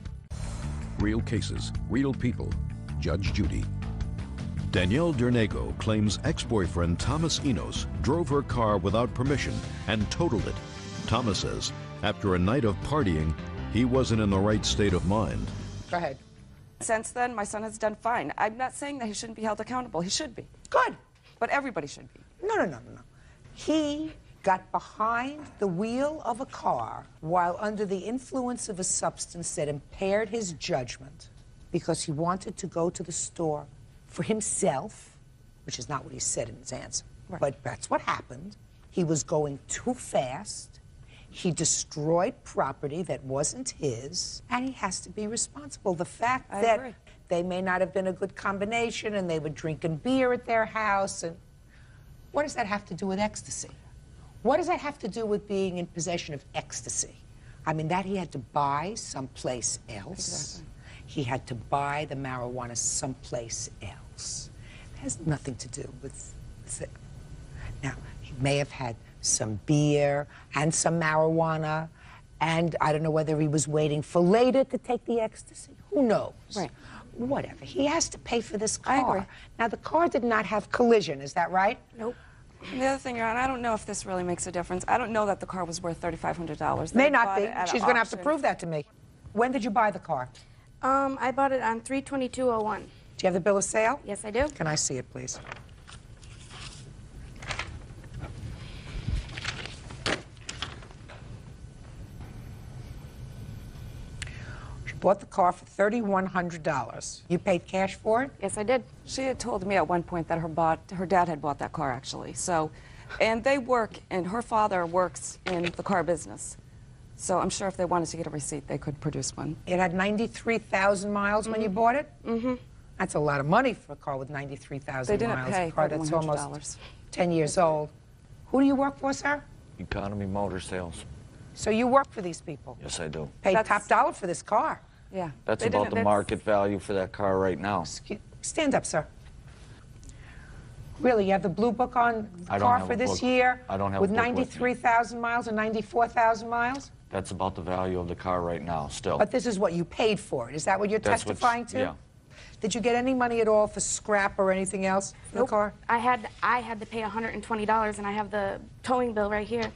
S1: Real cases, real people. Judge Judy. Danielle Dernego claims ex-boyfriend Thomas Enos drove her car without permission and totaled it. Thomas says after a night of partying, he wasn't in the right state of mind.
S3: Go ahead.
S7: Since then, my son has done fine. I'm not saying that he shouldn't be held accountable. He should be.
S3: Good.
S7: But everybody should be.
S3: No. He got behind the wheel of a car while under the influence of a substance that impaired his judgment because he wanted to go to the store for himself, which is not what he said in his answer, but that's what happened. He was going too fast. He destroyed property that wasn't his, and he has to be responsible. The fact
S7: I
S3: that
S7: agree.
S3: they may not have been a good combination and they were drinking beer at their house, and what does that have to do with ecstasy? What does that have to do with being in possession of ecstasy? I mean, that he had to buy someplace else.
S7: Exactly.
S3: He had to buy the marijuana someplace else. It has nothing to do with it. Now, he may have had some beer and some marijuana And I don't know whether he was waiting for later to take the ecstasy. Who knows?
S7: Right.
S3: Whatever. He has to pay for this car.
S7: I agree.
S3: Now, the car did not have collision. Is that right?
S7: Nope. And the other thing, Your Honor, I don't know if this really makes a difference. I don't know that the car was worth $3,500.
S3: May
S7: They
S3: not
S7: bought
S3: be.
S7: it at
S3: She's
S7: an
S3: going to have to
S7: auction.
S3: prove that to me. When did you buy the car?
S9: I bought it on 3/22/01.
S3: Do you have the bill of sale?
S9: Yes, I do.
S3: Can I see it, please? She bought the car for $3,100. You paid cash for it?
S9: Yes, I did.
S7: She had told me at one point that her dad had bought that car, actually. So, and they work, and her father works in the car business. So I'm sure if they wanted to get a receipt, they could produce one.
S3: It had 93,000 miles when you bought it? Mm-hmm. That's a lot of money for a car with 93,000
S7: They didn't
S3: miles.
S7: pay
S3: A car that's
S7: $100.
S3: almost 10 years old. Who do you work for, sir?
S8: Economy Motor Sales.
S3: So you work for these people?
S8: Yes, I do.
S3: Paid top dollar for this car.
S7: Yeah.
S8: That's about the market value for that car right now.
S3: Stand up, sir. Really, you have the blue book on the
S8: I don't
S3: car
S8: have
S3: for
S8: a
S3: this
S8: book.
S3: year?
S8: I don't have a
S3: with
S8: book with me.
S3: 93,000 miles or 94,000 miles?
S8: That's about the value of the car right now, still.
S3: But this is what you paid for it. Is that what you're
S8: That's what's-
S3: testifying to?
S8: yeah.
S3: Did you get any money at all for scrap or anything else for the car?
S9: I had to pay $120, and I have the towing bill right here.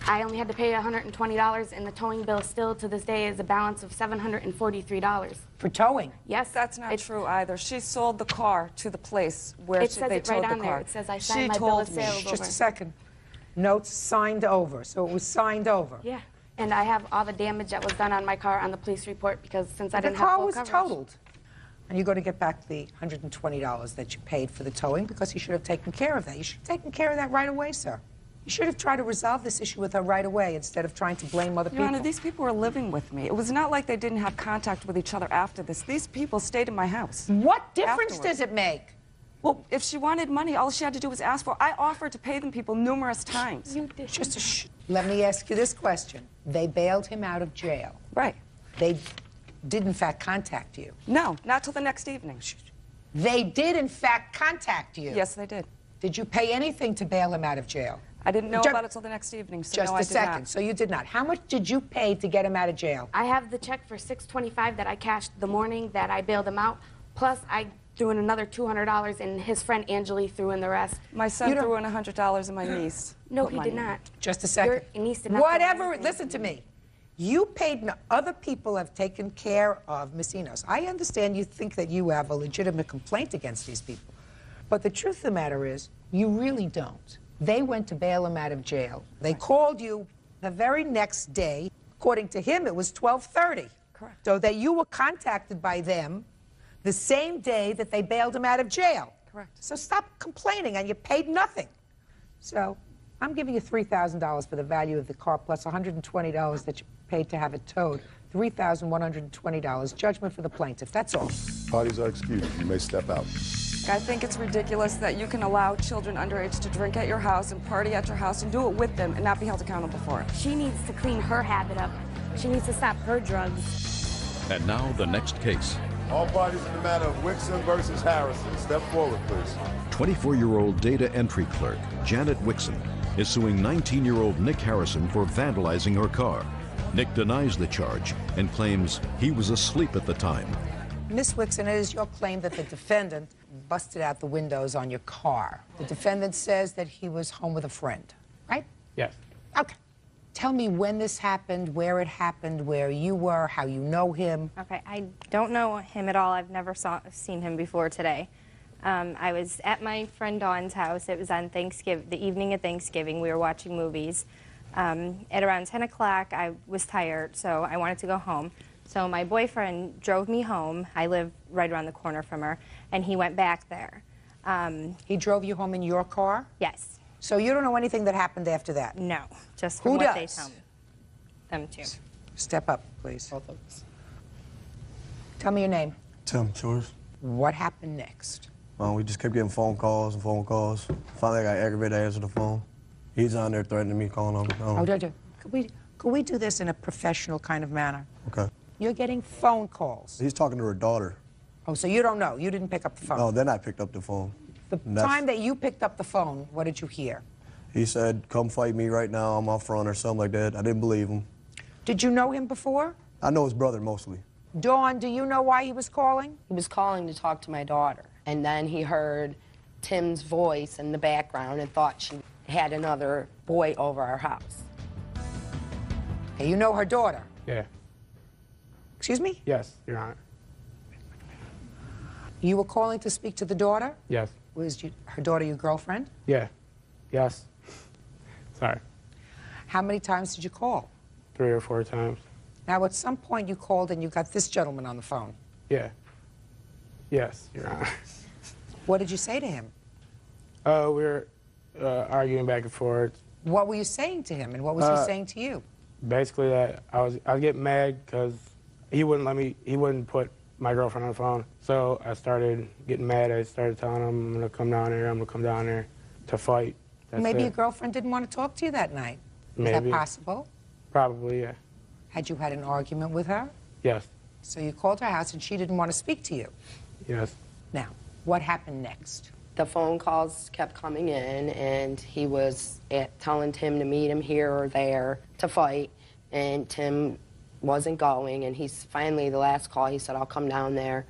S9: I only had to pay $120, and the towing bill still to this day is a balance of $743.
S3: For towing?
S9: Yes.
S7: That's not true either. She sold the car to the place where
S9: It says
S7: they
S9: it
S7: towed
S9: right
S7: the
S9: on
S7: car.
S9: there. It says I signed
S7: She
S9: my bill
S7: told
S9: of
S7: me.
S9: sale over.
S3: Just a second. Notes signed over. So it was signed over.
S9: Yeah. And I have all the damage that was done on my car on the police report because since I
S3: The
S9: didn't have
S3: car
S9: full
S3: was
S9: coverage.
S3: totaled. And you're going to get back the $120 that you paid for the towing because you should have taken care of that. You should have taken care of that right away, sir. You should have tried to resolve this issue with her right away instead of trying to blame other
S7: Your
S3: people.
S7: Honor, these people were living with me. It was not like they didn't have contact with each other after this. These people stayed in my house.
S3: What difference
S7: afterwards.
S3: does it make?
S7: Well, if she wanted money, all she had to do was ask for it. I offered to pay them people numerous times.
S9: You did.
S3: Just let me ask you this question. They bailed him out of jail.
S7: Right.
S3: They did, in fact, contact you.
S7: No, not till the next evening.
S3: They did, in fact, contact you.
S7: Yes, they did.
S3: Did you pay anything to bail him out of jail?
S7: I didn't know
S3: Ju-
S7: about it till the next evening, so
S3: Just
S7: no, I
S3: a
S7: did
S3: second.
S7: not.
S3: So you did not. How much did you pay to get him out of jail?
S9: I have the check for $625 that I cashed the morning that I bailed him out. Plus, I threw in another $200, and his friend Angeli threw in the rest.
S7: My son threw in $100, and my niece.
S9: No,
S7: put
S9: he
S7: money
S9: did
S7: in.
S9: not.
S3: Just a second.
S9: Your niece did not throw
S3: Whatever.
S9: anything.
S3: Listen to me. You paid. Other people have taken care of Miss Enos. I understand you think that you have a legitimate complaint against these people, but the truth of the matter is, you really don't. They went to bail him out of jail. They called you the very next day. According to him, it was 12:30.
S7: Correct.
S3: So that you were contacted by them the same day that they bailed him out of jail.
S7: Correct.
S3: So stop complaining, and you paid nothing. So I'm giving you $3,000 for the value of the car plus $120 that you paid to have it towed. $3,120. Judgment for the plaintiff. That's all.
S2: Parties are excused. You may step out.
S7: I think it's ridiculous that you can allow children underage to drink at your house and party at your house and do it with them and not be held accountable for it.
S9: She needs to clean her habit up. She needs to stop her drugs.
S1: And now the next case.
S2: All parties in the matter of Wixon versus Harrison. Step forward, please.
S1: 24-year-old data entry clerk Janet Wixon is suing 19-year-old Nick Harrison for vandalizing her car. Nick denies the charge and claims he was asleep at the time.
S3: Miss Wixon, it is your claim that the defendant busted out the windows on your car. The defendant says that he was home with a friend, right?
S14: Yes.
S3: Okay. Tell me when this happened, where it happened, where you were, how you know him.
S10: Okay, I don't know him at all. I've never seen him before today. I was at my friend Dawn's house. It was on Thanksgiving, the evening of Thanksgiving. We were watching movies. At around 10 o'clock, I was tired, so I wanted to go home. So my boyfriend drove me home. I live right around the corner from her, and he went back there.
S3: He drove you home in your car?
S10: Yes.
S3: So you don't know anything that happened after that?
S10: No, just from
S3: Who
S10: what
S3: does?
S10: they tell me. Them two.
S3: Step up, please. Tell me your name.
S23: Tim, yours?
S3: What happened next?
S23: We just kept getting phone calls and phone calls. Finally, I got aggravated to answer the phone. He's on there threatening me, calling on me.
S3: Oh, could we do this in a professional kind of manner?
S23: Okay.
S3: You're getting phone calls.
S23: He's talking to her daughter.
S3: Oh, so you don't know. You didn't pick up the phone.
S23: No, then I picked up the phone.
S3: The time that you picked up the phone, what did you hear?
S23: He said, come fight me right now, I'm out front or something like that. I didn't believe him.
S3: Did you know him before?
S23: I know his brother mostly.
S3: Dawn, do you know why he was calling?
S12: He was calling to talk to my daughter. And then he heard Tim's voice in the background and thought she had another boy over our house.
S3: Hey, you know her daughter?
S14: Yeah.
S3: Excuse me?
S14: Yes, Your Honor.
S3: You were calling to speak to the daughter?
S14: Yes.
S3: Was her daughter your girlfriend?
S14: Yeah. Yes. Sorry.
S3: How many times did you call?
S14: 3 or 4 times.
S3: Now, at some point you called and you got this gentleman on the phone.
S14: Yeah. Yes, Your Honor.
S3: What did you say to him?
S14: We were arguing back and forth.
S3: What were you saying to him, and what was he saying to you?
S14: Basically that I was getting mad because he wouldn't put my girlfriend on the phone. So I started getting mad. I started telling him, I'm gonna come down there to fight. That's
S3: Maybe
S14: it.
S3: your girlfriend didn't want to talk to you that night. Is
S14: Maybe.
S3: that possible?
S14: Probably, yeah.
S3: Had you had an argument with her?
S14: Yes.
S3: So you called her house and she didn't want to speak to you?
S14: Yes.
S3: Now, what happened next?
S12: The phone calls kept coming in, and he was telling Tim to meet him here or there to fight, and Tim wasn't going, and he's finally, the last call, he said, I'll come down there.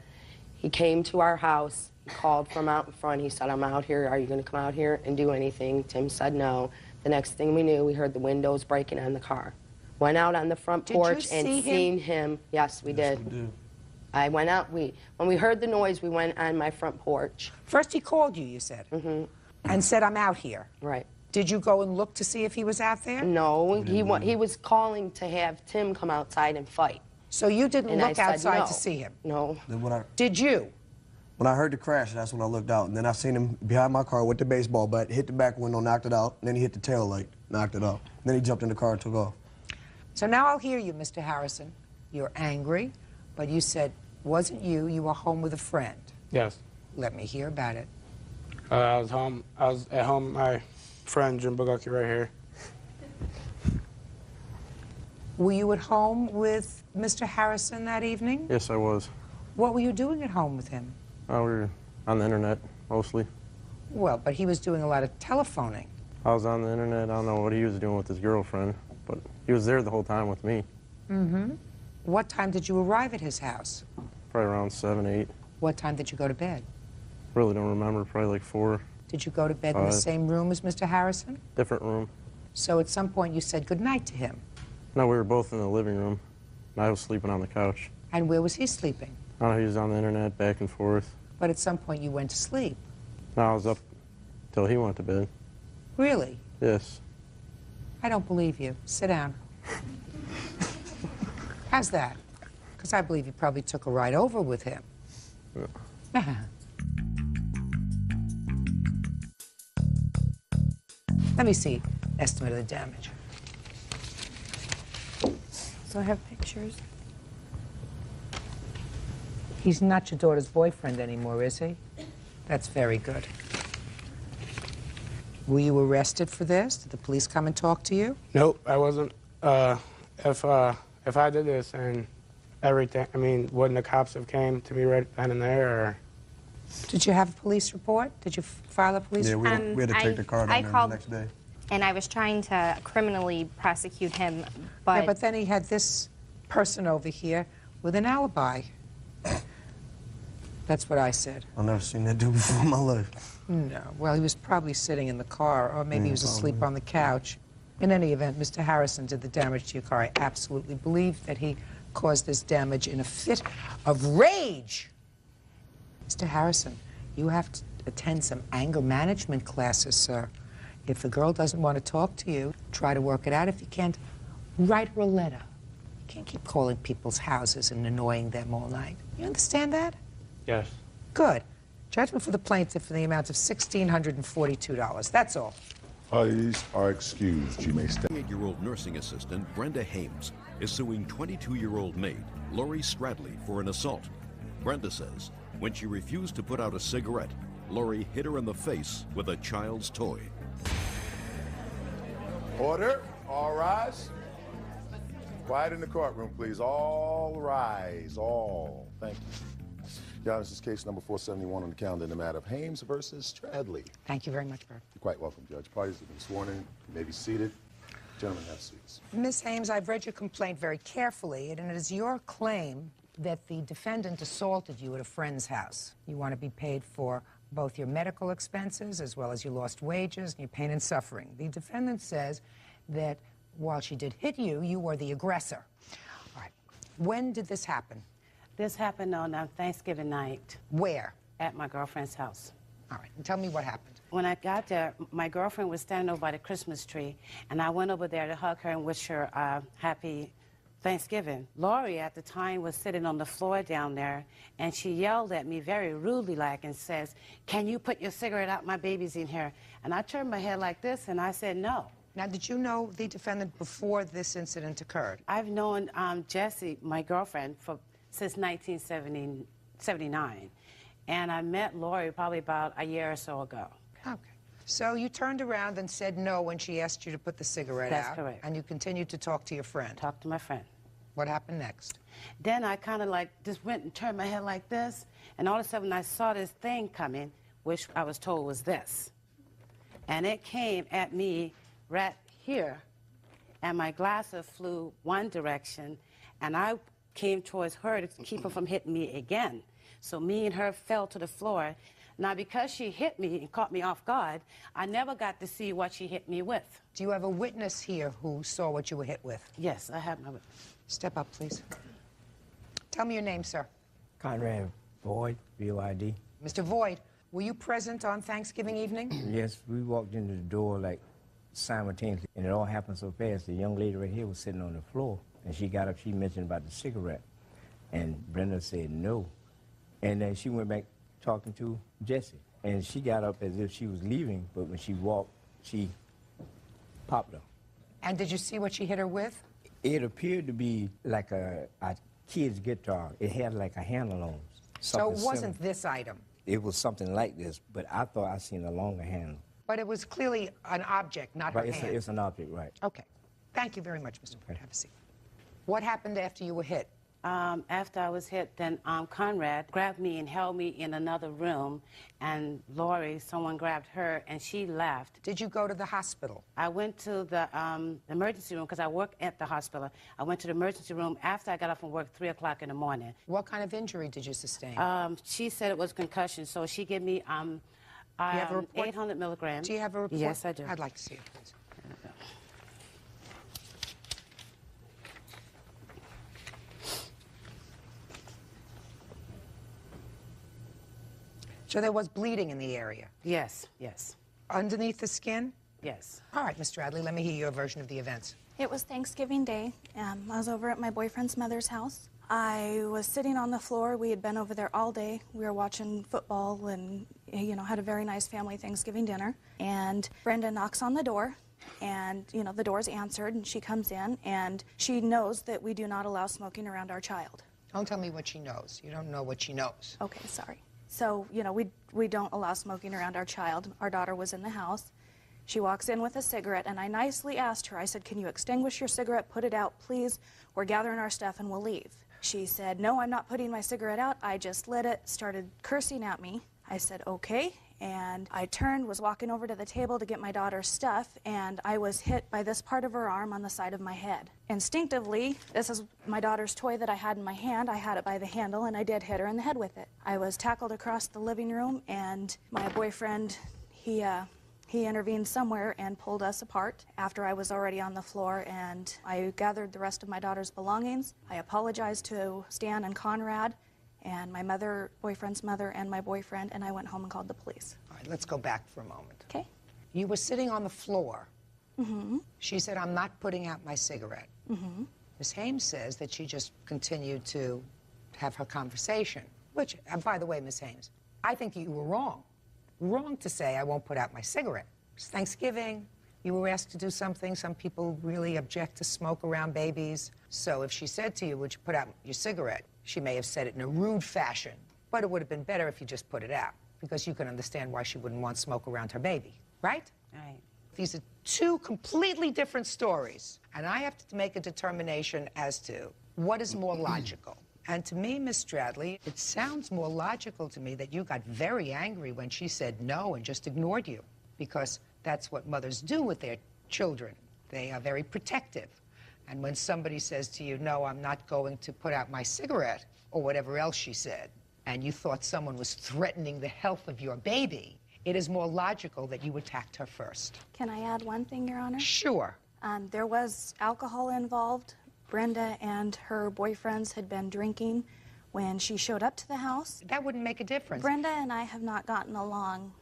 S12: He came to our house, he called from out in front, he said, I'm out here, are you going to come out here and do anything? Tim said no. The next thing we knew, we heard the windows breaking on the car. Went out on the front porch and seen him. Yes, we did. I went out, when we heard the noise, we went on my front porch.
S3: First he called you, you said? Mm-hmm. And said, I'm out here.
S12: Right.
S3: Did you go and look to see if he was out there?
S12: No, he was calling to have Tim come outside and fight.
S3: So you didn't
S12: And
S3: look
S12: I said
S3: outside
S12: no.
S3: to see him?
S12: No.
S3: Did you?
S23: When I heard the crash, that's when I looked out. And then I seen him behind my car with the baseball bat, hit the back window, knocked it out. And then he hit the tail light, knocked it out. And then he jumped in the car and took off.
S3: So now I'll hear you, Mr. Harrison. You're angry, but you said, wasn't you, you were home with a friend.
S14: Yes.
S3: Let me hear about it.
S14: I was at home with my friend Jim Bugaki right here.
S3: Were you at home with Mr. Harrison that evening?
S20: Yes, I was.
S3: What were you doing at home with him?
S20: We were on the internet, mostly.
S3: Well, but he was doing a lot of telephoning.
S20: I was on the internet. I don't know what he was doing with his girlfriend, but he was there the whole time with me.
S3: Mm-hmm. What time did you arrive at his house?
S20: Probably around 7, 8.
S3: What time did you go to bed?
S20: Really don't remember, probably like 4.
S3: Did you go to bed in the same room as Mr. Harrison?
S20: Different room.
S3: So at some point you said goodnight to him.
S20: No, we were both in the living room, and I was sleeping on the couch.
S3: And where was he sleeping?
S20: I don't know, he was on the internet, back and forth.
S3: But at some point you went to sleep.
S20: No, I was up till he went to bed.
S3: Really?
S20: Yes.
S3: I don't believe you. Sit down. How's that? Because I believe you probably took a ride over with him. Yeah. Let me see. Estimate of the damage.
S22: So I have pictures.
S3: He's not your daughter's boyfriend anymore, is he? That's very good. Were you arrested for this? Did the police come and talk to you?
S14: Nope, I wasn't. If I did this and everything, I mean, wouldn't the cops have came to me right then and there, or?
S3: Did you have a police report? Did you file a police report?
S23: Yeah, we had to take the car down there
S10: called,
S23: the next day.
S10: And I was trying to criminally prosecute him, but...
S3: Yeah, but then he had this person over here with an alibi. That's what I said.
S23: I've never seen that dude before in my life.
S3: No. Well, he was probably sitting in the car, or maybe he was asleep on the couch. In any event, Mr. Harrison did the damage to your car. I absolutely believe that he caused this damage in a fit of rage. Mr. Harrison, you have to attend some anger management classes, sir. If the girl doesn't want to talk to you, try to work it out. If you can't, write her a letter. You can't keep calling people's houses and annoying them all night. You understand that?
S14: Yes.
S3: Good. Judgment for the plaintiff in the amount of $1,642. That's all.
S2: Parties are excused. You may stay.
S1: 28-year-old nursing assistant Brenda Hames is suing 22-year-old maid Lori Stradley for an assault. Brenda says when she refused to put out a cigarette, Lori hit her in the face with a child's toy.
S2: Order. All rise. Quiet in the courtroom, please. All rise. All. Thank you. Yeah, this is case number 471 on the calendar in the matter of Hames versus Stradley.
S3: Thank you very much, Bert.
S2: You're quite welcome, Judge. Parties have been sworn in. You may be seated. Gentlemen, have seats.
S3: Ms. Hames, I've read your complaint very carefully, and it is your claim that the defendant assaulted you at a friend's house. You want to be paid for both your medical expenses as well as your lost wages and your pain and suffering. The defendant says that while she did hit you, you were the aggressor. All right. When did this happen?
S13: This happened on Thanksgiving night.
S3: Where?
S13: At my girlfriend's house.
S3: All right. And tell me what happened.
S13: When I got there, my girlfriend was standing over by the Christmas tree, and I went over there to hug her and wish her happy Thanksgiving. Lori, at the time, was sitting on the floor down there, and she yelled at me very rudely like and says, "Can you put your cigarette out? My baby's in here." And I turned my head like this, and I said, "No."
S3: Now, did you know the defendant before this incident occurred?
S13: I've known Jessie, my girlfriend, since 1979. And I met Lori probably about a year or so ago.
S3: Okay. So you turned around and said no when she asked you to put the cigarette out.
S13: That's correct.
S3: And you continued to talk to your friend.
S13: Talk to my friend.
S3: What happened next?
S13: Then I kind of like just went and turned my head like this, and all of a sudden I saw this thing coming, which I was told was this. And it came at me right here, and my glasses flew one direction, and I came towards her to keep her from hitting me again. So me and her fell to the floor. Now, because she hit me and caught me off guard, I never got to see what she hit me with.
S3: Do you have a witness here who saw what you were hit with?
S13: Yes, I have my witness.
S3: Step up, please. Tell me your name, sir.
S15: Conrad Void, V-O-I-D.
S3: Mr. Void, were you present on Thanksgiving evening?
S15: Yes, we walked into the door like simultaneously, and it all happened so fast. The young lady right here was sitting on the floor, and she got up, she mentioned about the cigarette, and Brenda said no. And then she went back talking to Jessie, and she got up as if she was leaving, but when she walked, she popped her.
S3: And did you see what she hit her with?
S15: It appeared to be like a kid's guitar. It had like a handle on it.
S3: So it wasn't this item?
S15: It was something like this, but I thought I seen a longer handle.
S3: But it was clearly an object, not her
S15: Right,
S3: hand.
S15: it's an object, right.
S3: Okay. Thank you very much, Mr. Void. Have a seat. What happened after you were hit?
S13: After I was hit, then Conrad grabbed me and held me in another room, and Lori, someone grabbed her, and she left.
S3: Did you go to the hospital?
S13: I went to the emergency room because I work at the hospital. I went to the emergency room after I got off from work 3 o'clock in the morning.
S3: What kind of injury did you sustain?
S13: She said it was concussion, so she gave me
S3: Do you have a report?
S13: 800 milligrams.
S3: Do you have a report?
S13: Yes, I do.
S3: I'd like to see it, please. So there was bleeding in the area?
S13: Yes, yes.
S3: Underneath the skin?
S13: Yes.
S3: All right, Ms. Stradley, let me hear your version of the events.
S22: It was Thanksgiving Day. I was over at my boyfriend's mother's house. I was sitting on the floor. We had been over there all day. We were watching football and, you know, had a very nice family Thanksgiving dinner. And Brenda knocks on the door, and, you know, the door's answered, and she comes in, and she knows that we do not allow smoking around our child.
S3: Don't tell me what she knows. You don't know what she knows.
S22: Okay, sorry. So, you know, we don't allow smoking around our child. Our daughter was in the house. She walks in with a cigarette, and I nicely asked her, I said, "Can you extinguish your cigarette, put it out, please? We're gathering our stuff and we'll leave." She said, "No, I'm not putting my cigarette out. I just lit it," started cursing at me. I said, "Okay." And I turned, was walking over to the table to get my daughter's stuff, and I was hit by this part of her arm on the side of my head. Instinctively, this is my daughter's toy that I had in my hand. I had it by the handle, and I did hit her in the head with it. I was tackled across the living room, and my boyfriend, he intervened somewhere and pulled us apart after I was already on the floor, and I gathered the rest of my daughter's belongings. I apologized to Stan and Conrad, and my mother, boyfriend's mother, and my boyfriend, and I went home and called the police.
S3: All right, let's go back for a moment.
S22: Okay.
S3: You were sitting on the floor.
S22: Mm-hmm.
S3: She said, "I'm not putting out my cigarette."
S22: Mm-hmm.
S3: Ms. Hames says that she just continued to have her conversation, which, and by the way, Ms. Hames, I think you were wrong. Wrong to say, "I won't put out my cigarette." It's Thanksgiving. You were asked to do something. Some people really object to smoke around babies. So if she said to you, "Would you put out your cigarette?" she may have said it in a rude fashion, but it would have been better if you just put it out, because you can understand why she wouldn't want smoke around her baby, right?
S13: Right.
S3: These are two completely different stories, and I have to make a determination as to what is more logical. And to me, Miss Stradley, it sounds more logical to me that you got very angry when she said no and just ignored you, because that's what mothers do with their children. They are very protective. And when somebody says to you, no, I'm not going to put out my cigarette, or whatever else she said, and you thought someone was threatening the health of your baby, it is more logical that you attacked her first.
S22: Can I add one thing, Your Honor?
S3: Sure.
S22: There was alcohol involved. Brenda and her boyfriends had been drinking when she showed up to the house.
S3: That wouldn't make a difference.
S22: Brenda and I have not gotten along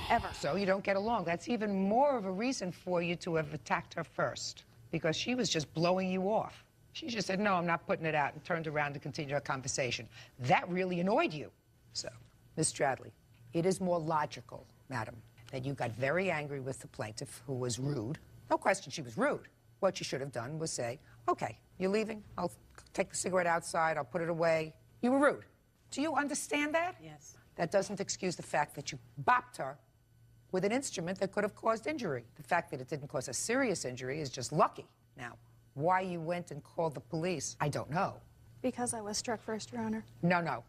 S22: ever.
S3: So you don't get along. That's even more of a reason for you to have attacked her first, because she was just blowing you off. She just said, no, I'm not putting it out, and turned around to continue our conversation. That really annoyed you. So, Miss Stradley, it is more logical, madam, that you got very angry with the plaintiff, who was rude. No question she was rude. What you should have done was say, okay, you're leaving, I'll take the cigarette outside, I'll put it away. You were rude. Do you understand that?
S13: Yes.
S3: That doesn't excuse the fact that you bopped her with an instrument that could have caused injury. The fact that it didn't cause a serious injury is just lucky. Now, why you went and called the police, I don't know.
S22: Because I was struck first, Your Honor.
S3: No.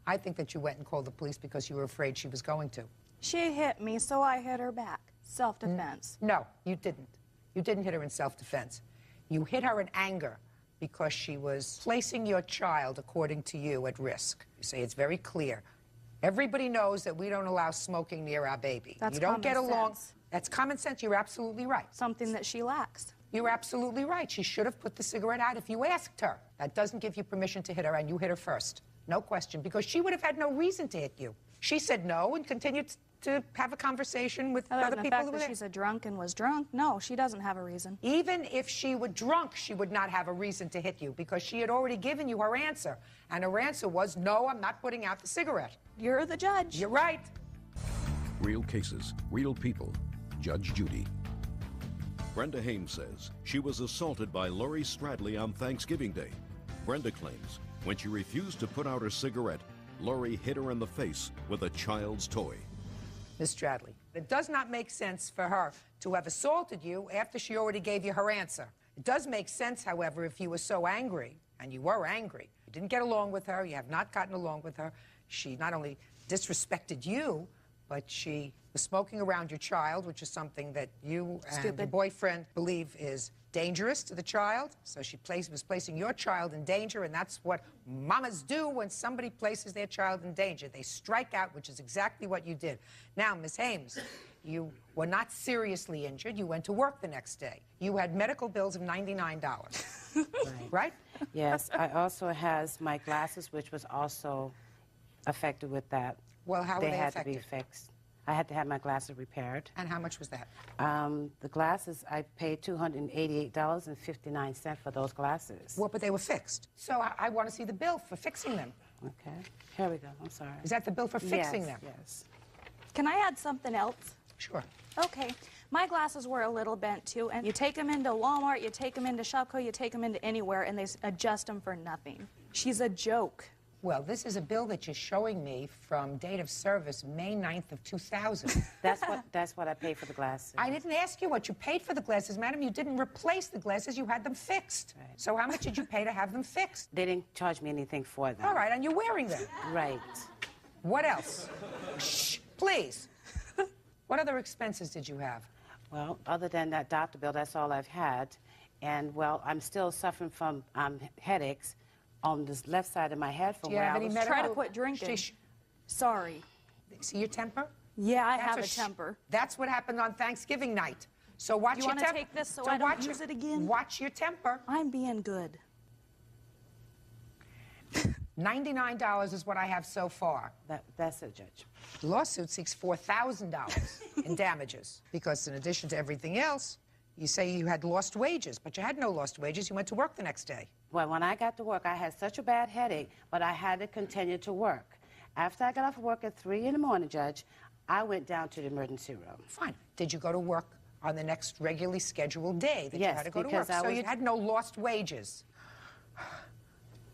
S3: I think that you went and called the police because you were afraid she was going to.
S22: She hit me, so I hit her back. Self-defense.
S3: No, you didn't. You didn't hit her in self-defense. You hit her in anger because she was placing your child, according to you, at risk. You say it's very clear. Everybody knows that we don't allow smoking near our baby.
S22: That's
S3: you don't get
S22: common
S3: along.
S22: sense.
S3: That's common sense. You're absolutely right.
S22: Something that she lacks.
S3: You're absolutely right. She should have put the cigarette out if you asked her. That doesn't give you permission to hit her, and you hit her first. No question, because she would have had no reason to hit you. She said no and continued to have a conversation with
S22: Other
S3: other
S22: than
S3: people
S22: the
S3: who
S22: fact
S3: were
S22: that
S3: there.
S22: she's a drunk and was drunk, no, she doesn't have a reason.
S3: Even if she were drunk, she would not have a reason to hit you, because she had already given you her answer. And her answer was, no, I'm not putting out the cigarette.
S22: You're the judge.
S3: You're right.
S1: Real cases, real people. Judge Judy. Brenda Hames says she was assaulted by Laurie Stradley on Thanksgiving Day. Brenda claims when she refused to put out her cigarette, Laurie hit her in the face with a child's toy.
S3: Miss Stradley, it does not make sense for her to have assaulted you after she already gave you her answer. It does make sense, however, if you were so angry, and you were angry. You didn't get along with her, you have not gotten along with her. She not only disrespected you, but she was smoking around your child, which is something that you and your boyfriend believe is dangerous to the child. So she was placing your child in danger, and that's what mamas do when somebody places their child in danger. They strike out, which is exactly what you did. Now, Miss Hames, you were not seriously injured. You went to work the next day. You had medical bills of $99, right?
S13: Yes, I also has my glasses, which was also affected with that.
S3: Well, how were they
S13: had
S3: affected?
S13: to be fixed. I had to have my glasses repaired.
S3: And how much was that?
S13: The glasses, I paid $288.59 for those glasses.
S3: Well, but they were fixed. So I want to see the bill for fixing them.
S13: Okay, here we go, I'm sorry.
S3: Is that the bill for fixing them?
S13: Yes.
S22: Can I add something else?
S3: Sure.
S22: Okay, my glasses were a little bent too, and you take them into Walmart, you take them into Shopko, you take them into anywhere, and they adjust them for nothing. She's a joke.
S3: Well, this is a bill that you're showing me from date of service, May 9th of 2000.
S13: That's what I paid for the glasses.
S3: I didn't ask you what you paid for the glasses, madam. You didn't replace the glasses, you had them fixed.
S13: Right.
S3: So how much did you pay to have them fixed?
S13: They didn't charge me anything for them.
S3: All right, and you're wearing them.
S13: Right.
S3: What else? Shh, please. What other expenses did you have?
S13: Well, other than that doctor bill, that's all I've had. And, well, I'm still suffering from headaches on this left side of my head from where I was.
S22: Try to quit drinking. Sorry.
S3: See your temper?
S22: Yeah, I have a temper.
S3: That's what happened on Thanksgiving night. So watch
S22: You
S3: your
S22: want to
S3: temper.
S22: take this so I don't use it again?
S3: Watch your temper.
S22: I'm being good.
S3: $99 is what I have so far.
S13: That's it, Judge.
S3: The lawsuit seeks $4,000 in damages because in addition to everything else, you say you had lost wages, but you had no lost wages. You went to work the next day.
S13: Well, when I got to work, I had such a bad headache, but I had to continue to work. After I got off of work at 3 in the morning, Judge, I went down to the emergency room.
S3: Fine. Did you go to work on the next regularly scheduled day that you
S13: Yes,
S3: had to go to
S13: because
S3: work?
S13: I
S3: So
S13: was-
S3: you had no lost wages.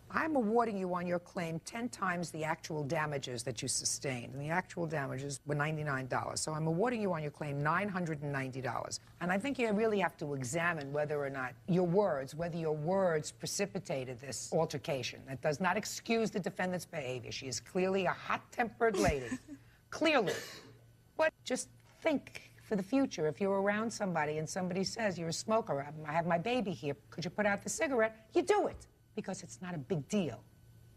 S3: I'm awarding you on your claim 10 times the actual damages that you sustained. And the actual damages were $99. So I'm awarding you on your claim $990. And I think you really have to examine whether or not whether your words precipitated this altercation. That does not excuse the defendant's behavior. She is clearly a hot-tempered lady. Clearly. But just think for the future, if you're around somebody and somebody says, you're a smoker, I have my baby here, could you put out the cigarette? You do it. Because it's not a big deal.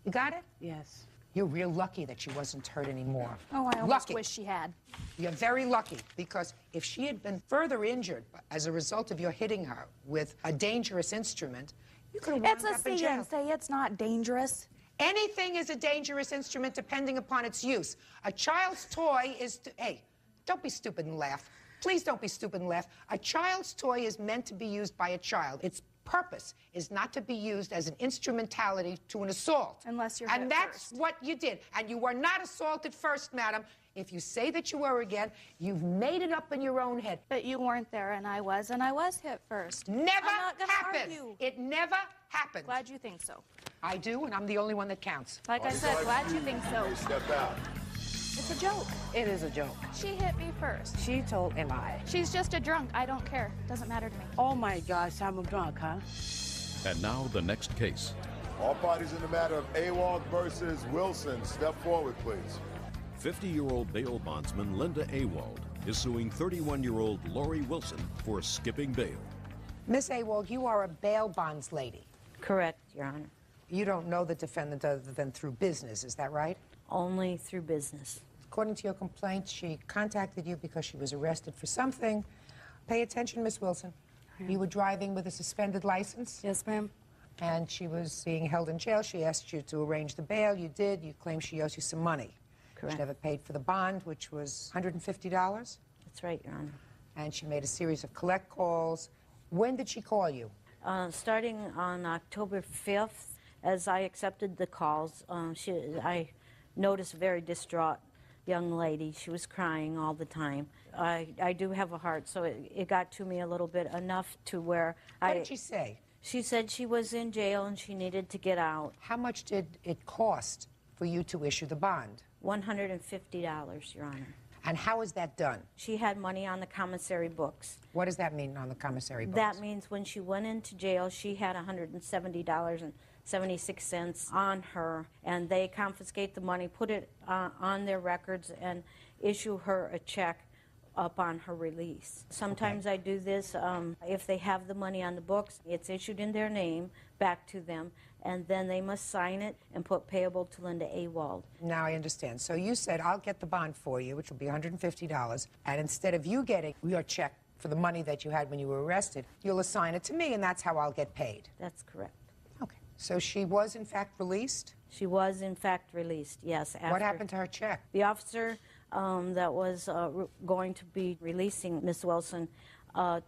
S3: You got it?
S13: Yes.
S3: You're real lucky that she wasn't hurt anymore.
S22: Oh, I almost wish she had.
S3: You're very lucky, because if she had been further injured as a result of your hitting her with a dangerous instrument, you could have wound up in jail.
S22: It's a CNC. It's not dangerous.
S3: Anything is a dangerous instrument depending upon its use. A child's toy is... Hey, don't be stupid and laugh. Please don't be stupid and laugh. A child's toy is meant to be used by a child. Its purpose is not to be used as an instrumentality to an assault.
S22: Unless you're
S3: And
S22: hit
S3: that's
S22: first.
S3: what you did. And you were not assaulted first, madam. If you say that you were again, you've made it up in your own head.
S22: But you weren't there, and I was hit first.
S3: Never
S22: I'm not gonna
S3: happened.
S22: argue.
S3: It never happened.
S22: Glad you think so.
S3: I do, and I'm the only one that counts.
S22: Like I said, glad you think so.
S2: Step out.
S22: It's a joke.
S13: It is a joke.
S22: She hit me first.
S13: She told him I.
S22: She's just a drunk. I don't care. Doesn't matter to me.
S13: Oh my gosh, I'm a drunk, huh?
S1: And now the next case.
S2: All parties in the matter of Awald versus Wilson, step forward, please.
S1: 50-year-old bail bondsman Linda Awald is suing 31-year-old Lori Wilson for skipping bail.
S3: Miss Awald, you are a bail bonds lady.
S17: Correct, Your Honor.
S3: You don't know the defendant other than through business, is that right?
S17: Only through business.
S3: According to your complaint, she contacted you because she was arrested for something. Pay attention, Miss Wilson. You were driving with a suspended license?
S12: Yes, ma'am.
S3: And she was being held in jail. She asked you to arrange the bail. You did. You claim she owes you some money.
S17: Correct.
S3: She never paid for the bond, which was $150.
S17: That's right, Your Honor.
S3: And she made a series of collect calls. When did she call you?
S17: Starting on October 5th, as I accepted the calls, I noticed a very distraught young lady. She was crying all the time. I do have a heart, so it got to me a little bit, enough to where
S3: What did she say?
S17: She said she was in jail and she needed to get out.
S3: How much did it cost for you to issue the bond?
S17: $150, Your Honor.
S3: And how is that done?
S17: She had money on the commissary books.
S3: What does that mean on the commissary books?
S17: That means when she went into jail, she had $170.76 on her, and they confiscate the money, put it on their records, and issue her a check upon her release. Sometimes I do this, if they have the money on the books, it's issued in their name back to them, and then they must sign it and put payable to Linda Awald.
S3: Now I understand. So you said, I'll get the bond for you, which will be $150, and instead of you getting your check for the money that you had when you were arrested, you'll assign it to me, and that's how I'll get paid.
S17: That's correct.
S3: Okay. So she was, in fact, released?
S17: She was, in fact, released, yes.
S3: What happened to her check?
S17: The officer that was going to be releasing Miss Wilson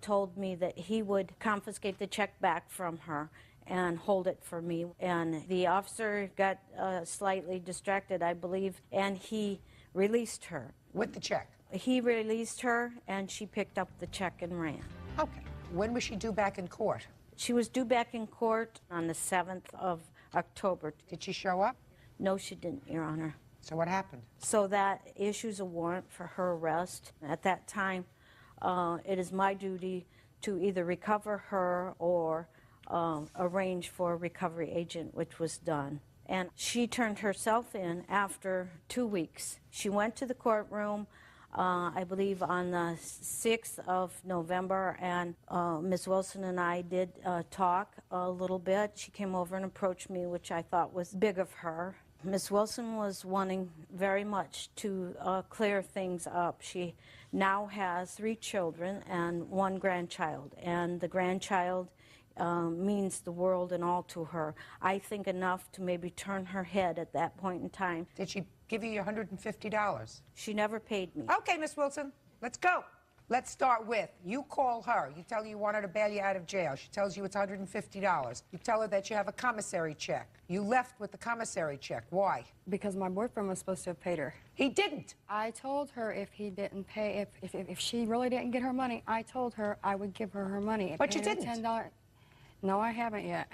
S17: told me that he would confiscate the check back from her and hold it for me. And the officer got slightly distracted, I believe, and he released her.
S3: With the check?
S17: He released her, and she picked up the check and ran.
S3: Okay. When was she due back in court?
S17: She was due back in court on the 7th of October.
S3: Did she show up?
S17: No, she didn't, Your Honor.
S3: So what happened?
S17: So that issues a warrant for her arrest. At that time, it is my duty to either recover her or arrange for a recovery agent, which was done. And she turned herself in after 2 weeks. She went to the courtroom, I believe, on the 6th of November, and Ms. Wilson and I did talk a little bit. She came over and approached me, which I thought was big of her. Ms. Wilson was wanting very much to clear things up. She now has 3 children and 1 grandchild, and the grandchild means the world and all to her. I think enough to maybe turn her head at that point in time.
S3: Did she give you your $150?
S17: She never paid me.
S3: Okay, Miss Wilson, let's go. Let's start with, you call her. You tell her you want her to bail you out of jail. She tells you it's $150. You tell her that you have a commissary check. You left with the commissary check. Why?
S12: Because my boyfriend was supposed to have paid her.
S3: He didn't.
S12: I told her if he didn't pay, if she really didn't get her money, I told her I would give her her money.
S3: But you didn't.
S12: $10. No, I haven't yet.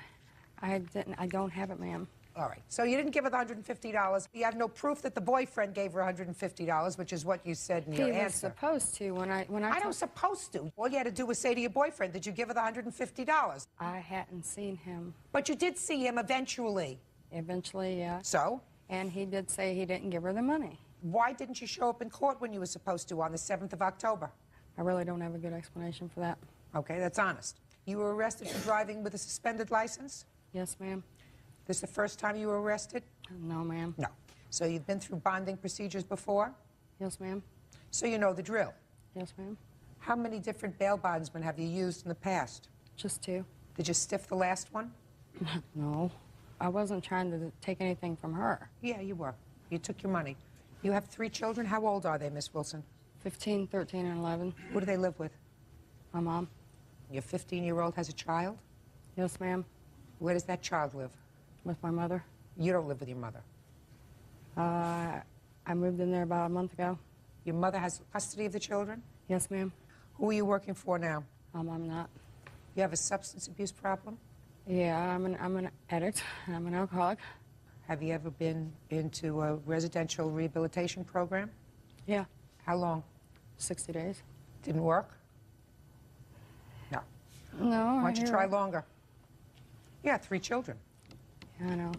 S12: I don't have it, ma'am.
S3: All right. So you didn't give her the $150. You have no proof that the boyfriend gave her $150, which is what you said in your answer.
S9: He was supposed to when I
S3: I don't supposed to. All you had to do was say to your boyfriend, did you give her the $150?
S9: I hadn't seen him.
S3: But you did see him eventually.
S9: Eventually, yeah.
S3: So?
S9: And he did say he didn't give her the money.
S3: Why didn't you show up in court when you were supposed to on the 7th of October?
S9: I really don't have a good explanation for that.
S3: Okay, that's honest. You were arrested for driving with a suspended license?
S9: Yes, ma'am.
S3: This is the first time you were arrested?
S9: No, ma'am.
S3: No. So you've been through bonding procedures before?
S9: Yes, ma'am.
S3: So you know the drill?
S9: Yes, ma'am.
S3: How many different bail bondsmen have you used in the past?
S9: Just 2.
S3: Did you stiff the last one?
S9: No. I wasn't trying to take anything from her.
S3: Yeah, you were. You took your money. You have 3 children. How old are they, Miss Wilson?
S9: 15, 13, and 11.
S3: Who do they live with?
S9: My mom.
S3: Your 15-year-old has a child?
S9: Yes, ma'am.
S3: Where does that child live?
S9: With my mother.
S3: You don't live with your mother?
S9: I moved in there about a month ago.
S3: Your mother has custody of the children?
S9: Yes, ma'am.
S3: Who are you working for now?
S9: I'm not.
S3: You have a substance abuse problem?
S9: Yeah, I'm an addict. I'm an alcoholic.
S3: Have you ever been into a residential rehabilitation program?
S9: Yeah.
S3: How long?
S9: 60 days.
S3: Didn't work? No.
S9: No.
S3: Why don't you try longer? You got 3 children.
S9: Yeah, I know.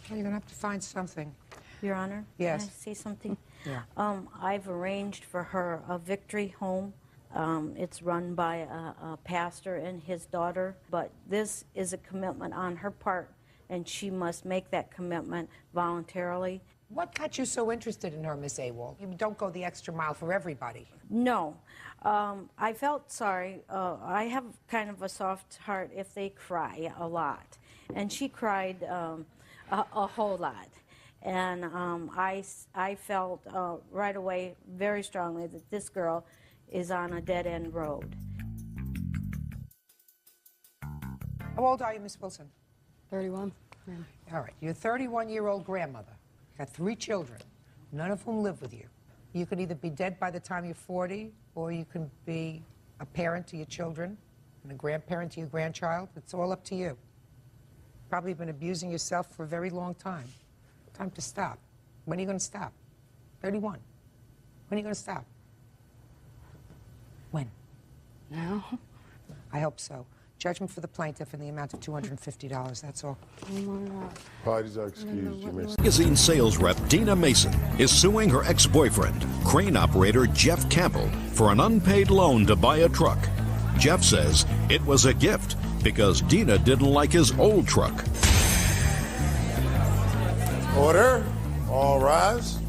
S3: Well, you're going to have to find something.
S17: Your Honor?
S3: Yes.
S17: Can I say something?
S3: Yeah.
S17: I've arranged for her a victory home. It's run by a pastor and his daughter, but this is a commitment on her part, and she must make that commitment voluntarily.
S3: What got you so interested in her, Miss Awol? You don't go the extra mile for everybody.
S17: No. I felt sorry. I have kind of a soft heart if they cry a lot. And she cried a whole lot. And I felt right away very strongly that this girl is on a dead-end road.
S3: How old are you, Miss Wilson?
S9: 31.
S3: All right. You're a 31-year-old grandmother. You got 3 children, none of whom live with you. You could either be dead by the time you're 40, or you can be a parent to your children and a grandparent to your grandchild. It's all up to you. Probably been abusing yourself for a very long time. Time to stop. When are you going to stop? 31. When are you going to stop? When?
S9: Now?
S3: I hope so. Judgment for the plaintiff in the amount of $250. That's all.
S9: Oh my God.
S2: Parties are excused. You may...
S1: Magazine sales rep Dina Mason is suing her ex-boyfriend, crane operator Jeff Campbell, for an unpaid loan to buy a truck. Jeff says it was a gift because Dina didn't like his old truck.
S2: Order. All rise.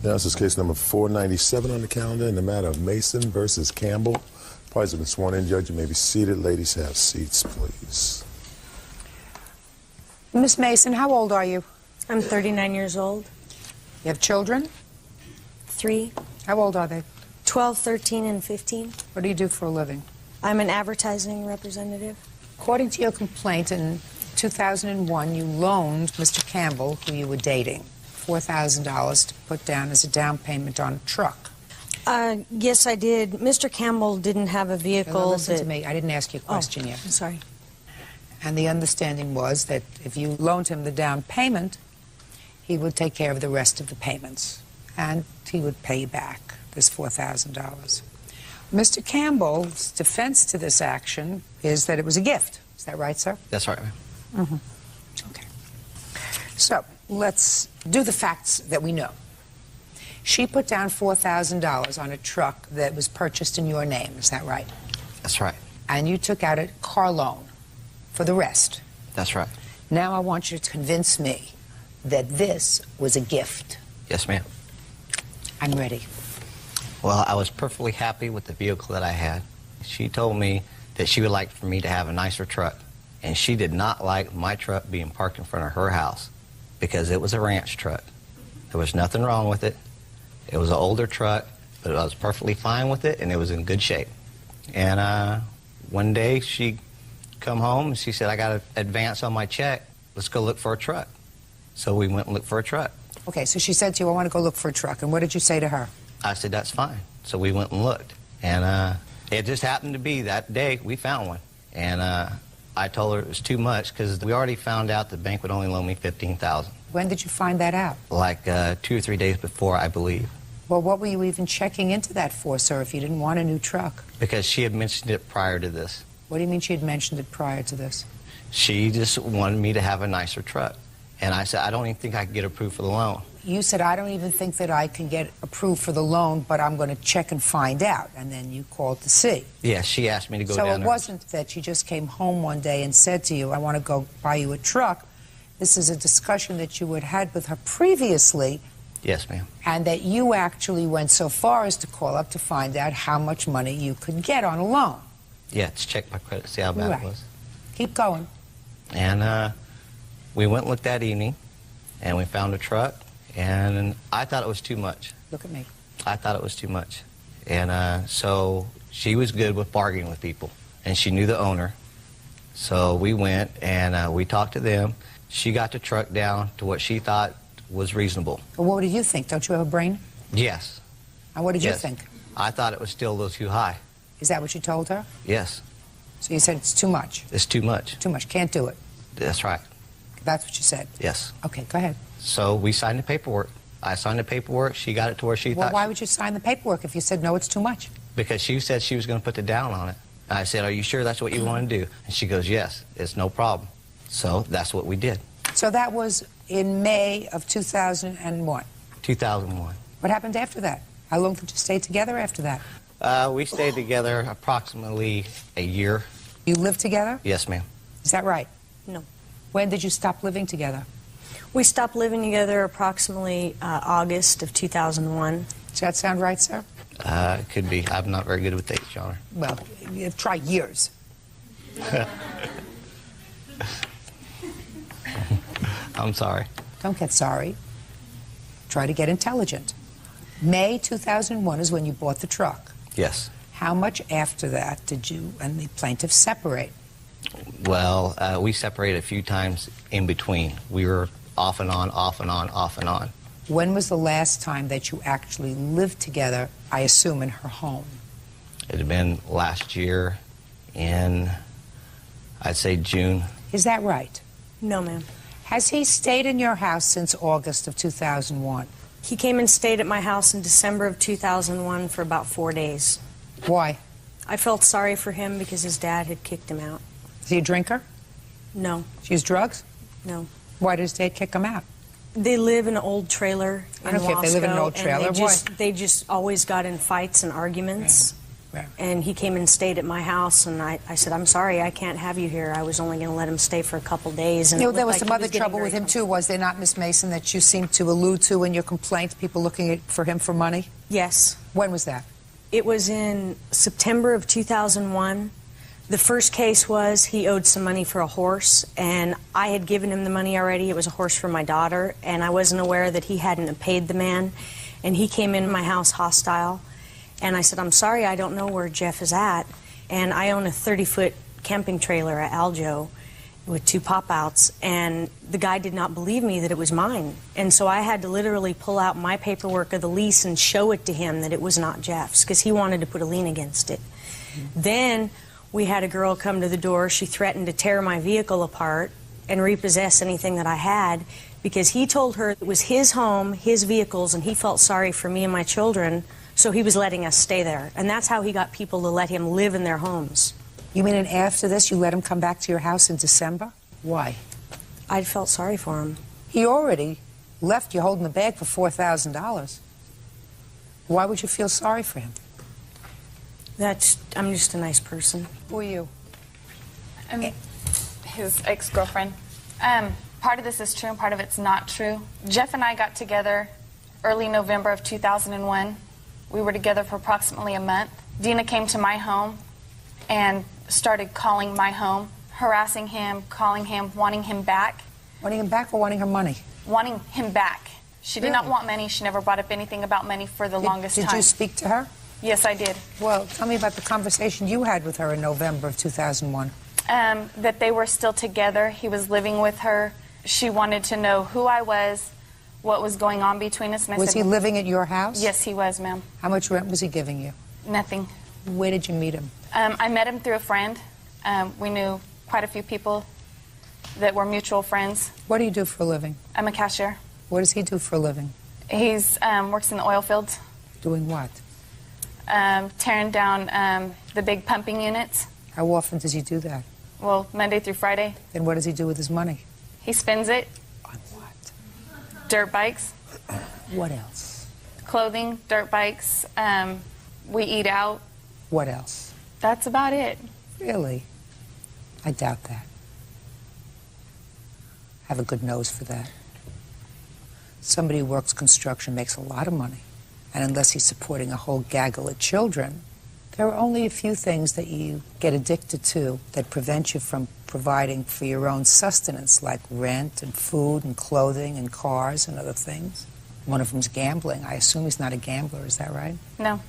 S2: Now, this is case number 497 on the calendar in the matter of Mason versus Campbell. Parties have been sworn in. Judge, you may be seated. Ladies, have seats, please.
S3: Miss Mason, how old are you?
S17: I'm 39 years old.
S3: You have children?
S17: 3.
S3: How old are they?
S17: 12, 13, and 15.
S3: What do you do for a living?
S17: I'm an advertising representative.
S3: According to your complaint, in 2001, you loaned Mr. Campbell, who you were dating, $4,000 to put down as a down payment on a truck.
S17: Yes, I did. Mr. Campbell didn't have a vehicle.
S3: Now, listen to me. I didn't ask you a question yet.
S17: I'm sorry.
S3: And the understanding was that if you loaned him the down payment, he would take care of the rest of the payments, and he would pay you back this $4,000. Mr. Campbell's defense to this action is that it was a gift. Is that right, sir?
S18: That's right, ma'am.
S3: Mm-hmm. Okay. So let's do the facts that we know. She put down $4,000 on a truck that was purchased in your name. Is that right?
S18: That's right.
S3: And you took out a car loan for the rest.
S18: That's right.
S3: Now I want you to convince me that this was a gift.
S18: Yes, ma'am.
S3: I'm ready.
S18: Well, I was perfectly happy with the vehicle that I had. She told me that she would like for me to have a nicer truck, and she did not like my truck being parked in front of her house because it was a ranch truck. There was nothing wrong with it. It was an older truck, but I was perfectly fine with it, and it was in good shape. And one day she come home and she said, I got an advance on my check. Let's go look for a truck. So we went and looked for a truck.
S3: Okay, so she said to you, I want to go look for a truck. And what did you say to her?
S18: I said, that's fine. So we went and looked. And it just happened to be that day we found one. And I told her it was too much because we already found out the bank would only loan me $15,000.
S3: When did you find that out?
S18: Like 2 or 3 days before, I believe.
S3: Well, what were you even checking into that for, sir, if you didn't want a new truck?
S18: Because she had mentioned it prior to this.
S3: What do you mean she had mentioned it prior to this?
S18: She just wanted me to have a nicer truck. And I said, I don't even think I can get approved for the loan.
S3: You said, I don't even think that I can get approved for the loan, but I'm going to check and find out. And then you called to see.
S18: Yeah, she asked me to go down there.
S3: So it wasn't that she just came home one day and said to you, I want to go buy you a truck. This is a discussion that you had had with her previously.
S18: Yes, ma'am.
S3: And that you actually went so far as to call up to find out how much money you could get on a loan.
S18: Yeah, to check my credit, see how bad it was.
S3: Keep going.
S18: And we went and looked that evening, and we found a truck, and I thought it was too much.
S3: Look at me.
S18: I thought it was too much. And so she was good with bargaining with people, and she knew the owner. So we went, and we talked to them. She got the truck down to what she thought was reasonable.
S3: Well, what did you think? Don't you have a brain?
S18: Yes.
S3: And what did you
S18: Yes.
S3: think?
S18: I thought it was still a little too high.
S3: Is that what you told her?
S18: Yes.
S3: So you said it's too much.
S18: It's too much.
S3: Too much. Can't do it.
S18: That's right.
S3: That's what you said.
S18: Yes.
S3: Okay, go ahead.
S18: So we signed the paperwork. I signed the paperwork. She got it to where she
S3: Well,
S18: thought.
S3: why would you sign the paperwork if you said, no, it's too much?
S18: Because she said she was going to put the down on it. And I said, are you sure that's what you want to do? And she goes, yes, it's no problem. So that's what we did.
S3: So that was in May of 2001.
S18: 2001.
S3: What happened after that? How long did you stay together after that?
S18: We stayed together approximately a year.
S3: You lived together?
S18: Yes, ma'am.
S3: Is that right?
S17: No.
S3: When did you stop living together?
S17: We stopped living together approximately August of 2001.
S3: Does that sound right, sir?
S18: It could be. I'm not very good with dates, Your Honor.
S3: Well, try years.
S18: I'm sorry.
S3: Don't get sorry. Try to get intelligent. May 2001 is when you bought the truck.
S18: Yes.
S3: How much after that did you and the plaintiff separate?
S18: Well, we separated a few times in between. We were off and on, off and on, off and on.
S3: When was the last time that you actually lived together, I assume, in her home?
S18: It had been last year in, I'd say, June.
S3: Is that right?
S17: No, ma'am.
S3: Has he stayed in your house since August of 2001?
S17: He came and stayed at my house in December of 2001 for about 4 days.
S3: Why?
S17: I felt sorry for him because his dad had kicked him out.
S3: Is he a drinker?
S17: No.
S3: She used drugs?
S17: No.
S3: Why did his dad kick him out?
S17: They live in an old trailer in
S3: I don't care if they live in an old
S17: Wasco,
S3: trailer.
S17: and they just always got in fights and arguments.
S3: Yeah.
S17: And he came and stayed at my house, and I said, I'm sorry, I can't have you here. I was only going to let him stay for a couple days. And
S3: You know,
S17: it
S3: there
S17: looked
S3: was
S17: like
S3: some
S17: he
S3: other
S17: getting
S3: trouble
S17: very
S3: with him, too, was there not, Miss Mason, that you seem to allude to in your complaint, people looking for him for money?
S17: Yes.
S3: When was that?
S17: It was in September of 2001. The first case was he owed some money for a horse, and I had given him the money already. It was a horse for my daughter, and I wasn't aware that he hadn't paid the man. And he came in my house hostile, and I said, I'm sorry, I don't know where Jeff is at. And I own a 30-foot camping trailer at Aljo with 2 pop-outs, and the guy did not believe me that it was mine. And so I had to literally pull out my paperwork of the lease and show it to him that it was not Jeff's, because he wanted to put a lien against it. Then we had a girl come to the door. She threatened to tear my vehicle apart and repossess anything that I had, because he told her it was his home, his vehicles, and he felt sorry for me and my children, so he was letting us stay there. And that's how he got people to let him live in their homes.
S3: You mean, and after this, you let him come back to your house in December? Why?
S17: I felt sorry for him.
S3: He already left you holding the bag for $4,000. Why would you feel sorry for him?
S17: I'm just a nice person.
S3: Who are you?
S4: I'm his ex-girlfriend. Part of this is true and part of it's not true. Jeff and I got together early November of 2001. We were together for approximately a month. Dina came to my home and started calling my home, harassing him, calling him, wanting him back.
S3: Wanting him back or wanting her money?
S4: Wanting him back. She did not want money. She never brought up anything about money for the longest time.
S3: Did you speak to her?
S4: Yes, I did.
S3: Well, tell me about the conversation you had with her in November of 2001.
S4: That they were still together. He was living with her. She wanted to know who I was, what was going on between us. And I
S3: Was
S4: said,
S3: he living at your house?
S4: Yes, he was, ma'am.
S3: How much rent was he giving you?
S4: Nothing.
S3: Where did you meet him?
S4: I met him through a friend. We knew quite a few people that were mutual friends.
S3: What do you do for a living?
S4: I'm a cashier.
S3: What does he do for a living?
S4: He's works in the oil fields.
S3: Doing what?
S4: Tearing down the big pumping units.
S3: How often does he do that?
S4: Well, Monday through Friday.
S3: Then what does he do with his money?
S4: He spends it.
S3: On what?
S4: Dirt bikes.
S3: What else?
S4: Clothing, dirt bikes. We eat out.
S3: What else?
S4: That's about it.
S3: Really? I doubt that. I have a good nose for that. Somebody who works construction makes a lot of money. And unless he's supporting a whole gaggle of children, there are only a few things that you get addicted to that prevent you from providing for your own sustenance, like rent and food and clothing and cars and other things. One of them's gambling. I assume he's not a gambler, is that right?
S4: No.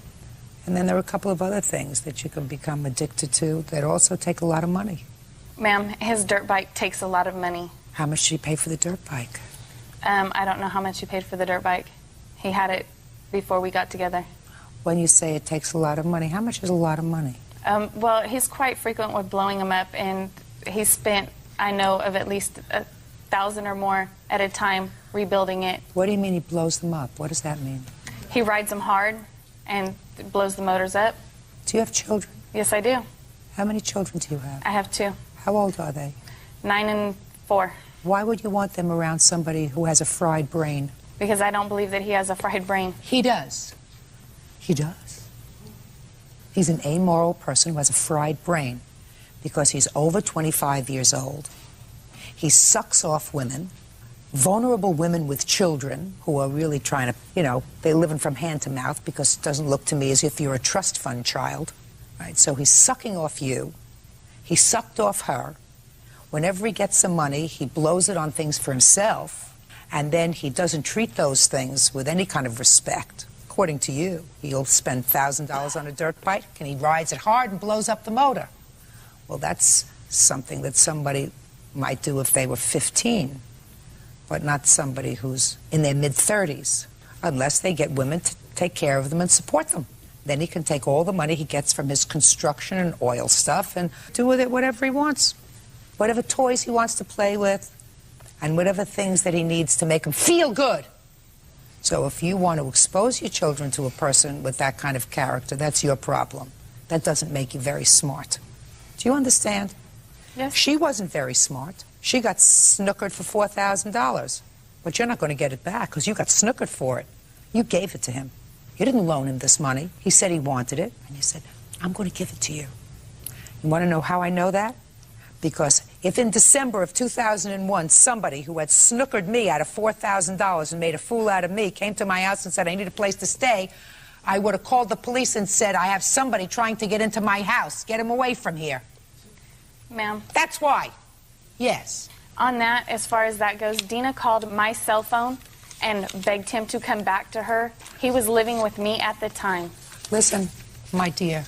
S3: And then there are a couple of other things that you can become addicted to that also take a lot of money.
S4: Ma'am, his dirt bike takes a lot of money.
S3: How much did he pay for the dirt bike?
S4: I don't know how much he paid for the dirt bike. He had it before we got together.
S3: When you say it takes a lot of money, how much is a lot of money?
S4: Well, he's quite frequent with blowing them up, and he spent, I know, of at least $1,000 or more at a time rebuilding it.
S3: What do you mean he blows them up? What does that mean?
S4: He rides them hard and blows the motors up.
S3: Do you have children?
S4: Yes, I do.
S3: How many children do you have?
S4: I have 2.
S3: How old are they?
S4: 9 and 4.
S3: Why would you want them around somebody who has a fried brain?
S4: Because I don't believe that he has a fried brain.
S3: He does. He does. He's an amoral person who has a fried brain because he's over 25 years old. He sucks off women, vulnerable women with children who are really trying to, they're living from hand to mouth because it doesn't look to me as if you're a trust fund child. Right? So he's sucking off you. He sucked off her. Whenever he gets some money, he blows it on things for himself, and then he doesn't treat those things with any kind of respect. According to you, he'll spend $1,000 on a dirt bike, and he rides it hard and blows up the motor. Well, that's something that somebody might do if they were 15, but not somebody who's in their mid-30s, unless they get women to take care of them and support them. Then he can take all the money he gets from his construction and oil stuff and do with it whatever he wants. Whatever toys he wants to play with, and whatever things that he needs to make him feel good. So if you want to expose your children to a person with that kind of character, that's your problem. That doesn't make you very smart. Do you understand?
S4: Yes.
S3: She wasn't very smart. She got snookered for $4,000. But you're not going to get it back because you got snookered for it. You gave it to him. You didn't loan him this money. He said he wanted it, and you said, I'm going to give it to you. You want to know how I know that? Because if in December of 2001, somebody who had snookered me out of $4,000 and made a fool out of me came to my house and said, I need a place to stay, I would have called the police and said, I have somebody trying to get into my house. Get him away from here.
S4: Ma'am.
S3: That's why. Yes.
S4: On that, as far as that goes, Dina called my cell phone and begged him to come back to her. He was living with me at the time.
S3: Listen, my dear,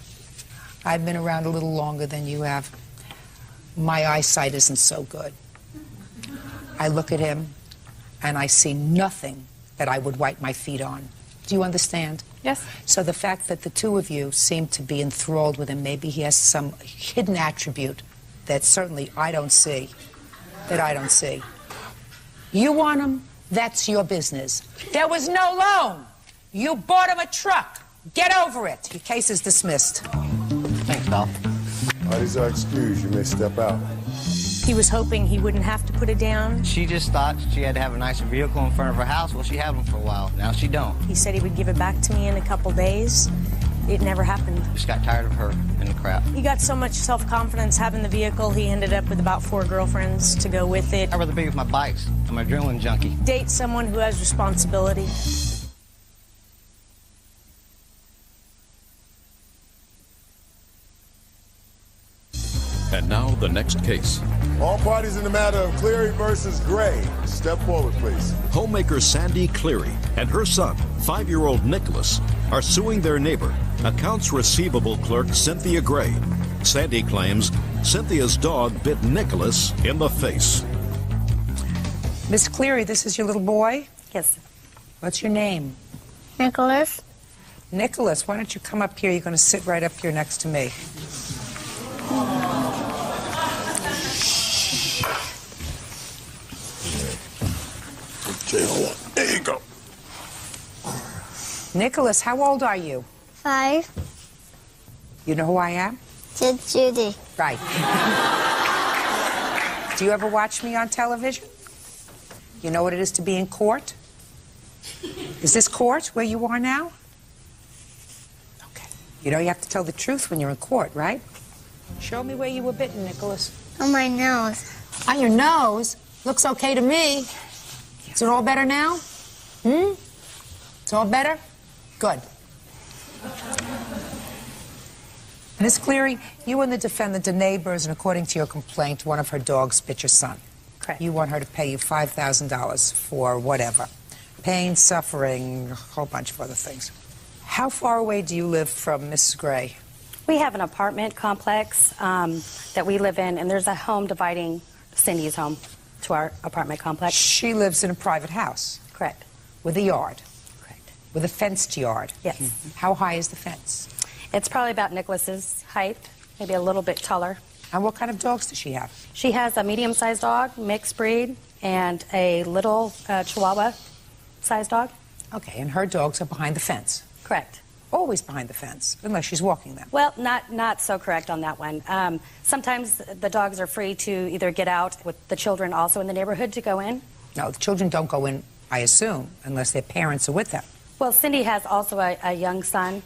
S3: I've been around a little longer than you have. My eyesight isn't so good. I look at him, and I see nothing that I would wipe my feet on. Do you understand?
S4: Yes.
S3: So the fact that the two of you seem to be enthralled with him, maybe he has some hidden attribute that certainly I don't see, You want him, that's your business. There was no loan. You bought him a truck. Get over it. Your case is dismissed.
S18: Thanks, Val.
S2: Parties are excused. You may step out.
S16: He was hoping he wouldn't have to put it down.
S18: She just thought she had to have a nicer vehicle in front of her house. Well, she had one for a while. Now she don't.
S16: He said he would give it back to me in a couple days. It never happened.
S18: Just got tired of her and the crap.
S16: He got so much self-confidence having the vehicle, he ended up with about 4 girlfriends to go with it.
S18: I'd rather be with my bikes. I'm an adrenaline junkie.
S16: Date someone who has responsibility.
S1: And now the next case.
S2: All parties in the matter of Cleary versus Gray. Step forward, please.
S1: Homemaker Sandy Cleary and her son, 5-year-old Nicholas, are suing their neighbor, accounts receivable clerk Cynthia Gray. Sandy claims Cynthia's dog bit Nicholas in the face.
S3: Miss Cleary, this is your little boy?
S16: Yes.
S3: What's your name?
S19: Nicholas.
S3: Nicholas, why don't you come up here? You're going to sit right up here next to me.
S2: Okay, hold on. There you go.
S3: Nicholas, how old are you?
S5: 5.
S3: You know who I am?
S5: Judge Judy.
S3: Right. Do you ever watch me on television? You know what it is to be in court? Is this court where you are now? Okay. You know you have to tell the truth when you're in court, right? Show me where you were bitten, Nicholas.
S5: On my nose.
S3: On your nose? Looks okay to me. Is it all better now? It's all better? Good. Miss Cleary, you and the defendant are neighbors, and according to your complaint, one of her dogs bit your son.
S16: Correct.
S3: You want her to pay you $5,000 for whatever. Pain, suffering, a whole bunch of other things. How far away do you live from Mrs. Gray?
S16: We have an apartment complex that we live in, and there's a home dividing Cindy's home to our apartment complex.
S3: She lives in a private house?
S16: Correct.
S3: With a yard?
S16: Correct.
S3: With a fenced yard?
S16: Yes.
S3: How high is the fence?
S16: It's probably about Nicholas's height, maybe a little bit taller.
S3: And what kind of dogs does she have?
S16: She has a medium-sized dog, mixed breed, and a little Chihuahua-sized dog.
S3: Okay, and her dogs are behind the fence?
S16: Correct.
S3: Always behind the fence, unless she's walking them.
S16: Well, not so correct on that one. Sometimes the dogs are free to either get out with the children also in the neighborhood to go in.
S3: No, the children don't go in, I assume, unless their parents are with them.
S16: Well, Cindy has also a young son,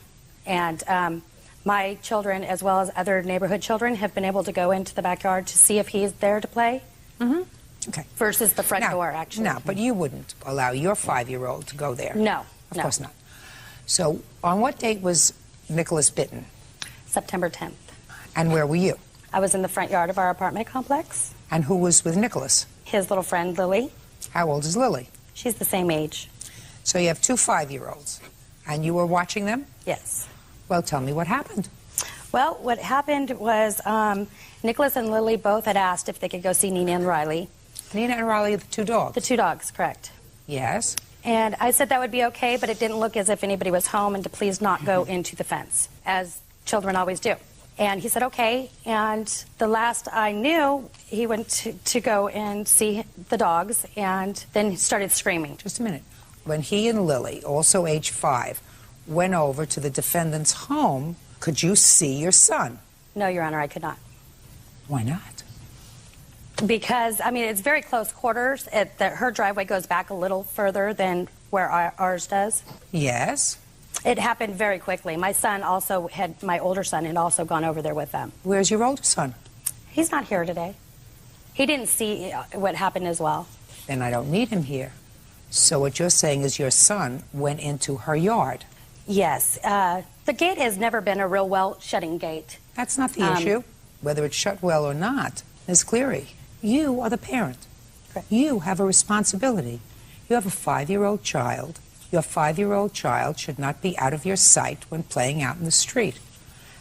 S16: and my children, as well as other neighborhood children, have been able to go into the backyard to see if he's there to play.
S3: Mm-hmm. Okay.
S16: Versus the front door, actually.
S3: No, but you wouldn't allow your 5-year-old to go there.
S16: No.
S3: Of course not. So, on what date was Nicholas bitten?
S16: September 10th.
S3: And where were you?
S16: I was in the front yard of our apartment complex.
S3: And who was with Nicholas?
S16: His little friend, Lily.
S3: How old is Lily?
S16: She's the same age.
S3: So you have 2 5-year-olds. And you were watching them?
S16: Yes.
S3: Well, tell me what happened.
S16: Well, what happened was Nicholas and Lily both had asked if they could go see Nina and Riley.
S3: Nina and Riley are the 2 dogs?
S16: The 2 dogs, correct.
S3: Yes.
S16: And I said that would be okay, but it didn't look as if anybody was home and to please not go into the fence, as children always do. And he said, okay. And the last I knew, he went to go and see the dogs, and then he started screaming.
S3: Just a minute. When he and Lily, also age 5, went over to the defendant's home, could you see your son?
S16: No, Your Honor, I could not.
S3: Why not?
S16: Because, I mean, it's very close quarters. Her driveway goes back a little further than where ours does.
S3: Yes.
S16: It happened very quickly. My son also my older son had also gone over there with them.
S3: Where's your older son?
S16: He's not here today. He didn't see what happened as well.
S3: Then I don't need him here. So what you're saying is your son went into her yard?
S16: Yes. The gate has never been a real well-shutting gate.
S3: That's not the issue, whether it's shut well or not. Ms. Cleary, you are the parent. Correct. You have a responsibility. You have a 5-year-old child. Your 5-year-old child should not be out of your sight when playing out in the street.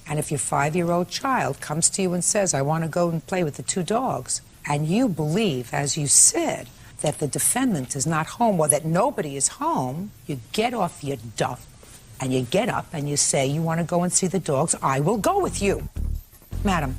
S3: And if your 5-year-old child comes to you and says, I want to go and play with the 2 dogs, and you believe, as you said, that the defendant is not home or that nobody is home, you get off your duff and you get up and you say, you want to go and see the dogs, I will go with you. Madam,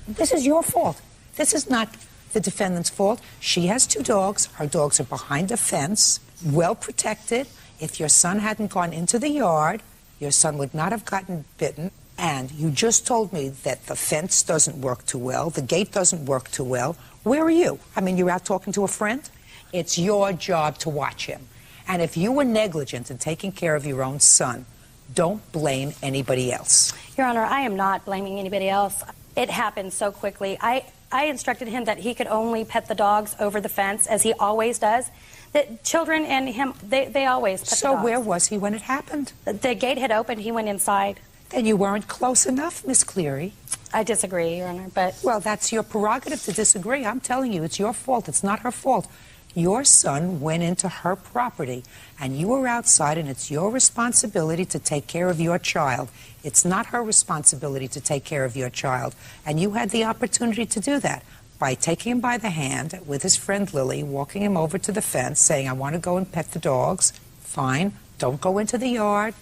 S3: this is your fault. This is not the defendant's fault. She has 2 dogs. Her dogs are behind a fence, well protected. If your son hadn't gone into the yard, your son would not have gotten bitten. And you just told me that the fence doesn't work too well, the gate doesn't work too well. Where are you? I mean, you're out talking to a friend? It's your job to watch him. And if you were negligent in taking care of your own son, don't blame anybody else.
S16: Your Honor, I am not blaming anybody else. It happened so quickly. I instructed him that he could only pet the dogs over the fence, as he always does. That children and him, they always pet the dogs.
S3: So where was he when it happened?
S16: The gate had opened. He went inside.
S3: Then you weren't close enough, Miss Cleary.
S16: I disagree, Your Honor, but...
S3: Well, that's your prerogative to disagree. I'm telling you, it's your fault. It's not her fault. Your son went into her property, and you were outside, and it's your responsibility to take care of your child. It's not her responsibility to take care of your child, and you had the opportunity to do that by taking him by the hand with his friend Lily, walking him over to the fence, saying, I want to go and pet the dogs. Fine. Don't go into the yard,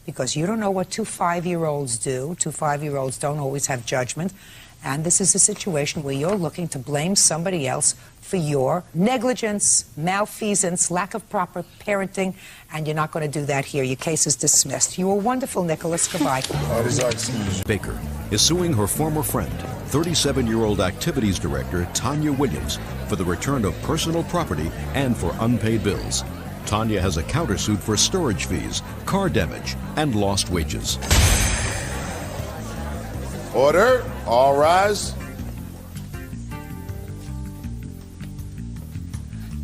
S3: because you don't know what 2 5-year-olds do. 2 5-year-olds don't always have judgment. And this is a situation where you're looking to blame somebody else for your negligence, malfeasance, lack of proper parenting, and you're not going to do that here. Your case is dismissed. You were wonderful, Nicholas. Goodbye.
S1: Baker is suing her former friend, 37-year-old activities director Tanya Williams, for the return of personal property and for unpaid bills. Tanya has a countersuit for storage fees, car damage, and lost wages.
S2: Order. All rise.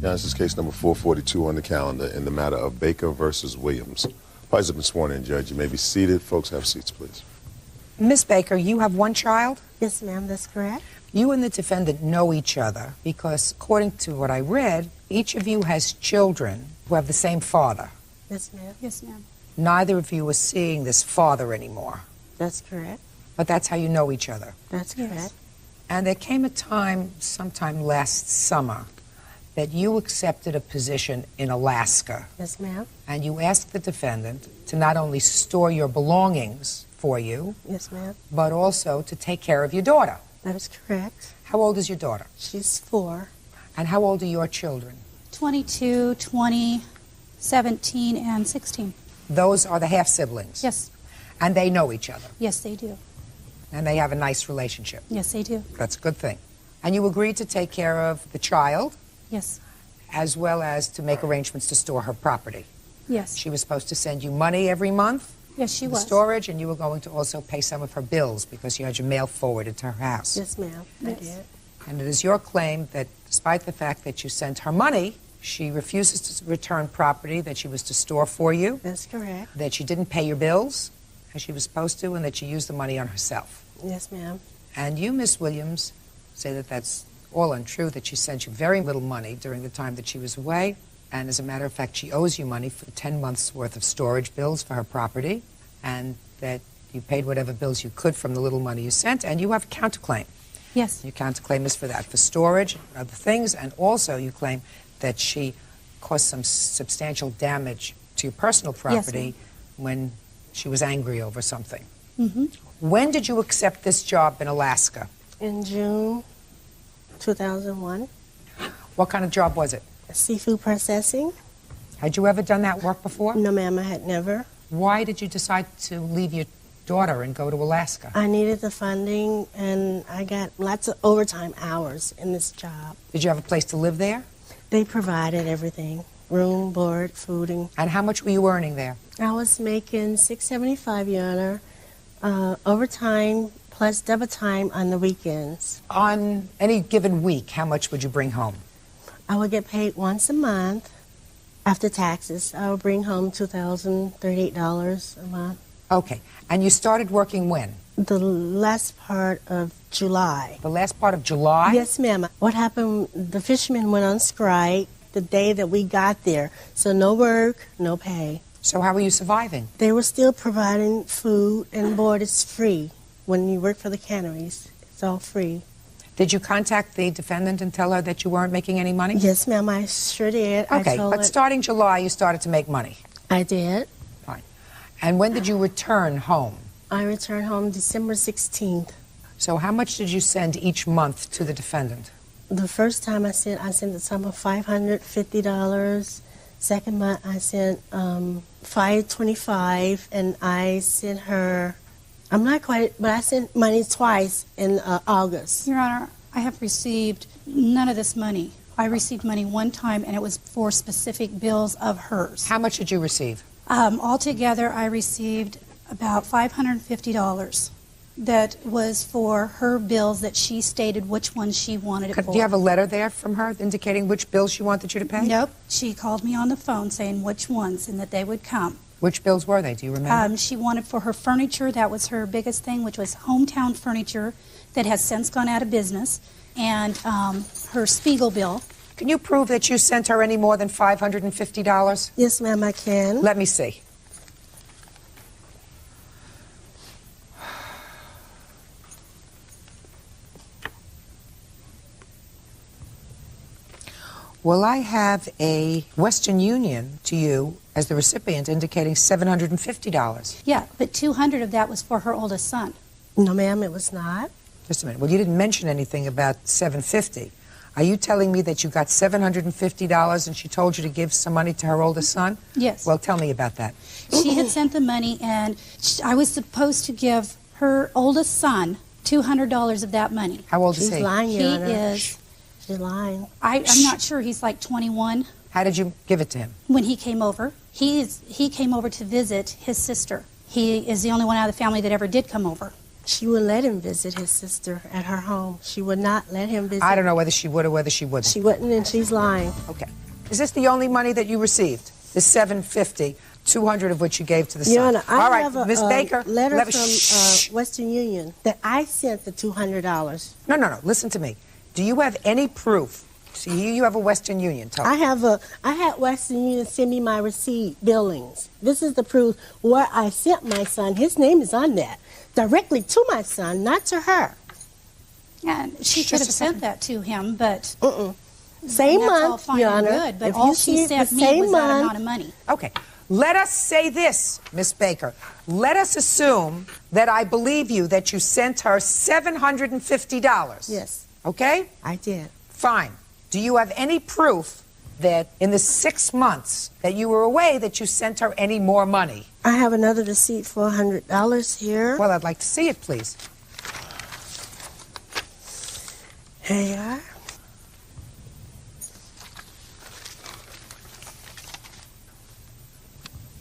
S2: Now, this is case number 442 on the calendar in the matter of Baker versus Williams. Parties have been sworn in, Judge. You may be seated. Folks, have seats, please.
S3: Miss Baker, you have one child?
S6: Yes, ma'am, that's correct.
S3: You and the defendant know each other because, according to what I read, each of you has children who have the same father.
S6: Yes, ma'am.
S17: Yes, ma'am.
S3: Neither of you are seeing this father anymore.
S6: That's correct.
S3: But that's how you know each other.
S6: That's correct.
S3: And there came a time, sometime last summer, that you accepted a position in Alaska.
S6: Yes, ma'am.
S3: And you asked the defendant to not only store your belongings for you,
S6: Yes, ma'am.
S3: but also to take care of your daughter.
S6: That is correct.
S3: How old is your daughter?
S6: She's 4.
S3: And how old are your children?
S17: 22, 20, 17, and 16.
S3: Those are the half-siblings?
S17: Yes.
S3: And they know each other?
S17: Yes, they do.
S3: And they have a nice relationship?
S17: Yes, they do.
S3: That's a good thing. And you agreed to take care of the child?
S17: Yes.
S3: As well as to make arrangements to store her property?
S17: Yes.
S3: She was supposed to send you money every month?
S17: Yes, she
S3: for
S17: was.
S3: Storage, and you were going to also pay some of her bills because you had your mail forwarded to her house.
S6: Yes, ma'am. I
S17: Yes.
S6: did.
S3: And it is your claim that despite the fact that you sent her money, she refuses to return property that she was to store for you,
S6: That's correct.
S3: that she didn't pay your bills as she was supposed to, and that she used the money on herself.
S6: Yes, ma'am.
S3: And you, Miss Williams, say that that's all untrue, that she sent you very little money during the time that she was away. And as a matter of fact, she owes you money for 10 months' worth of storage bills for her property, and that you paid whatever bills you could from the little money you sent, and you have a counterclaim.
S17: Yes.
S3: Your counterclaim is for that, for storage and other things, and also you claim that she caused some substantial damage to your personal property when she was angry over something.
S17: Mm-hmm.
S3: When did you accept this job in Alaska?
S6: In June 2001.
S3: What kind of job was it?
S6: Seafood processing.
S3: Had you ever done that work before?
S6: No, ma'am, I had never.
S3: Why did you decide to leave your daughter and go to Alaska?
S6: I needed the funding, and I got lots of overtime hours in this job.
S3: Did you have a place to live there?
S6: They provided everything. Room, board, fooding.
S3: And how much were you earning there?
S6: I was making $675 Your Honor, overtime plus double time on the weekends.
S3: On any given week, how much would you bring home?
S6: I would get paid once a month. After taxes, I would bring home $2,038 a month.
S3: Okay. And you started working when?
S6: The last part of July.
S3: The last part of July?
S6: Yes, ma'am. What happened, the fishermen went on strike the day that we got there. So no work, no pay.
S3: So how were you surviving?
S6: They were still providing food, and board is free. When you work for the canneries, it's all free.
S3: Did you contact the defendant and tell her that you weren't making any money?
S6: Yes, ma'am, I sure did.
S3: Okay,
S6: I told
S3: but
S6: her,
S3: starting July, you started to make money.
S6: I did.
S3: Fine. And when did you return home?
S6: I returned home December 16th.
S3: So how much did you send each month to the defendant?
S6: The first time I sent the sum of $550. Second month, I sent $525, and I sent her, I'm not quite, but I sent money twice in August.
S17: Your Honor, I have received none of this money. I received money one time, and it was for specific bills of hers.
S3: How much did you receive?
S17: Altogether, I received about $550. That was for her bills that she stated which ones she wanted it for.
S3: Do you have a letter there from her indicating which bills she wanted you to pay?
S17: Nope. She called me on the phone saying which ones and that they would come.
S3: Which bills were they? Do you remember?
S17: She wanted for her furniture. That was her biggest thing, which was Hometown Furniture that has since gone out of business, and her Spiegel bill.
S3: Can you prove that you sent her any more than $550?
S6: Yes, ma'am, I can.
S3: Let me see. Well, I have a Western Union to you as the recipient indicating $750.
S17: Yeah, but $200 of that was for her oldest son.
S6: No, ma'am, it was not.
S3: Just a minute. Well, you didn't mention anything about $750. Are you telling me that you got $750 and she told you to give some money to her oldest son?
S11: Yes.
S3: Well, tell me about that.
S11: She had sent the money, and I was supposed to give her oldest son $200 of that money.
S3: How old is he?
S6: She's lying,
S11: He
S6: Your Honor.
S11: is.
S6: She's lying.
S11: I'm not sure. He's like 21.
S3: How did you give it to him?
S11: When he came over, he came over to visit his sister. He is the only one out of the family that ever did come over.
S6: She wouldn't let him visit his sister at her home. She would not let him visit.
S3: I don't know whether she would or whether she wouldn't.
S6: She wouldn't, and she's lying.
S3: Okay. Is this the only money that you received? The $750, $200 of which you gave to the son?
S6: Your Honor,
S3: All
S6: I
S3: right,
S6: have a
S3: Miss Baker,
S6: letter
S3: let-
S6: from Western Union that I sent the $200.
S3: No. Listen to me. Do you have any proof? See, here you have a Western Union.
S6: I had Western Union send me my receipt billings. This is the proof where I sent my son. His name is on that. Directly to my son, not to her.
S11: And she could have sent that to him, but
S6: Same
S11: that's all
S6: month,
S11: fine
S6: Your
S11: and
S6: Honor.
S11: good, but
S6: If
S11: all
S6: you
S11: she
S6: see it
S11: sent
S6: the
S11: me
S6: same
S11: was that
S6: month-
S11: amount of money.
S3: Okay. Let us say this, Miss Baker. Let us assume that I believe you that you sent her $750.
S6: Yes.
S3: Okay?
S6: I did.
S3: Fine. Do you have any proof that in the 6 months that you were away that you sent her any more money?
S6: I have another receipt for $100 here.
S3: Well, I'd like to see it, please.
S6: Here you are.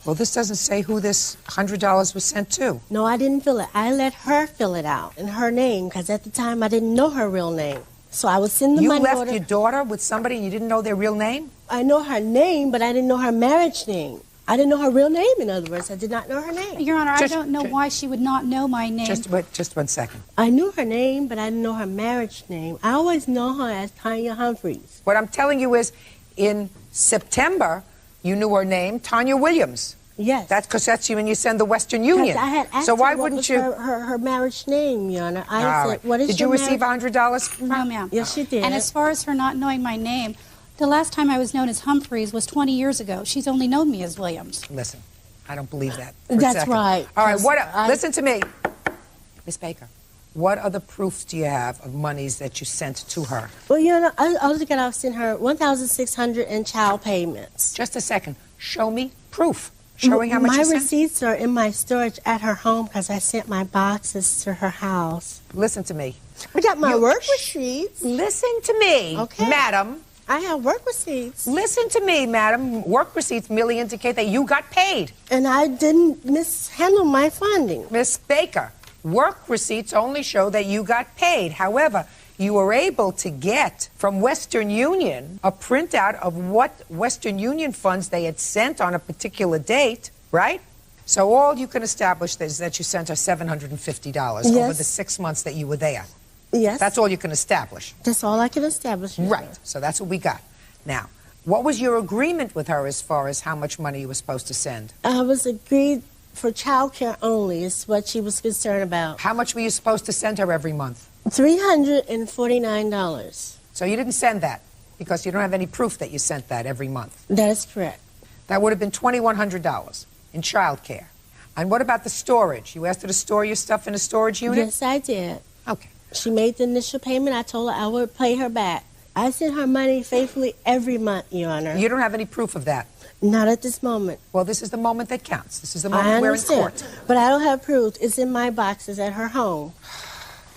S3: Well, this doesn't say who this $100 was sent to.
S6: No, I didn't fill it. I let her fill it out in her name because at the time I didn't know her real name. So I was sending the
S3: You
S6: money
S3: left
S6: order.
S3: your daughter with somebody and you didn't know their real name?
S6: I know her name, but I didn't know her marriage name. I didn't know her real name, in other words. I did not know her name.
S11: Your Honor, I don't know why she would not know my name.
S3: Just 1 second.
S6: I knew her name, but I didn't know her marriage name. I always know her as Tanya Humphreys.
S3: What I'm telling you is in September, you knew her name, Tanya Williams.
S6: Yes.
S3: That's because that's you when you send the Western Union.
S6: I had asked
S3: so why
S6: her what
S3: wouldn't
S6: was
S3: you?
S6: her marriage name, Your Honor. I
S3: All
S6: said,
S3: right.
S6: what is
S3: Did
S6: your
S3: you receive
S6: marriage?
S3: $100?
S11: No, ma'am.
S6: Yes, she did.
S11: And as far as her not knowing my name, the last time I was known as Humphreys was 20 years ago. She's only known me as Williams.
S3: Listen, I don't believe that. for a
S6: That's
S3: second.
S6: right.
S3: All right,
S6: 'cause
S3: what?
S6: I-
S3: Listen to me, Miss Baker. What other proofs do you have of monies that you sent to her?
S6: Well, you know, I was going to send her $1,600 in child payments.
S3: Just a second. Show me proof showing how much
S6: my
S3: you sent.
S6: receipts are in my storage at her home because I sent my boxes to her house.
S3: Listen to me.
S6: I got my work receipts.
S3: Listen to me,
S6: Okay.
S3: madam.
S6: I have work receipts.
S3: Listen to me, madam. Work receipts merely indicate that you got paid.
S6: And I didn't mishandle my funding.
S3: Miss Baker, work receipts only show that you got paid. However, you were able to get from Western Union a printout of what Western Union funds they had sent on a particular date, right? So all you can establish is that you sent her $750 over
S6: Yes.
S3: the 6 months that you were there.
S6: Yes.
S3: That's all you can establish.
S6: That's all I can establish. Your
S3: Right.
S6: Honor.
S3: So that's what we got. Now, what was your agreement with her as far as how much money you were supposed to send?
S6: I was agreed for child care only is what she was concerned about.
S3: How much were you supposed to send her every month?
S6: $349.
S3: So you didn't send that because you don't have any proof that you sent that every month.
S6: That is correct.
S3: That would have been $2,100 in child care. And what about the storage? You asked her to store your stuff in a storage unit?
S6: Yes, I did.
S3: Okay.
S6: She made the initial payment. I told her I would pay her back. I sent her money faithfully every month, Your Honor.
S3: You don't have any proof of that?
S6: Not at this moment.
S3: Well, this is the moment that counts. This is the
S6: I
S3: moment we're in
S6: understand.
S3: court.
S6: But I don't have proof. It's in my boxes at her home.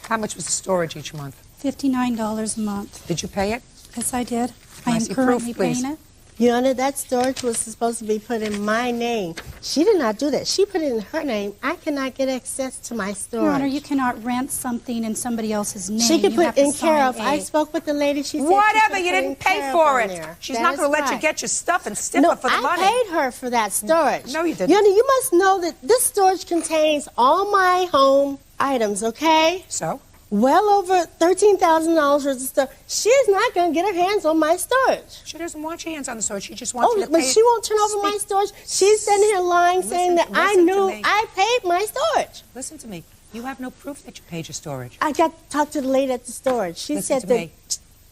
S3: How much was the storage each month?
S11: $59 a month.
S3: Did you pay it?
S11: Yes, I did.
S3: Can I
S11: I am
S3: see proof,
S11: currently
S3: please?
S11: paying it.
S6: Your Honor, that storage was supposed to be put in my name. She did not do that. She put it in her name. I cannot get access to my storage.
S11: Your Honor, you cannot rent something in somebody else's name.
S6: She could
S11: You
S6: put
S11: have to
S6: in care
S11: sign
S6: of.
S11: a-
S6: I spoke with the lady. She said
S3: Whatever,
S6: she
S3: you
S6: could put
S3: didn't
S6: in
S3: pay
S6: care
S3: for
S6: of on
S3: it.
S6: there.
S3: She's
S6: That
S3: not
S6: is
S3: going to let you
S6: right.
S3: get your stuff and stiff
S6: No,
S3: her for the
S6: I
S3: money.
S6: paid her for that storage.
S3: No, you didn't.
S6: Your Honor, you must know that this storage contains all my home items, okay?
S3: So?
S6: Well over $13,000 worth of stuff. She's not going to get her hands on my storage.
S3: She doesn't want your hands on the storage. She just wants you to
S6: but
S3: pay.
S6: she won't turn over my storage. She's sitting here lying, saying that I
S3: listen to
S6: knew
S3: me.
S6: I paid my storage.
S3: Listen to me. You have no proof that you paid your storage.
S6: I got to talk to the lady at the storage. She
S3: Listen
S6: said
S3: to
S6: that.
S3: me.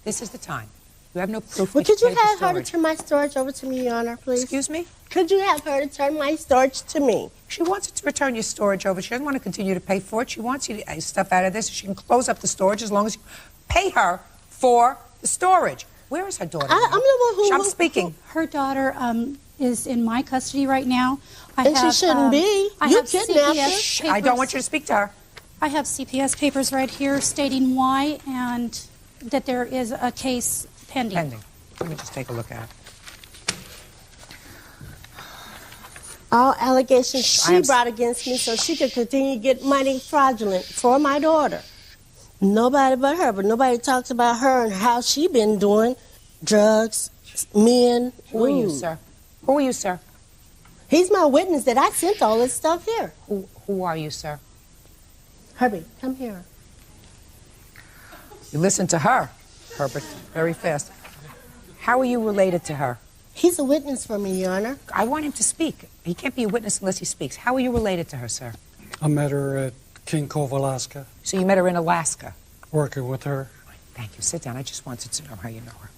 S3: This is the time. You have no proof.
S6: Well,
S3: that
S6: could you
S3: paid for
S6: have her to
S3: storage.
S6: turn my storage over to me, Your Honor, please?
S3: Excuse me?
S6: Could you have her to turn my storage to me?
S3: She wants to return your storage over. She doesn't want to continue to pay for it. She wants you to get stuff out of this. She can close up the storage as long as you pay her for the storage. Where is her daughter?
S6: I'm the one who...
S3: I'm speaking.
S11: Her daughter is in my custody right now.
S6: She shouldn't be. You kidnapped her.
S3: I don't want you to speak to her.
S11: I have CPS papers right here stating why and that there is a case pending.
S3: Let me just take a look at it.
S6: All allegations she brought against me so she could continue to get money fraudulent for my daughter. Nobody but her, but nobody talks about her and how she been doing drugs, men.
S3: Who are you, sir? Who are you, sir?
S6: He's my witness that I sent all this stuff here.
S3: Who are you, sir?
S6: Herbie, come here.
S3: You listen to her, Herbert, very fast. How are you related to her?
S6: He's a witness for me, Your Honor.
S3: I want him to speak. He can't be a witness unless he speaks. How are you related to her, sir?
S8: I met her at King Cove, Alaska.
S3: So you met her in Alaska?
S8: Working with her.
S3: Thank you. Sit down. I just wanted to know how you know her.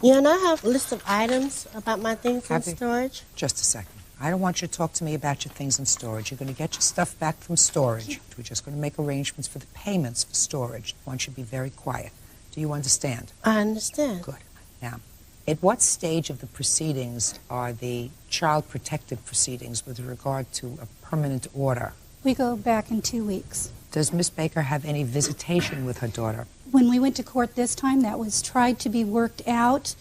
S6: Your Honor, I have a list of items about my things in storage.
S3: Just a second. I don't want you to talk to me about your things in storage. You're going to get your stuff back from storage. We're just going to make arrangements for the payments for storage. I want you to be very quiet. Do you understand?
S6: I understand.
S3: Good. Now, at what stage of the proceedings are the child protective proceedings with regard to a permanent order?
S11: We go back in 2 weeks.
S3: Does Miss Baker have any visitation with her daughter?
S11: When we went to court this time, that was tried to be worked out.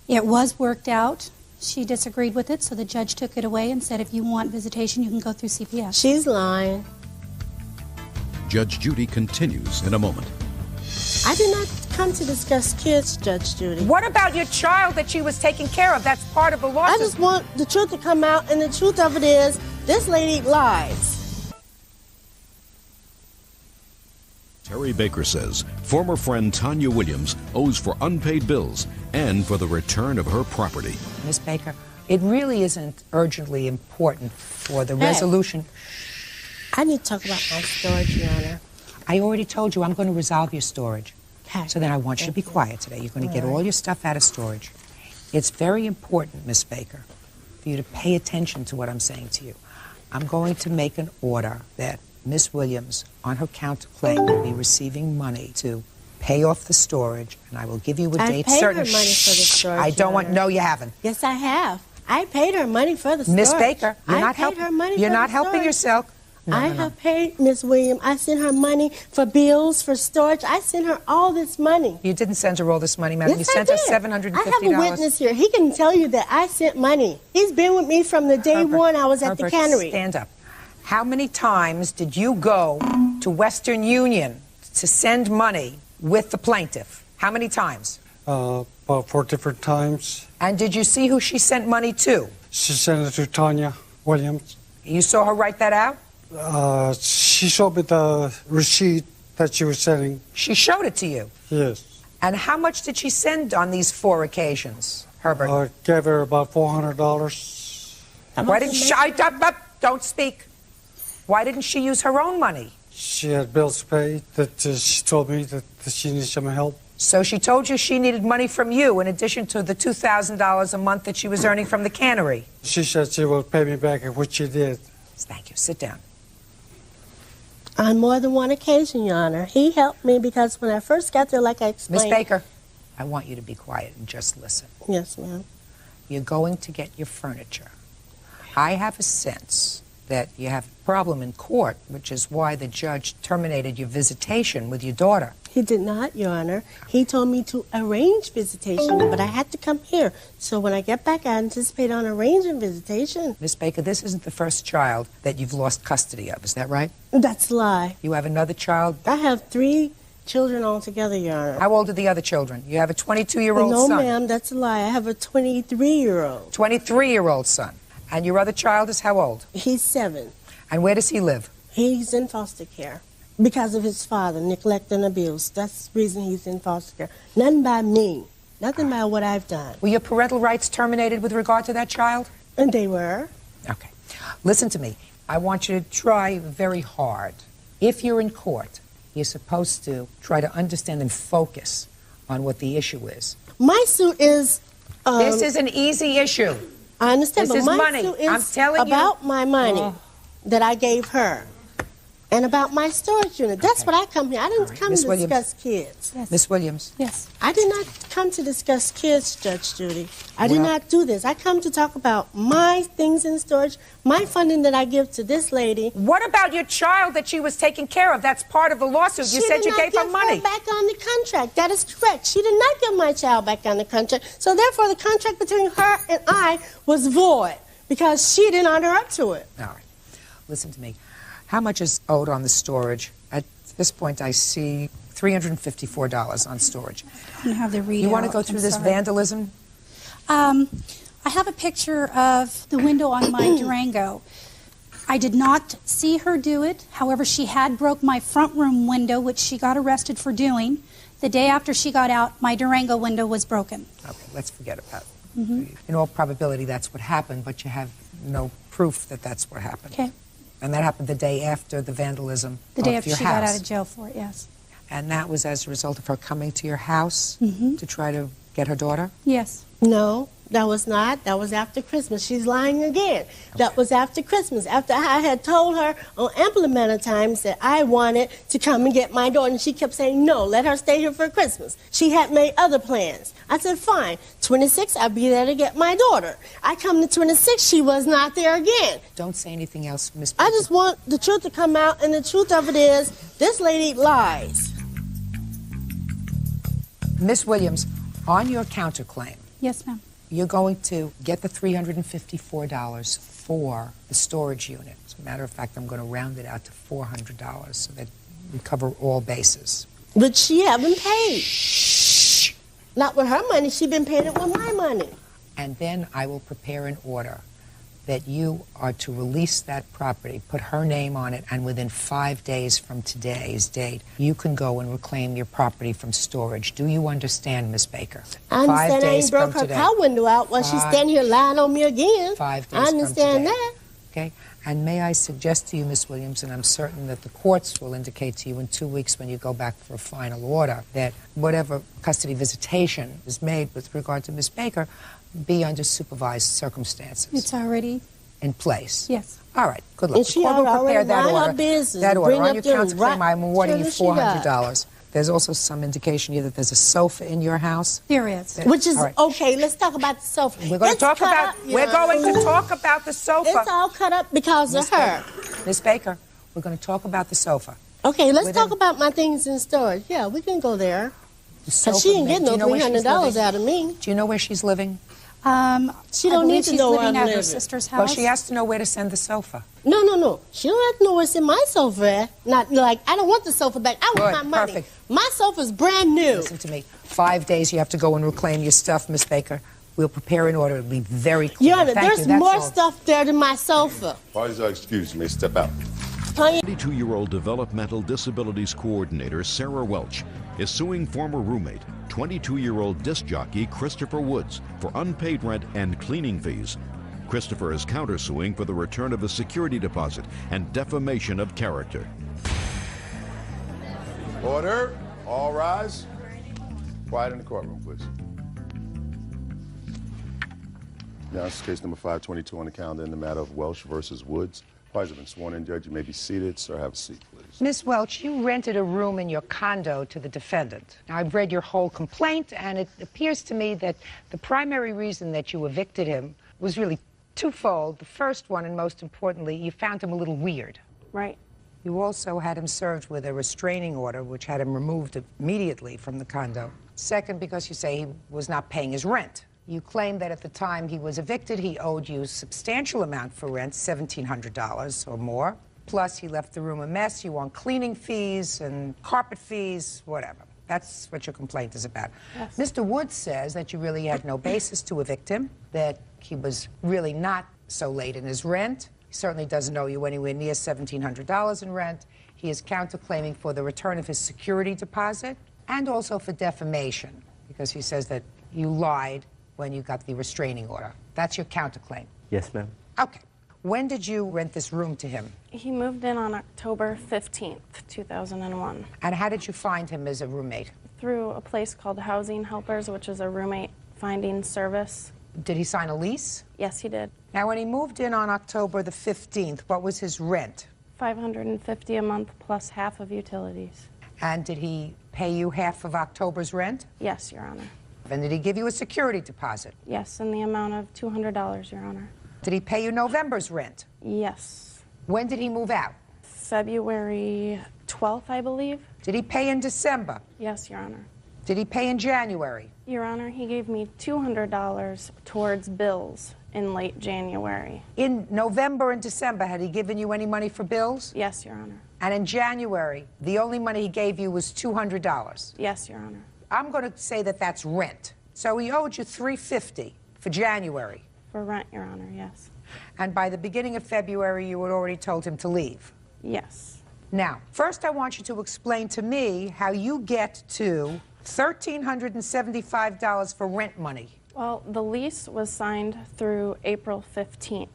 S11: It was worked out. She disagreed with it, so the judge took it away and said, if you want visitation, you can go through CPS.
S6: She's lying.
S1: Judge Judy continues in a moment.
S6: I did not come to discuss kids, Judge Judy.
S3: What about your child that she was taking care of? That's part of the lawsuit.
S6: I just want the truth to come out, and the truth of it is, this lady lies.
S1: Terry Baker says former friend Tanya Williams owes for unpaid bills and for the return of her property.
S3: Miss Baker, it really isn't urgently important for the resolution.
S6: I need to talk about my storage, Your Honor.
S3: I already told you I'm going to resolve your storage.
S6: Okay.
S3: So then I want you to be quiet today. You're going to get all your stuff out of storage. It's very important, Miss Baker, for you to pay attention to what I'm saying to you. I'm going to make an order that Miss Williams, on her counterclaim, will be receiving money to pay off the storage, and I will give you a date certain.
S6: I paid her money for the storage.
S3: I don't want. No, you haven't.
S6: Yes, I have. I paid her money for the storage.
S3: Miss Baker, you're not helping. You're not helping yourself.
S6: I have paid Miss Williams. I sent her money for bills, for storage. I sent her all this money.
S3: You didn't send her all this money, madam.
S6: Yes,
S3: you sent
S6: I
S3: her
S6: did.
S3: $750.
S6: I have a witness here. He can tell you that I sent money. He's been with me from the day one I was at the cannery.
S3: Stand up. How many times did you go to Western Union to send money with the plaintiff? How many times?
S8: About 4 different times.
S3: And did you see who she sent money to?
S8: She sent it to Tanya Williams.
S3: You saw her write that out?
S8: She showed me the receipt that she was sending.
S3: She showed it to you?
S8: Yes.
S3: And how much did she send on these 4 occasions, Herbert?
S8: I gave her about $400.
S3: Why didn't she... Don't speak. Why didn't she use her own money?
S8: She had bills to pay that she told me that she needed some help.
S3: So she told you she needed money from you in addition to the $2,000 a month that she was earning from the cannery.
S8: She said she would pay me back, which she did.
S3: Thank you. Sit down.
S6: On more than one occasion, Your Honor. He helped me because when I first got there, like I explained...
S3: Miss Baker, I want you to be quiet and just listen.
S6: Yes, ma'am.
S3: You're going to get your furniture. I have a sense that you have a problem in court, which is why the judge terminated your visitation with your daughter.
S6: He did not, Your Honor. He told me to arrange visitation, but I had to come here. So when I get back, I anticipate on arranging visitation.
S3: Miss Baker, this isn't the first child that you've lost custody of. Is that right?
S6: That's a lie.
S3: You have another child?
S6: I have 3 children altogether, Your Honor.
S3: How old are the other children? You have a 22-year-old son.
S6: No, ma'am, that's a lie. I have a 23-year-old.
S3: 23-year-old son. And your other child is how old?
S6: He's 7.
S3: And where does he live?
S6: He's in foster care because of his father, neglect and abuse. That's the reason he's in foster care. Nothing by me. Nothing by what I've done.
S3: Were your parental rights terminated with regard to that child?
S6: And they were.
S3: Okay. Listen to me. I want you to try very hard. If you're in court, you're supposed to try to understand and focus on what the issue is.
S6: My suit is...
S3: this is an easy issue.
S6: I understand,
S3: This
S6: but
S3: is
S6: my
S3: money.
S6: suit is
S3: I'm telling you.
S6: about my money that I gave her and about my storage unit. That's what I come here. I didn't come
S3: Ms.
S6: to
S3: Williams.
S6: discuss kids.
S3: Miss Williams.
S11: Yes.
S6: I did not come to discuss kids, Judge Judy. I did not do this. I come to talk about my things in storage, my funding that I give to this lady.
S3: What about your child that she was taking care of? That's part of the lawsuit. You said you gave her money.
S6: She did not give her back on the contract. That is correct. She did not give my child back on the contract. So therefore, the contract between her and I was void because she didn't honor up to it.
S3: All right. Listen to me. How much is owed on the storage? At this point, I see $354 on storage.
S11: I don't have the readout.
S3: You want to go through
S11: I'm
S3: this
S11: sorry.
S3: vandalism?
S11: I have a picture of the window on my Durango. I did not see her do it. However, she had broke my front room window, which she got arrested for doing. The day after she got out, my Durango window was broken.
S3: Okay, let's forget about it.
S11: Mm-hmm.
S3: In all probability, that's what happened, but you have no proof that that's what happened.
S11: Okay.
S3: And that happened the day after the vandalism
S11: The day
S3: of
S11: after
S3: your
S11: she
S3: house.
S11: got out of jail for it, yes.
S3: And that was as a result of her coming to your house
S11: Mm-hmm.
S3: to try to get her daughter?
S11: Yes.
S6: No, that was not. That was after Christmas. She's lying again. That was after Christmas. After I had told her on ample amount of times that I wanted to come and get my daughter, and she kept saying, no, let her stay here for Christmas. She had made other plans. I said, fine. 26, I'll be there to get my daughter. I come to 26, she was not there again.
S3: Don't say anything else, Miss.
S6: I just want the truth to come out, and the truth of it is, this lady lies.
S3: Miss Williams, on your counterclaim,
S11: Yes, ma'am.
S3: you're going to get the $354 for the storage unit. As a matter of fact, I'm going to round it out to $400 so that we cover all bases.
S6: But she haven't paid. Shh. Not with her money. She been paying it with my money.
S3: And then I will prepare an order that you are to release that property, put her name on it, and within 5 days from today's date, you can go and reclaim your property from storage. Do you understand, Miss Baker?
S6: I understand
S3: 5
S6: I
S3: days
S6: ain't broke
S3: from
S6: her
S3: today.
S6: car window out while she's standing here lying on me again.
S3: 5 days
S6: I understand
S3: from today.
S6: that.
S3: Okay? And may I suggest to you, Miss Williams, and I'm certain that the courts will indicate to you in 2 weeks when you go back for a final order, that whatever custody visitation is made with regard to Miss Baker be under supervised circumstances.
S11: It's already
S3: in place.
S11: Yes.
S3: All right. Good luck.
S6: And
S3: The
S6: she
S3: court will
S6: already
S3: prepare that
S6: run her
S3: order.
S6: business,
S3: That order
S6: bring
S3: on
S6: up
S3: your
S6: them
S3: counterclaim,
S6: right
S3: I'm awarding you
S6: till she got.
S3: $400. There's also some indication here that there's a sofa in your house.
S11: There is.
S6: Which is
S3: All right.
S6: okay. Let's talk about the sofa.
S3: We're going to
S6: It's
S3: talk
S6: cut
S3: about.
S6: up,
S3: We're going to
S6: young.
S3: talk about the sofa.
S6: It's all cut up because of her.
S3: Miss Baker, we're going to talk about the sofa.
S6: Okay, let's
S3: Within-
S6: talk about my things in storage. Yeah, we can go there.
S3: The
S6: Cause
S3: sofa,
S6: she ain't
S3: ma'am.
S6: getting no
S3: Do you know where she's
S6: $300
S3: living?
S6: out of me.
S3: Do you know where she's living?
S6: She
S11: I
S6: don't
S11: believe
S6: need to
S11: she's
S6: know where
S11: living
S6: I'm
S11: at her
S6: living.
S11: sister's house.
S3: Well, she has to know where to send the sofa.
S6: No. She don't have to know what's in my sofa at. Not like I don't want the sofa back. I want
S3: Good,
S6: my money.
S3: perfect.
S6: My sofa's brand new.
S3: Listen to me. 5 days you have to go and reclaim your stuff, Miss Baker. We'll prepare an order. It'll be very clear.
S6: Your Honor,
S3: Thank
S6: there's
S3: you. That's
S6: more
S3: all.
S6: stuff there than my sofa.
S2: Parties are excused. You may step out.
S1: 22-year-old developmental disabilities coordinator Sarah Welch is suing former roommate, 22-year-old disc jockey Christopher Woods for unpaid rent and cleaning fees. Christopher is countersuing for the return of a security deposit and defamation of character.
S2: Order. All rise. Quiet in the courtroom, please. Now, this is case number 522 on the calendar in the matter of Welch versus Woods. Parties have been sworn in. Judge, you may be seated. Sir, have a seat, please.
S3: Miss Welch, you rented a room in your condo to the defendant. Now, I've read your whole complaint, and it appears to me that the primary reason that you evicted him was really twofold. The first one, and most importantly, you found him a little weird.
S9: Right.
S3: You also had him served with a restraining order, which had him removed immediately from the condo. Second, because you say he was not paying his rent. You claim that at the time he was evicted, he owed you a substantial amount for rent, $1,700 or more. Plus, he left the room a mess. You want cleaning fees and carpet fees, whatever. That's what your complaint is about.
S9: Yes.
S3: Mr. Woods says that you really had no basis to evict him, that he was really not so late in his rent. He certainly doesn't owe you anywhere near $1,700 in rent. He is counterclaiming for the return of his security deposit and also for defamation, because he says that you lied when you got the restraining order. That's your counterclaim.
S7: Yes, ma'am.
S3: Okay. When did you rent this room to him?
S9: He moved in on October 15th, 2001.
S3: And how did you find him as a roommate?
S22: through a place called Housing Helpers, which is a roommate finding service.
S3: Did he sign a lease?
S22: Yes, he did.
S3: Now, when he moved in on October the 15th, what was his rent?
S22: $550 a month plus half of utilities.
S3: And did he pay you half of October's rent?
S22: Yes, Your Honor.
S3: And did he give you a security deposit?
S22: Yes, in the amount of $200, Your Honor.
S3: Did he pay you November's rent?
S22: Yes.
S3: When did he move out?
S22: February 12th, I believe.
S3: Did he pay in December?
S22: Yes, Your Honor.
S3: Did he pay in January?
S22: Your Honor, he gave me $200 towards bills in late January.
S3: In November and December, had he given you any money for bills?
S22: Yes, Your Honor.
S3: And in January, the only money he gave you was $200?
S22: Yes, Your Honor.
S3: I'm going to say that that's rent. So he owed you $350 for January.
S22: For rent, Your Honor, yes.
S3: And by the beginning of February, you had already told him to leave?
S22: Yes.
S3: Now, first I want you to explain to me how you get to $1,375 for rent money.
S22: Well, the lease was signed through April 15th,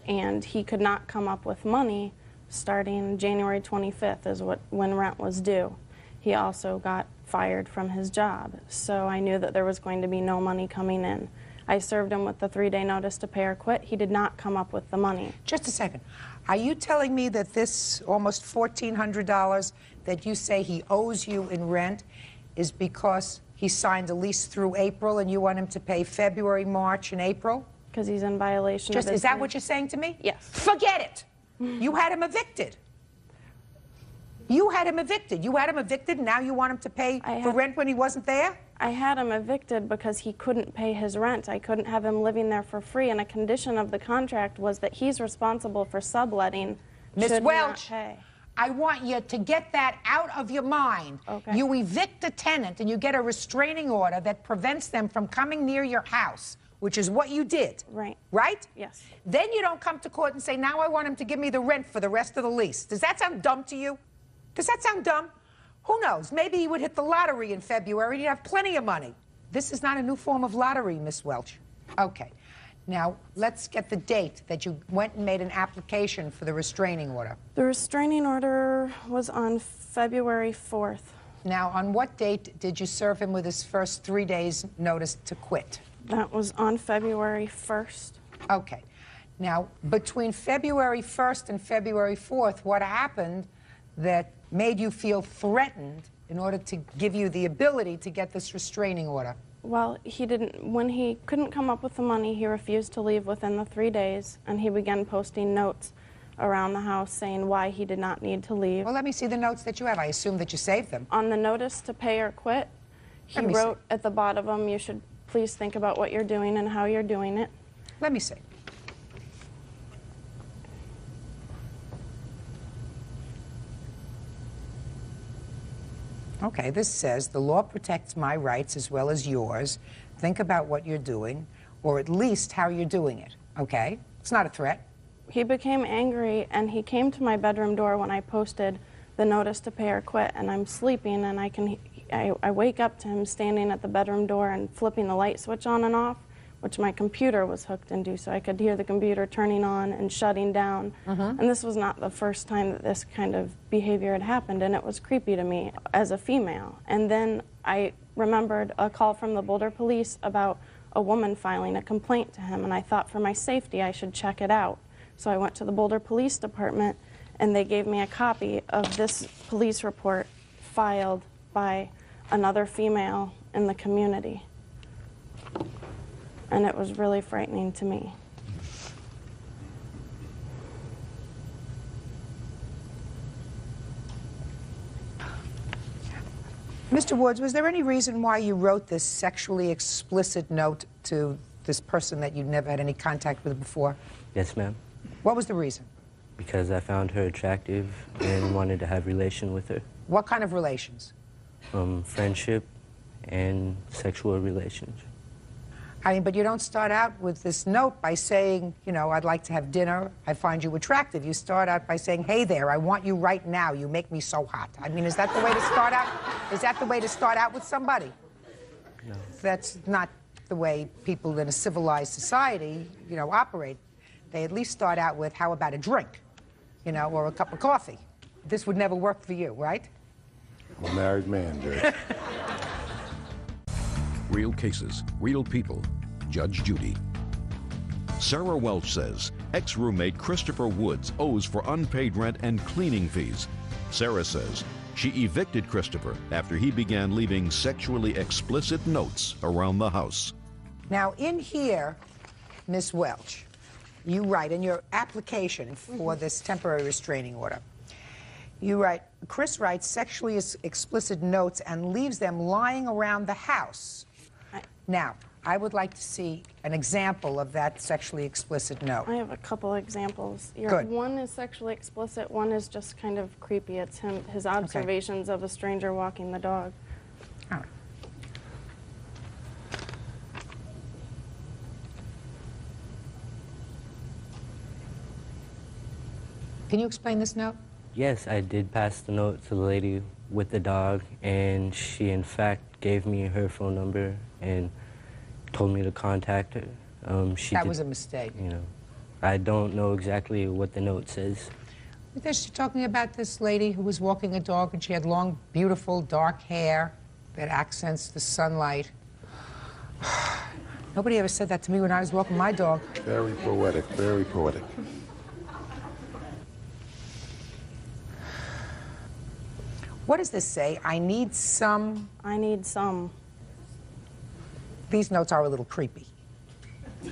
S22: and he could not come up with money starting January 25th is when rent was due. He also got fired from his job, so I knew that there was going to be no money coming in. I served him with the 3-day notice to pay or quit. He did not come up with the money.
S3: Just a second. Are you telling me that this almost $1,400 that you say he owes you in rent is because he signed a lease through April and you want him to pay February, March, and April?
S22: Because he's in violation of his...
S3: Is that what you're saying to me?
S22: Yes.
S3: Forget it. You had him evicted. You had him evicted. You had him evicted, and now you want him to pay for rent when he wasn't there?
S22: I had him evicted because he couldn't pay his rent. I couldn't have him living there for free, and a condition of the contract was that he's responsible for subletting.
S3: Miss Welch, I want you to get that out of your mind.
S22: Okay.
S3: You evict a tenant and you get a restraining order that prevents them from coming near your house, which is what you did.
S22: Right.
S3: Right?
S22: Yes.
S3: Then you don't come to court and say, now I want him to give me the rent for the rest of the lease. Does that sound dumb to you? Does that sound dumb? Who knows? Maybe he would hit the lottery in February and he'd have plenty of money. This is not a new form of lottery, Miss Welch. Okay. Now, let's get the date that you went and made an application for the restraining order.
S22: The restraining order was on February 4th.
S3: Now, on what date did you serve him with his first 3 days' notice to quit?
S22: That was on February 1st.
S3: Okay. Now, between February 1st and February 4th, what happened that made you feel threatened in order to give you the ability to get this restraining order?
S22: Well, when he couldn't come up with the money, he refused to leave within the 3 days, and he began posting notes around the house saying why he did not need to leave.
S3: Well, let me see the notes that you have. I assume that you saved them.
S22: On the notice to pay or quit, he wrote at the bottom of them, you should please think about what you're doing and how you're doing it.
S3: Let me see. Okay, this says, the law protects my rights as well as yours. Think about what you're doing, or at least how you're doing it, okay? It's not a threat.
S22: He became angry, and he came to my bedroom door when I posted the notice to pay or quit, and I'm sleeping, and I wake up to him standing at the bedroom door and flipping the light switch on and off, which my computer was hooked into, so I could hear the computer turning on and shutting down. And this was not the first time that this kind of behavior had happened, and it was creepy to me as a female. And then I remembered a call from the Boulder police about a woman filing a complaint to him, and I thought for my safety I should check it out. So I went to the Boulder Police Department, and they gave me a copy of this police report filed by another female in the community. And it was really frightening to me.
S3: Mr. Woods, was there any reason why you wrote this sexually explicit note to this person that you'd never had any contact with before?
S7: Yes, ma'am.
S3: What was the reason?
S7: Because I found her attractive and wanted to have relation with her.
S3: What kind of relations?
S7: Friendship and sexual relations.
S3: I mean, but you don't start out with this note by saying, you know, I'd like to have dinner, I find you attractive. You start out by saying, hey there, I want you right now, you make me so hot. I mean, is that the way to start out? Is that the way to start out with somebody?
S7: No.
S3: That's not the way people in a civilized society, you know, operate. They at least start out with, how about a drink, you know, or a cup of coffee. This would never work for you, right?
S2: I'm a married man, Judge.
S1: real cases, real people. Judge Judy. Sarah Welch says ex-roommate Christopher Woods owes for unpaid rent and cleaning fees. Sarah says she evicted Christopher after he began leaving sexually explicit notes around the house.
S3: Now, in here, Miss Welch, you write in your application for this temporary restraining order, you write, Chris writes sexually explicit notes and leaves them lying around the house. Now, I would like to see an example of that sexually explicit note.
S9: I have a couple examples.
S3: Good.
S9: One is sexually explicit, one is just kind of creepy. It's his observations of a stranger walking the dog.
S3: All right. Can you explain this note?
S7: Yes, I did pass the note to the lady with the dog, and she in fact gave me her phone number and told me to contact her.
S3: That was a mistake.
S7: You know, I don't know exactly what the note says.
S3: She's talking about this lady who was walking a dog, and she had long, beautiful, dark hair that accents the sunlight. Nobody ever said that to me when I was walking my dog.
S2: Very poetic, very poetic.
S3: What does this say? I need some...
S9: I need some.
S3: These notes are a little creepy,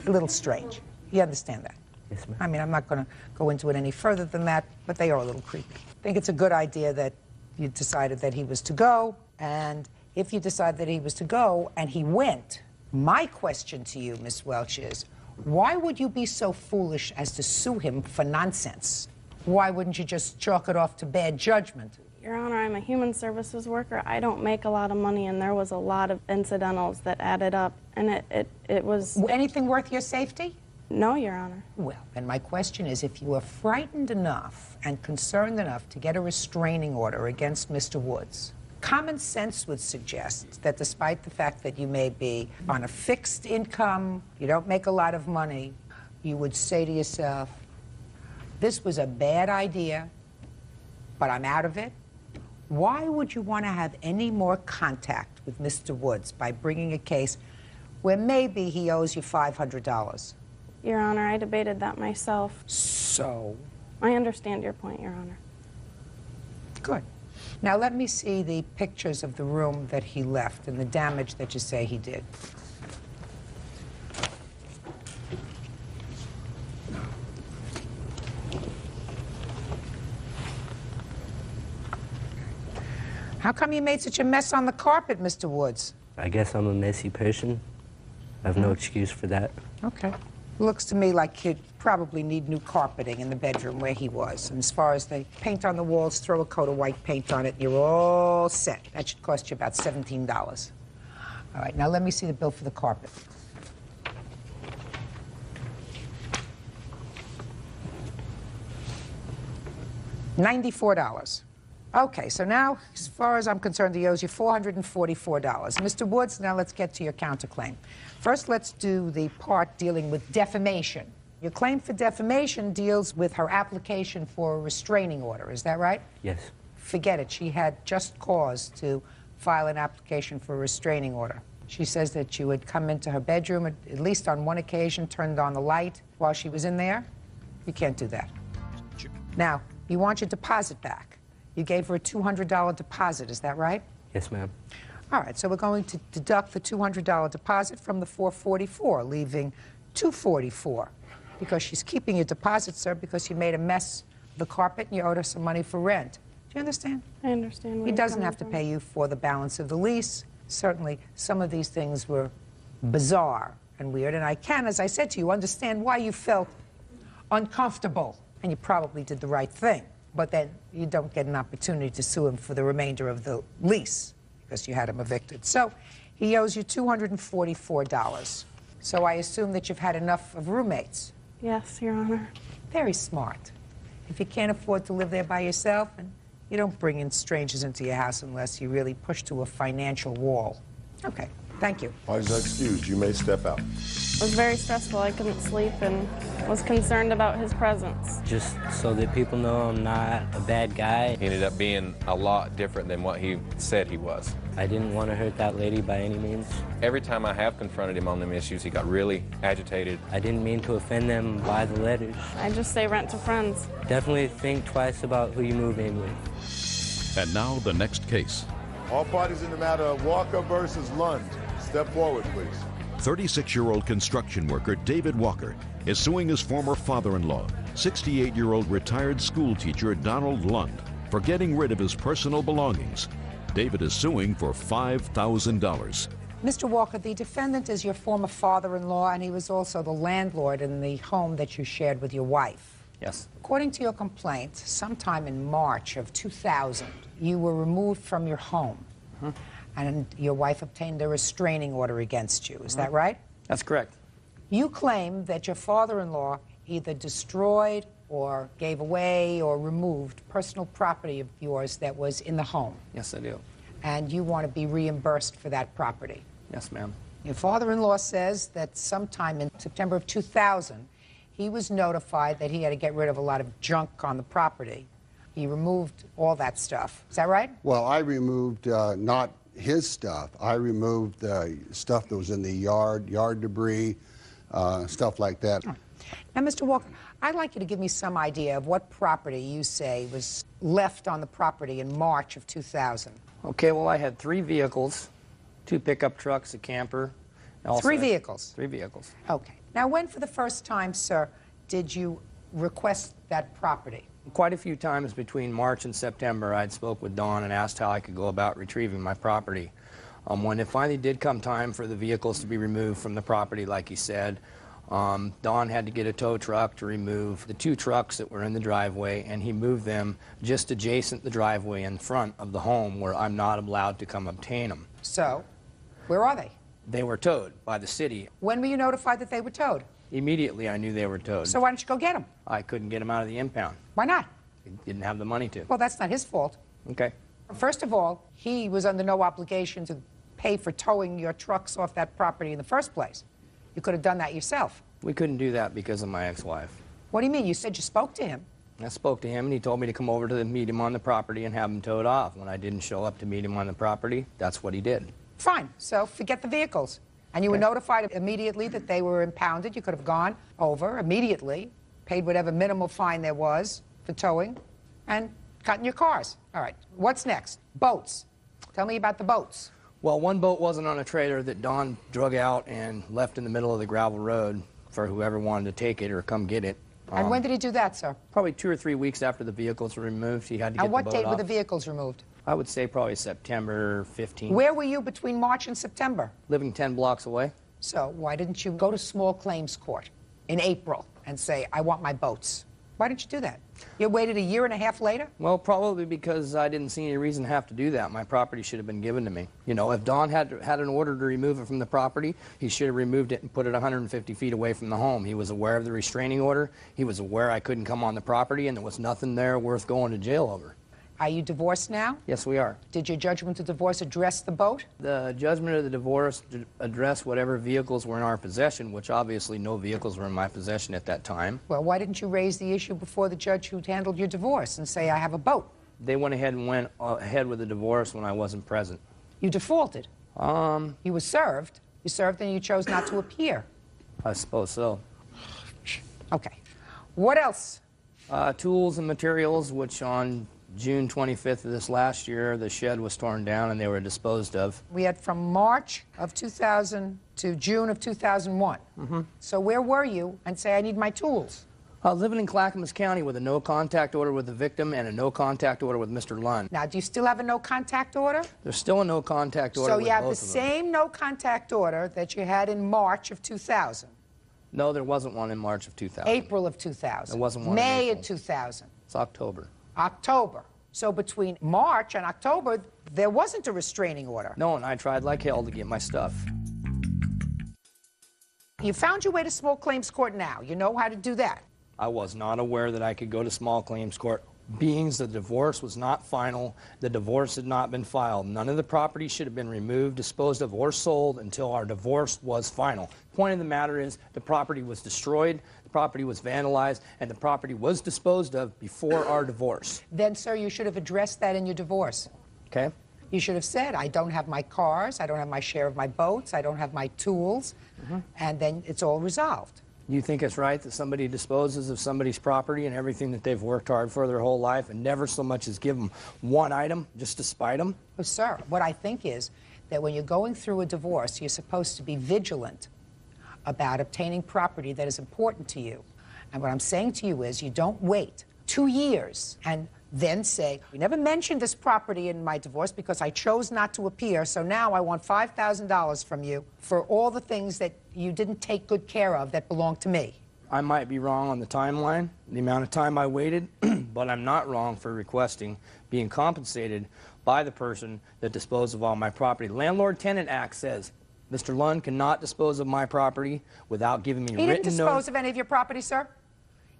S3: a little strange. You understand that?
S7: Yes, ma'am.
S3: I mean, I'm not going to go into it any further than that, but they are a little creepy. I think it's a good idea that you decided that he was to go, and if you decide that he was to go and he went, my question to you, Miss Welch, is why would you be so foolish as to sue him for nonsense? Why wouldn't you just chalk it off to bad judgment?
S9: Your Honor, I'm a human services worker. I don't make a lot of money, and there was a lot of incidentals that added up, and it was...
S3: Anything worth your safety?
S9: No, Your Honor.
S3: Well, then my question is, if you were frightened enough and concerned enough to get a restraining order against Mr. Woods, common sense would suggest that despite the fact that you may be on a fixed income, you don't make a lot of money, you would say to yourself, this was a bad idea, but I'm out of it. Why would you want to have any more contact with Mr. Woods by bringing a case where maybe he owes you $500?
S9: Your Honor, I debated that myself.
S3: So?
S9: I understand your point, Your Honor.
S3: Good. Now let me see the pictures of the room that he left and the damage that you say he did. How come you made such a mess on the carpet, Mr. Woods?
S7: I guess I'm a messy person. I have no excuse for that.
S3: Okay. Looks to me like he'd probably need new carpeting in the bedroom where he was. And as far as the paint on the walls, throw a coat of white paint on it, and you're all set. That should cost you about $17. All right, now let me see the bill for the carpet. $94. Okay, so now, as far as I'm concerned, he owes you $444. Mr. Woods, now let's get to your counterclaim. First, let's do the part dealing with defamation. Your claim for defamation deals with her application for a restraining order, is that right?
S7: Yes.
S3: Forget it. She had just cause to file an application for a restraining order. She says that you had come into her bedroom, at least on one occasion, turned on the light while she was in there. You can't do that. Now, you want your deposit back. You gave her a $200 deposit, is that right?
S7: Yes, ma'am.
S3: All right, so we're going to deduct the $200 deposit from the $444, leaving $244, because she's keeping your deposit, sir, because you made a mess of the carpet and you owed her some money for rent. Do you understand?
S9: I understand.
S3: He doesn't have to pay you for the balance of the lease. Certainly, some of these things were bizarre and weird, and I can, as I said to you, understand why you felt uncomfortable, and you probably did the right thing. But then you don't get an opportunity to sue him for the remainder of the lease because you had him evicted. So he owes you $244. So I assume that you've had enough of roommates.
S9: Yes, Your Honor.
S3: Very smart. If you can't afford to live there by yourself, and you don't bring in strangers into your house unless you really push to a financial wall. Okay. Thank you.
S2: Parties are excused. You may step out.
S19: It was very stressful. I couldn't sleep and was concerned about his presence.
S7: Just so that people know I'm not a bad guy.
S20: He ended up being a lot different than what he said he was.
S7: I didn't want to hurt that lady by any means.
S20: Every time I have confronted him on them issues, he got really agitated.
S7: I didn't mean to offend them by the letters.
S19: I just say rent to friends.
S7: Definitely think twice about who you move in with.
S1: And now the next case.
S2: All parties in the matter of Walker versus Lund. Step forward, please.
S1: 36-year-old construction worker David Walker is suing his former father-in-law, 68-year-old retired school teacher Donald Lund, for getting rid of his personal belongings. David is suing for $5,000.
S3: Mr. Walker, the defendant is your former father-in-law, and he was also the landlord in the home that you shared with your wife.
S21: Yes.
S3: According to your complaint, sometime in March of 2000, you were removed from your home, and your wife obtained a restraining order against you. Is that right?
S21: That's correct.
S3: You claim that your father-in-law either destroyed or gave away or removed personal property of yours that was in the home.
S21: Yes, I do.
S3: And you want to be reimbursed for that property.
S21: Yes, ma'am.
S3: Your father-in-law says that sometime in September of 2000, he was notified that he had to get rid of a lot of junk on the property. He removed all that stuff. Is that right?
S24: Well, I removed not his stuff. I removed the stuff that was in the yard debris, stuff like that.
S3: Now, Mr. Walker, I'd like you to give me some idea of what property you say was left on the property in March of 2000.
S21: Okay, well, I had 3 vehicles, 2 pickup trucks, a camper. Also
S3: 3 vehicles?
S21: 3 vehicles.
S3: Okay. Now, when for the first time, sir, did you request that property?
S21: Quite a few times between March and September, I'd spoke with Don and asked how I could go about retrieving my property. When it finally did come time for the vehicles to be removed from the property, like he said, Don had to get a tow truck to remove the 2 trucks that were in the driveway, and he moved them just adjacent the driveway in front of the home where I'm not allowed to come obtain them.
S3: So, where are they?
S21: They were towed by the city.
S3: When were you notified that they were towed?
S21: Immediately I knew they were towed.
S3: So why don't you go get them?
S21: I couldn't get them out of the impound.
S3: Why not?
S21: I didn't have the money to.
S3: Well, that's not his fault.
S21: Okay.
S3: First of all, he was under no obligation to pay for towing your trucks off that property in the first place. You could have done that yourself.
S21: We couldn't do that because of my ex-wife.
S3: What do you mean? You said you spoke to him.
S21: I spoke to him, and he told me to come over to meet him on the property and have him towed off. When I didn't show up to meet him on the property, that's what he did.
S3: Fine. So forget the vehicles. And you were notified immediately that they were impounded. You could have gone over immediately, paid whatever minimal fine there was for towing, and gotten your cars. All right. What's next? Boats. Tell me about the boats.
S21: Well, one boat wasn't on a trailer that Don drug out and left in the middle of the gravel road for whoever wanted to take it or come get it.
S3: And when did he do that, sir?
S21: Probably 2 or 3 weeks after the vehicles were removed. He had to get the boat off.
S3: And what date were the vehicles removed?
S21: I would say probably September 15th.
S3: Where were you between March and September?
S21: Living 10 blocks away.
S3: So why didn't you go to small claims court in April and say, I want my boats? Why didn't you do that? You waited a year and a half later?
S21: Well, probably because I didn't see any reason to have to do that. My property should have been given to me. You know, if Don had an order to remove it from the property, he should have removed it and put it 150 feet away from the home. He was aware of the restraining order. He was aware I couldn't come on the property, and there was nothing there worth going to jail over.
S3: Are you divorced now?
S21: Yes, we are.
S3: Did your judgment of divorce address the boat?
S21: The judgment of the divorce addressed whatever vehicles were in our possession, which obviously no vehicles were in my possession at that time.
S3: Well, why didn't you raise the issue before the judge who handled your divorce and say, I have a boat?
S21: They went ahead and went ahead with the divorce when I wasn't present.
S3: You defaulted? You were served. You served and you chose not to appear.
S21: I suppose so.
S3: Okay. What else?
S21: Tools and materials, which on June 25th of this last year, the shed was torn down and they were disposed of.
S3: We had from March of 2000 to June of 2001. So where were you? And say, I need my tools.
S21: Living in Clackamas County with a no-contact order with the victim and a no-contact order with Mr. Lund.
S3: Now, do you still have a no-contact order?
S21: There's still a no-contact order with both of them.
S3: So you have the same no-contact order that you had in March of 2000?
S21: No, there wasn't one in March of 2000.
S3: April of 2000?
S21: There wasn't one
S3: May
S21: in
S3: of 2000?
S21: It's October.
S3: October. So between March and October, there wasn't a restraining order.
S21: No, and I tried like hell to get my stuff.
S3: You found your way to small claims court now. You know how to do that.
S21: I was not aware that I could go to small claims court beings the divorce was not final, the divorce had not been filed. None of the property should have been removed, disposed of, or sold until our divorce was final. The point of the matter is the property was destroyed, the property was vandalized, and the property was disposed of before our divorce.
S3: Then, sir, you should have addressed that in your divorce.
S21: Okay?
S3: You should have said, I don't have my cars, I don't have my share of my boats, I don't have my tools, and then it's all resolved.
S21: You think it's right that somebody disposes of somebody's property and everything that they've worked hard for their whole life and never so much as give them one item just to spite them?
S3: Oh, sir, what I think is that when you're going through a divorce, you're supposed to be vigilant about obtaining property that is important to you. And what I'm saying to you is you don't wait 2 years and then say, we never mentioned this property in my divorce because I chose not to appear, so now I want $5,000 from you for all the things that you didn't take good care of that belong to me.
S21: I might be wrong on the timeline, the amount of time I waited, but I'm not wrong for requesting being compensated by the person that disposed of all my property. The Landlord-Tenant Act says Mr. Lund cannot dispose of my property without giving me
S3: He
S21: written
S3: didn't dispose of any of your property, sir?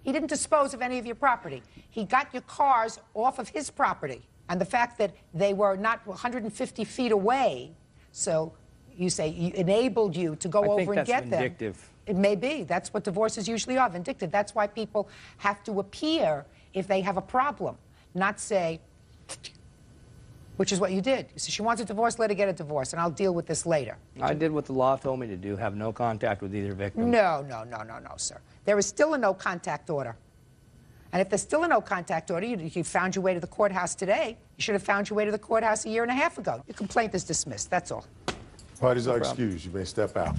S3: He didn't dispose of any of your property. He got your cars off of his property. And the fact that they were not 150 feet away, so you say he enabled you to go over and get them.
S21: vindictive.
S3: It may be. That's what divorces usually are, vindictive. That's why people have to appear if they have a problem, not say, which is what you did. You said, she wants a divorce, let her get a divorce, and I'll deal with this later.
S21: I did what the law told me to do, have no contact with either victim.
S3: No, sir. There is still a no-contact order. And if there's still a no-contact order, you found your way to the courthouse today. You should have found your way to the courthouse a year and a half ago. Your complaint is dismissed, that's all.
S2: Parties are excused. You may step out.